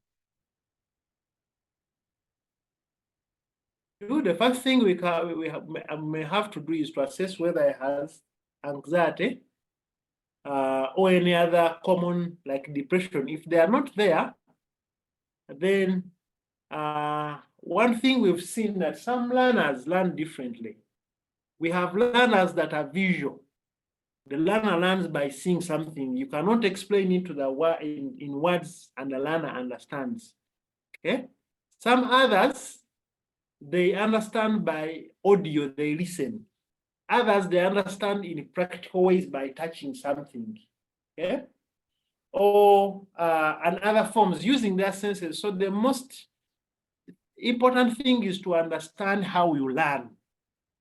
The first thing we may have to do is to assess whether he has anxiety or any other common like depression. If they are not there, then one thing we've seen that some learners learn differently. We have learners that are visual. The learner learns by seeing something. You cannot explain it to in words, and the learner understands. Okay. Some others, they understand by audio, they listen. Others, they understand in practical ways by touching something. Okay. Or and other forms using their senses. So the most important thing is to understand how you learn.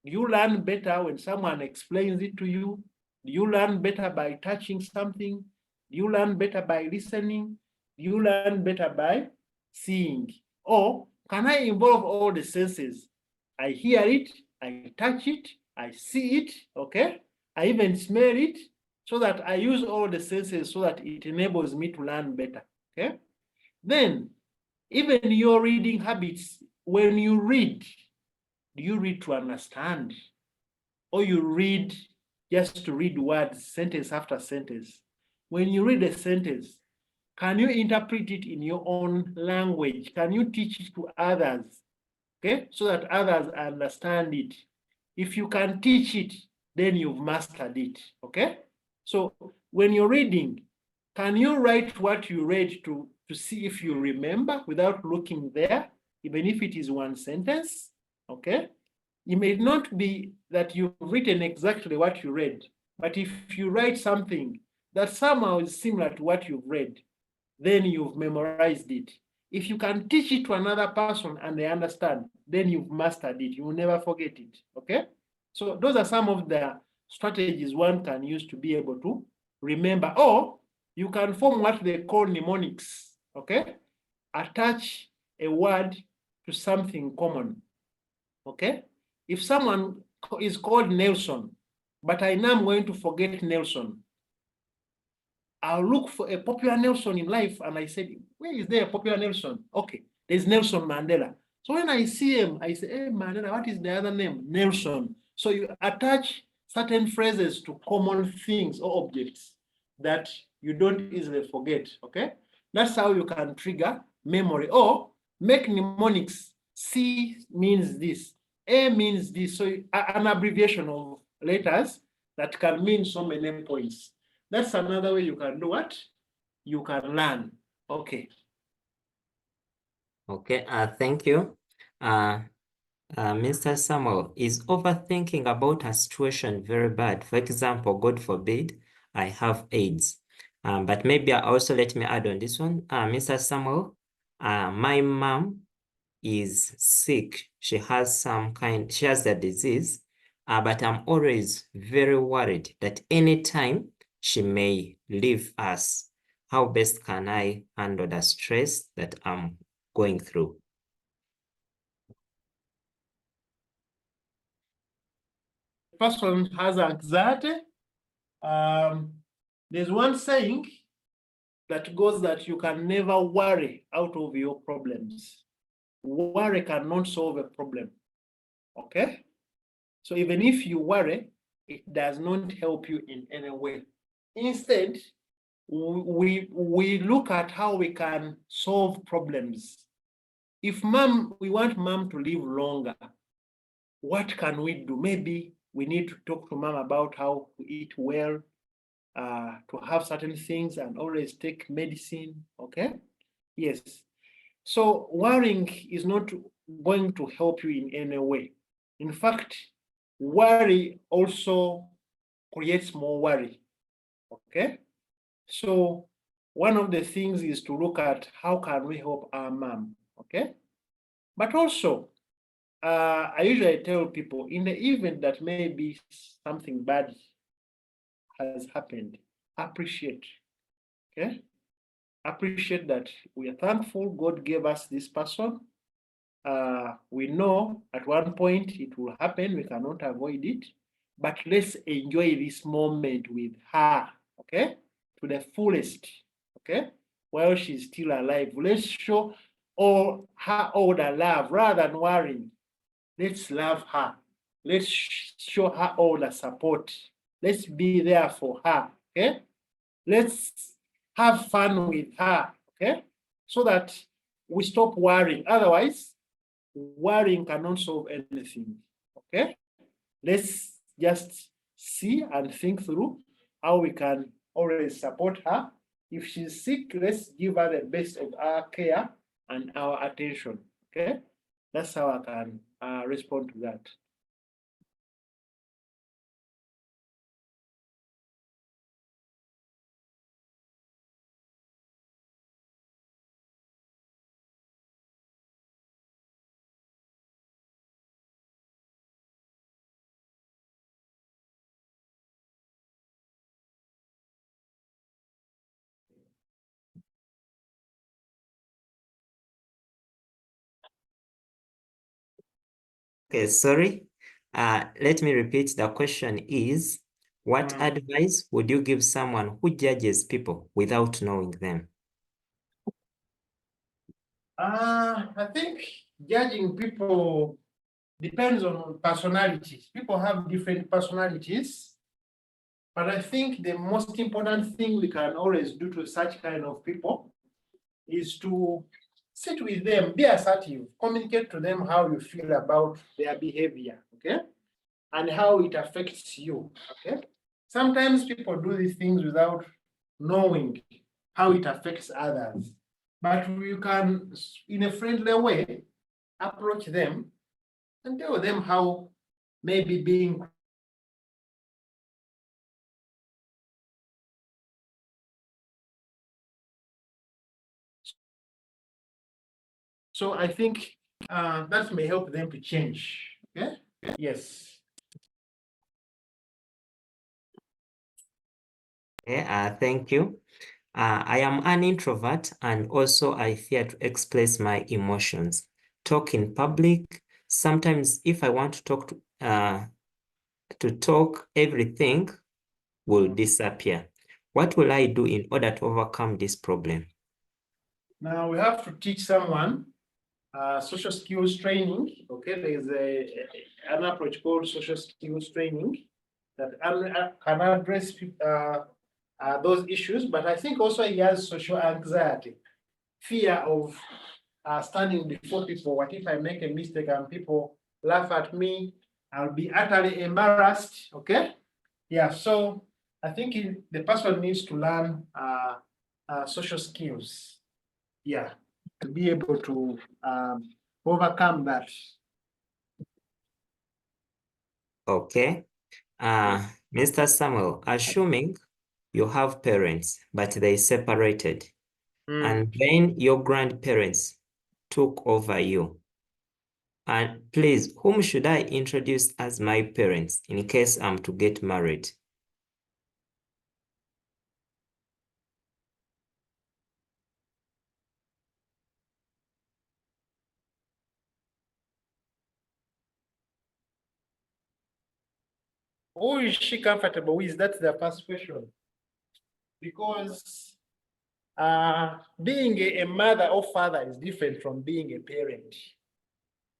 Do you learn better when someone explains it to you? Do you learn better by touching something? Do you learn better by listening? Do you learn better by seeing? Or can I involve all the senses? I hear it, I touch it, I see it, okay? I even smell it, so that I use all the senses so that it enables me to learn better, okay? Then, even your reading habits, when you read, do you read to understand? Or you read just to read words, sentence after sentence? When you read a sentence, can you interpret it in your own language? Can you teach it to others? Okay, so that others understand it. If you can teach it, then you've mastered it. Okay, so when you're reading, can you write what you read to see if you remember without looking there, even if it is one sentence? Okay, it may not be that you've written exactly what you read, but if you write something that somehow is similar to what you've read, then you've memorized it. If you can teach it to another person and they understand, then you've mastered it. You will never forget it. Okay? So those are some of the strategies one can use to be able to remember. Or you can form what they call mnemonics. Okay? Attach a word to something common. Okay? If someone is called Nelson, but I know I'm going to forget Nelson, I'll look for a popular Nelson in life, and I said, where is there a popular Nelson? Okay, there's Nelson Mandela. So when I see him, I say, hey, Mandela, what is the other name? Nelson. So you attach certain phrases to common things or objects that you don't easily forget, okay? That's how you can trigger memory. Or make mnemonics. C means this, A means this. So an abbreviation of letters that can mean so many points. That's another way you can do what? You can learn. Okay. Okay, thank you. Mr. Samuel, is overthinking about a situation very bad? For example, God forbid, I have AIDS. But maybe also let me add on this one. Mr. Samuel, my mom is sick. She has the disease, but I'm always very worried that anytime she may leave us. How best can I handle the stress that I'm going through? Person has anxiety. There's one saying that goes that you can never worry out of your problems. Worry cannot solve a problem. Okay? So even if you worry, it does not help you in any way. Instead, we look at how we can solve problems. If we want mom to live longer, what can we do? Maybe we need to talk to mom about how to eat well, to have certain things and always take medicine, okay? Yes. So worrying is not going to help you in any way. In fact, worry also creates more worry, okay? So one of the things is to look at how can we help our mom, okay? But also, I usually tell people in the event that maybe something bad has happened, appreciate, okay? Appreciate that we are thankful God gave us this person. We know at one point it will happen, we cannot avoid it, but let's enjoy this moment with her, okay? To the fullest, okay? While she's still alive. Let's show her all the love rather than worrying. Let's love her. Let's show her all the support. Let's be there for her, okay? Let's have fun with her, okay? So that we stop worrying. Otherwise, worrying cannot solve anything, okay? Let's just see and think through how we can always support her. If she's sick, let's give her the best of our care and our attention, okay? That's how I can respond to that. Okay, sorry. Let me repeat. The question is, what advice would you give someone who judges people without knowing them? I think judging people depends on personalities. People have different personalities, but I think the most important thing we can always do to such kind of people is to sit with them, be assertive, communicate to them how you feel about their behavior, okay? And how it affects you, okay? Sometimes people do these things without knowing how it affects others. But you can, in a friendly way, approach them and tell them how maybe being so I think that may help them to change. Okay? Yes. Okay, thank you. I am an introvert and also I fear to express my emotions. Talk in public. Sometimes if I want to talk, everything will disappear. What will I do in order to overcome this problem? Now we have to teach someone social skills training. Okay, there is an approach called social skills training that can address those issues. But I think also he has social anxiety, fear of standing before people. What if I make a mistake and people laugh at me? I'll be utterly embarrassed. Okay, yeah. So I think the person needs to learn social skills. Yeah, to be able to overcome that. Okay. Mr. Samuel, assuming you have parents, but they separated, and then your grandparents took over you. And please, whom should I introduce as my parents in case I'm to get married? Who is she comfortable with? That's the first question. Because being a mother or father is different from being a parent.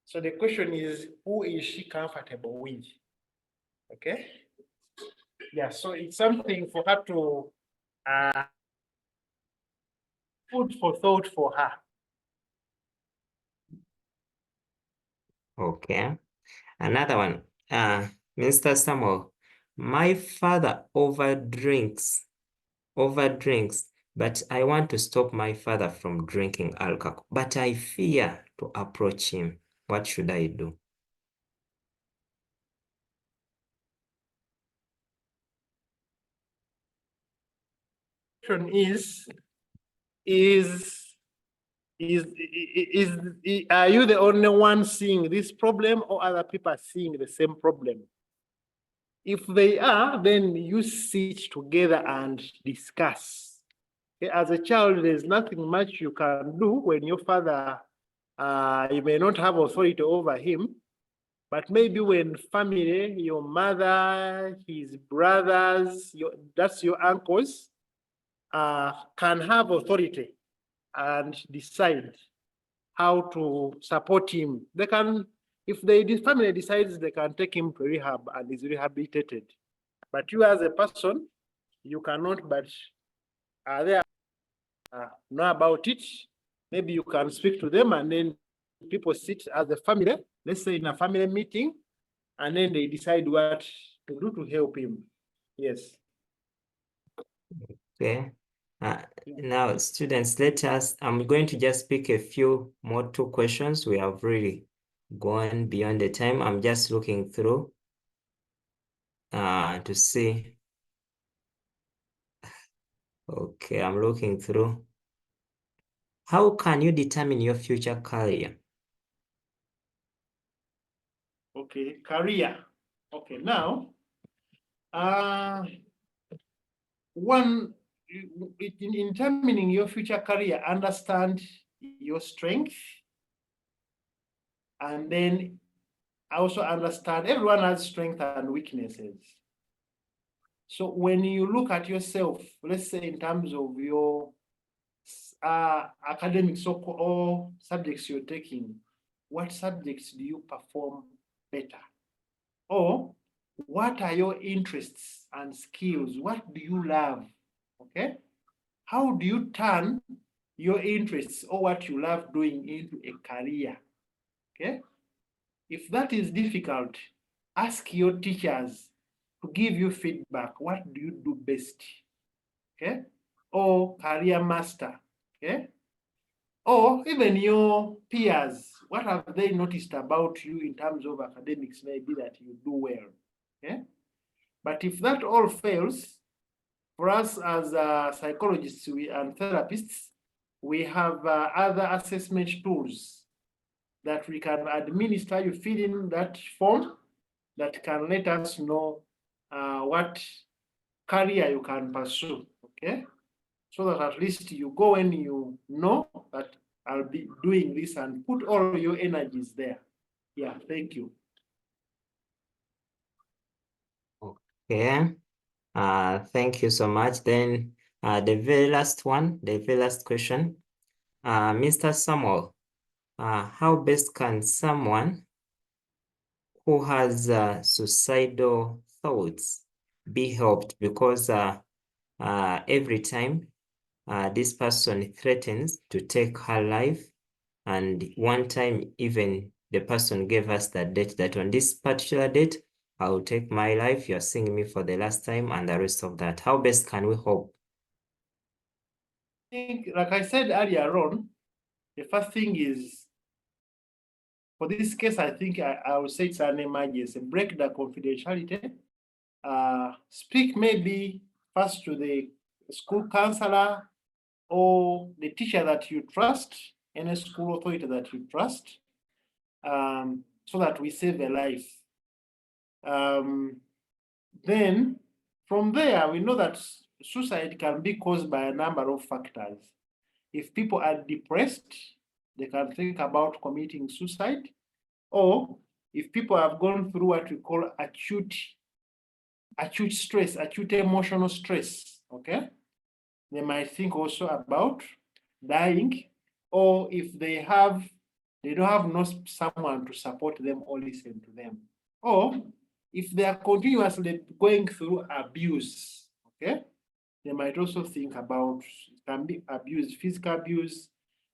So the question is, who is she comfortable with? Okay. Yeah, so it's something for her to food for thought for her. Okay. Another one. Mr. Samuel, my father overdrinks, but I want to stop my father from drinking alcohol, but I fear to approach him. What should I do? Question are you the only one seeing this problem, or other people are seeing the same problem? If they are, then you sit together and discuss. Okay, as a child, there's nothing much you can do when your father, you may not have authority over him, but maybe when family, your mother, his brothers, that's your uncles, can have authority and decide how to support him. They can, if the family decides, they can take him to rehab and is rehabilitated. But you as a person, you cannot, but they know about it. Maybe you can speak to them, and then people sit as a family, let's say in a family meeting, and then they decide what to do to help him. Yes. Okay. Now, students, I'm going to just pick a few more 2 questions. We have really gone beyond the time. I'm just looking through to see. Okay, I'm looking through. How can you determine your future career? Okay, career. Okay, now, one, in determining your future career, understand your strength, and then also understand everyone has strengths and weaknesses. So when you look at yourself, let's say in terms of your academics or subjects you're taking, what subjects do you perform better? Or what are your interests and skills? What do you love? Okay. How do you turn your interests or what you love doing into a career? Okay. If that is difficult, ask your teachers to give you feedback. What do you do best? Okay. Or career master. Okay. Or even your peers, what have they noticed about you in terms of academics, maybe that you do well? Okay? But if that all fails, for us as psychologists and therapists, we have other assessment tools that we can administer. You fill in that form that can let us know what career you can pursue, okay? So that at least you go and you know that I'll be doing this and put all your energies there. Yeah, thank you. Okay. Thank you so much. Then the very last question. Mr. Samuel, how best can someone who has suicidal thoughts be helped? Because every time this person threatens to take her life, and one time even the person gave us the date that on this particular date, I will take my life. You're seeing me for the last time and the rest of that. How best can we hope? I think, like I said earlier on, the first thing is For this case, I think I will say it's an emergency. Break the confidentiality. Speak maybe first to the school counselor or the teacher that you trust, any school authority that you trust, so that we save a life. Then from there, we know that suicide can be caused by a number of factors. If people are depressed, they can think about committing suicide. Or if people have gone through what we call acute stress, acute emotional stress, okay? They might think also about dying, or if they don't have someone to support them or listen to them. Or if they are continuously going through abuse, okay? They might also think about, it can be abuse, physical abuse,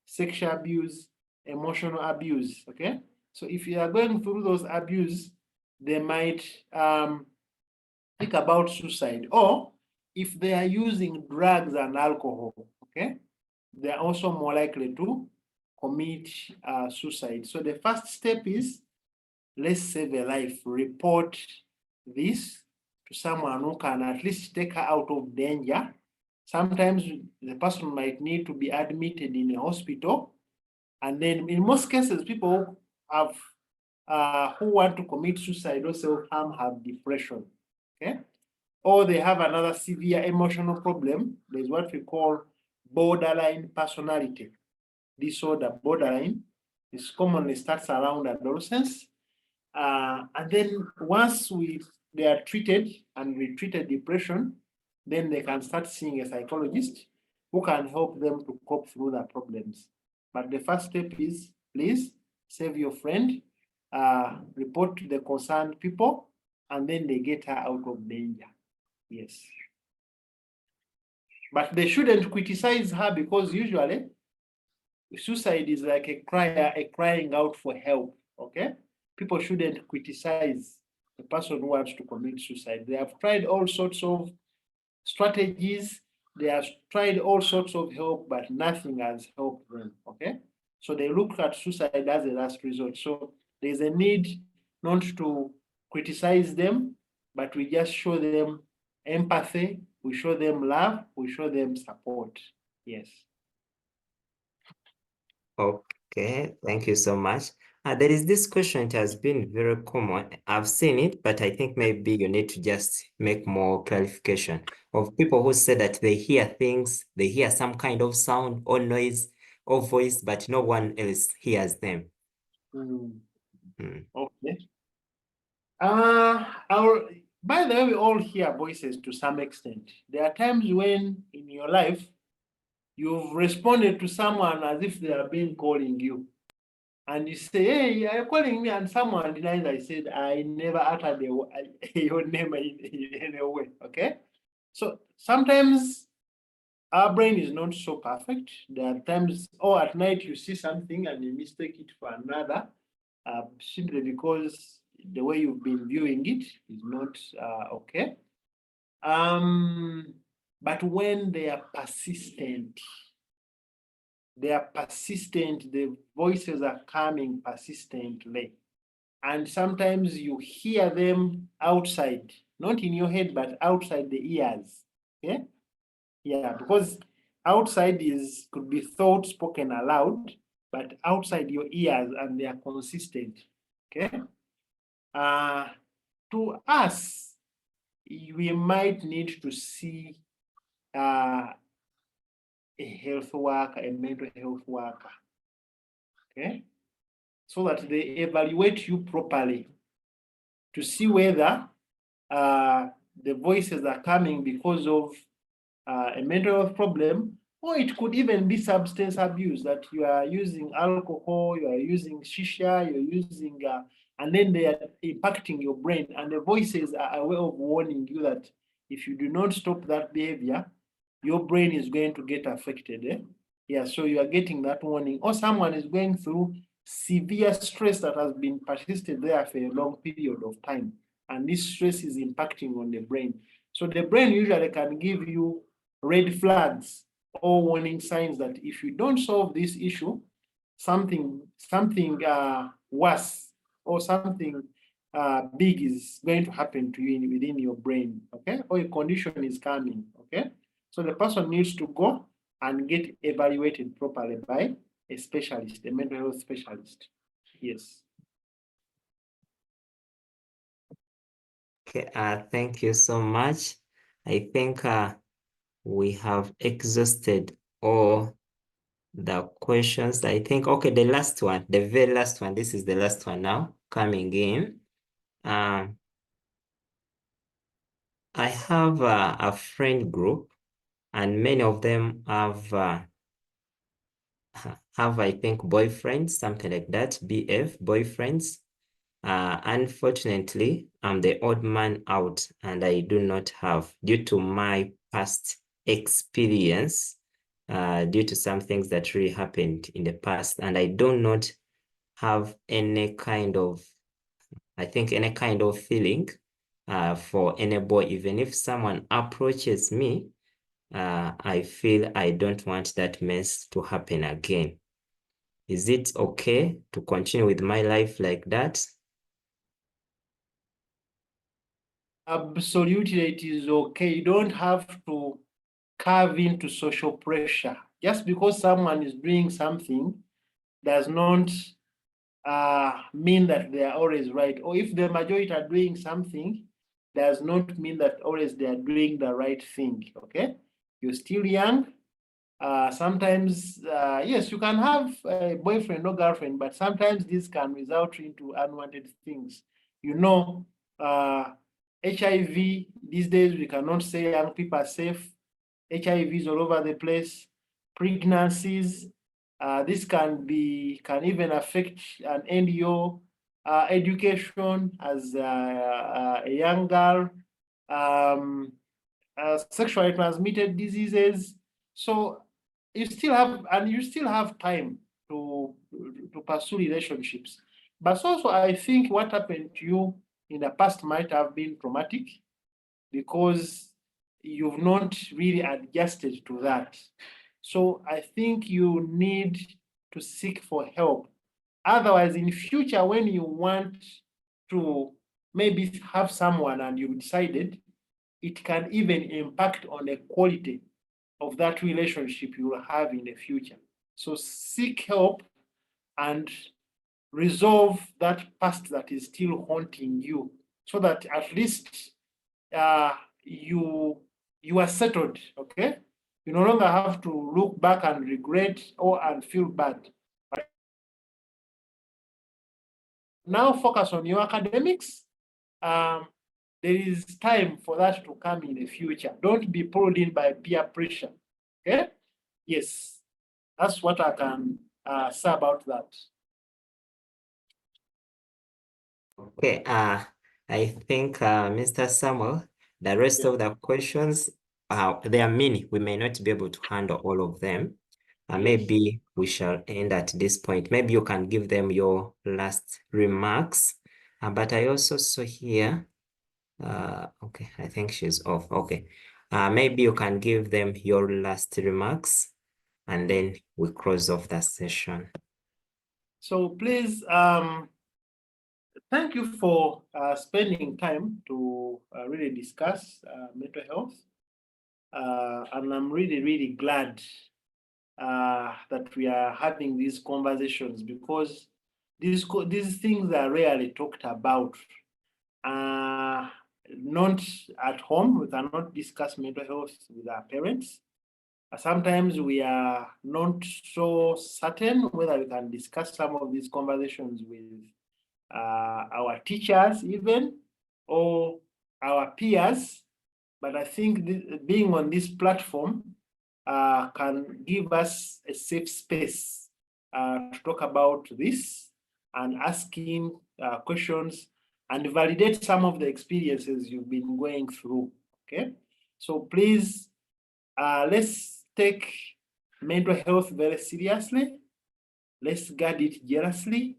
sexual abuse, emotional abuse, okay? So if you are going through those abuse, they might think about suicide. Or if they are using drugs and alcohol, okay, they are also more likely to commit suicide. So the first step is, let's save a life. Report this to someone who can at least take her out of danger. Sometimes the person might need to be admitted in a hospital. And then in most cases, people have who want to commit suicide or self-harm have depression, okay? Or they have another severe emotional problem. There's what we call borderline personality disorder. Borderline, this commonly starts around adolescence. And then once they are treated and we treated depression, then they can start seeing a psychologist who can help them to cope through the problems. But the first step is, please save your friend, report to the concerned people, and then they get her out of danger. Yes. But they shouldn't criticize her, because usually suicide is like a crying out for help, okay? People shouldn't criticize the person who wants to commit suicide. They have tried all sorts of strategies. They have tried all sorts of help, but nothing has helped them, okay? So they look at suicide as a last resort. So there's a need not to criticize them, but we just show them empathy, we show them love, we show them support. Yes. Okay, thank you so much. There is this question, it has been very common. I've seen it, but I think maybe you need to just make more clarification of people who say that they hear things, they hear some kind of sound or noise or voice, but no one else hears them. Okay. By the way, we all hear voices to some extent. There are times when in your life, you've responded to someone as if they have been calling you. And you say, hey, you're calling me, and someone denies. I said, I never uttered your name in any way, okay? So sometimes our brain is not so perfect. There are times, or at night you see something and you mistake it for another, simply because the way you've been viewing it is not okay. But when they are persistent, the voices are coming persistently. And sometimes you hear them outside, not in your head, but outside the ears. Okay? Yeah, because outside could be thought spoken aloud, but outside your ears, and they are consistent. Okay? To us, we might need to see a health worker, a mental health worker, okay? So that they evaluate you properly to see whether the voices are coming because of a mental health problem, or it could even be substance abuse, that you are using alcohol, you are using shisha, you're using, and then they are impacting your brain, and the voices are a way of warning you that if you do not stop that behavior, your brain is going to get affected. Yeah, so you are getting that warning. Or someone is going through severe stress that has been persisted there for a long period of time, and this stress is impacting on the brain. So the brain usually can give you red flags or warning signs that if you don't solve this issue, something worse or something big is going to happen to you within your brain, okay? Or a condition is coming, okay? So the person needs to go and get evaluated properly by a specialist, a mental health specialist. Yes. Okay, thank you so much. I think we have exhausted all the questions. I think, okay, the last one, the very last one, this is the last one now coming in. I have a friend group, and many of them have, I think, boyfriends, something like that, BF, boyfriends. Unfortunately, I'm the odd man out, and I do not have, due to my past experience, due to some things that really happened in the past, and I do not have any kind of, I think, any kind of feeling for any boy. Even if someone approaches me, I feel I don't want that mess to happen again. Is it okay to continue with my life like that? Absolutely, it is okay. You don't have to carve into social pressure. Just because someone is doing something does not mean that they are always right. Or if the majority are doing something, does not mean that always they are doing the right thing, okay? You're still young. Sometimes, yes, you can have a boyfriend or girlfriend, but sometimes this can result into unwanted things. You know, HIV, these days we cannot say young people are safe. HIV is all over the place. Pregnancies, this can even affect and end your education as a young girl. Sexually transmitted diseases. So you still have time to pursue relationships. But also, I think what happened to you in the past might have been traumatic because you've not really adjusted to that. So I think you need to seek for help. Otherwise, in future, when you want to maybe have someone and you've decided, it can even impact on the quality of that relationship you will have in the future. So seek help and resolve that past that is still haunting you so that at least you are settled, okay? You no longer have to look back and regret and feel bad. Now focus on your academics. There is time for that to come in the future. Don't be pulled in by peer pressure, okay? Yes, that's what I can say about that. Okay, I think, Mr. Samuel, the rest of the questions, there are many. We may not be able to handle all of them. Maybe we shall end at this point. Maybe you can give them your last remarks. But I also saw here, okay, I think she's off. Okay, maybe you can give them your last remarks, and then we close off the session. So please, thank you for spending time to really discuss mental health. And I'm really, really glad that we are having these conversations because these things are rarely talked about. Not at home, we cannot discuss mental health with our parents. Sometimes we are not so certain whether we can discuss some of these conversations with our teachers even, or our peers. But I think being on this platform can give us a safe space to talk about this and asking questions and validate some of the experiences you've been going through, okay? So please, let's take mental health very seriously. Let's guard it jealously.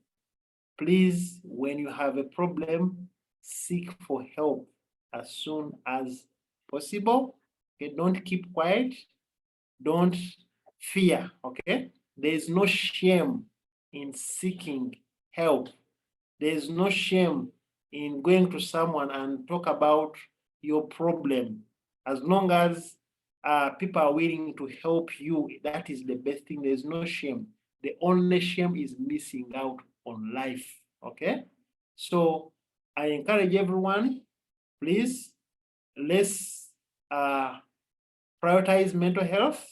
Please, when you have a problem, seek for help as soon as possible. Okay, don't keep quiet. Don't fear, okay? There is no shame in seeking help. There is no shame in going to someone and talk about your problem. As long as people are willing to help you, that is the best thing. There's no shame. The only shame is missing out on life. Okay? So I encourage everyone, please, let's prioritize mental health.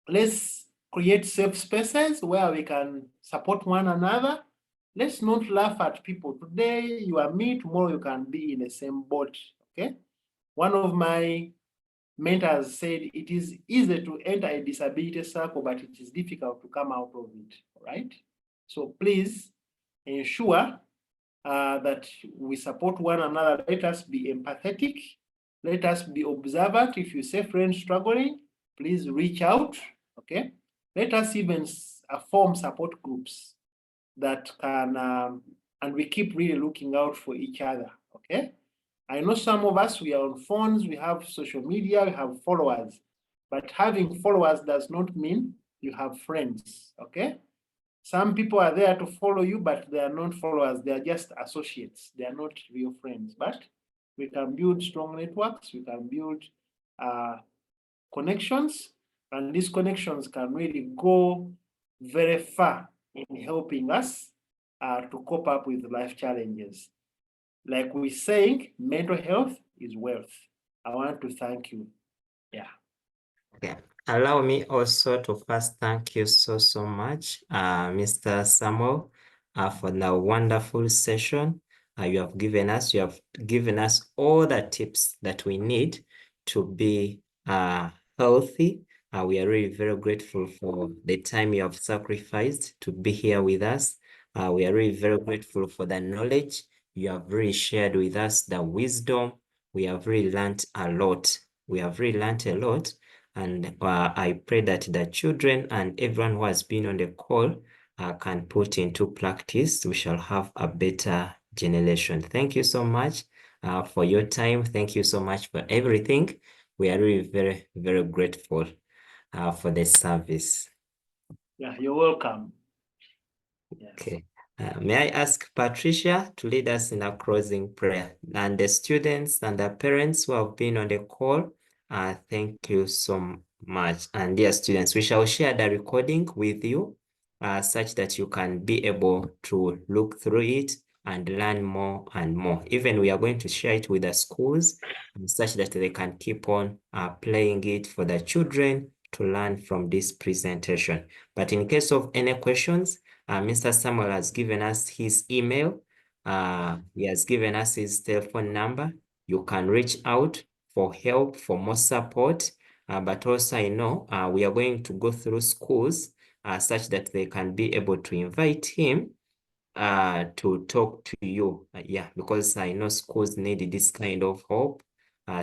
Let's create safe spaces where we can support one another. Let's not laugh at people. Today you are me, tomorrow you can be in the same boat. Okay? One of my mentors said it is easy to enter a disability circle, but it is difficult to come out of it. Right? So please ensure that we support one another. Let us be empathetic. Let us be observant. If you see a friend struggling, please reach out. Okay. Let us even form support groups that can, and we keep really looking out for each other. Okay. I know some of us, we are on phones, we have social media, we have followers, but having followers does not mean you have friends. Okay. Some people are there to follow you, but they are not followers. They are just associates. They are not real friends. But we can build strong networks. We can build connections, and these connections can really go very far in helping us to cope up with life challenges. Like we're saying, mental health is wealth. I want to thank you. Yeah. Okay. Allow me also to first thank you so much, Mr. Samuel, for the wonderful session you have given us. You have given us all the tips that we need to be healthy. We are really very grateful for the time you have sacrificed to be here with us. We are really very grateful for the knowledge you have really shared with us, the wisdom. We have really learned a lot. We have really learned a lot. And I pray that the children and everyone who has been on the call can put into practice. We shall have a better generation. Thank you so much for your time. Thank you so much for everything. We are really very, very grateful for the service. Yeah, you're welcome. Yes. Okay. May I ask Patricia to lead us in a closing prayer? And the students and the parents who have been on the call, thank you so much. And dear students, we shall share the recording with you such that you can be able to look through it and learn more and more. Even we are going to share it with the schools such that they can keep on playing it for the children to learn from this presentation. But in case of any questions, Mr. Samuel has given us his email. He has given us his telephone number. You can reach out for help, for more support. But also I know we are going to go through schools such that they can be able to invite him to talk to you. Yeah, because I know schools need this kind of help.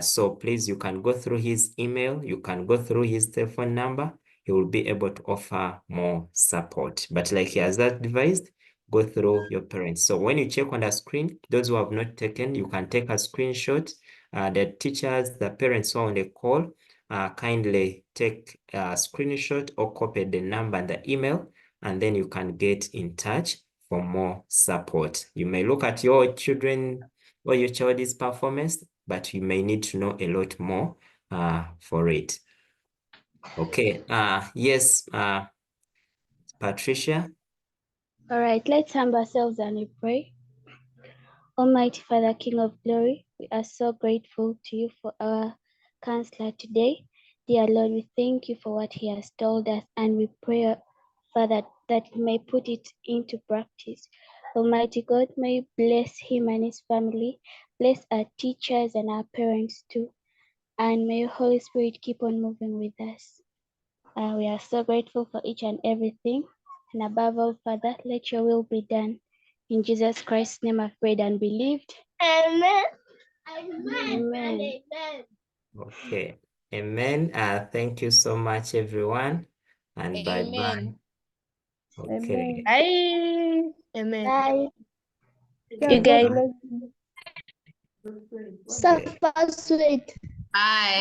So please, you can go through his email. You can go through his telephone number. He will be able to offer more support. But like he has advised, go through your parents. So when you check on the screen, those who have not taken, you can take a screenshot. The teachers, the parents who are on the call, kindly take a screenshot or copy the number and the email, and then you can get in touch for more support. You may look at your children or your child's performance, but you may need to know a lot more for it. Okay, yes, Patricia. All right, let's humble ourselves and we pray. Almighty Father, King of glory, we are so grateful to you for our counselor today. Dear Lord, we thank you for what he has told us, and we pray, Father, that we may put it into practice. Almighty God, may you bless him and his family, bless our teachers and our parents too, and may your Holy Spirit keep on moving with us. We are so grateful for each and everything, and above all, Father, let your will be done. In Jesus Christ's name I've prayed and believed. Amen. Amen. Amen. Okay, amen. Thank you so much, everyone, and bye-bye. Okay. Bye. Amen. Bye. Yeah, You God guys. bless you. Suffer sweet. Bye.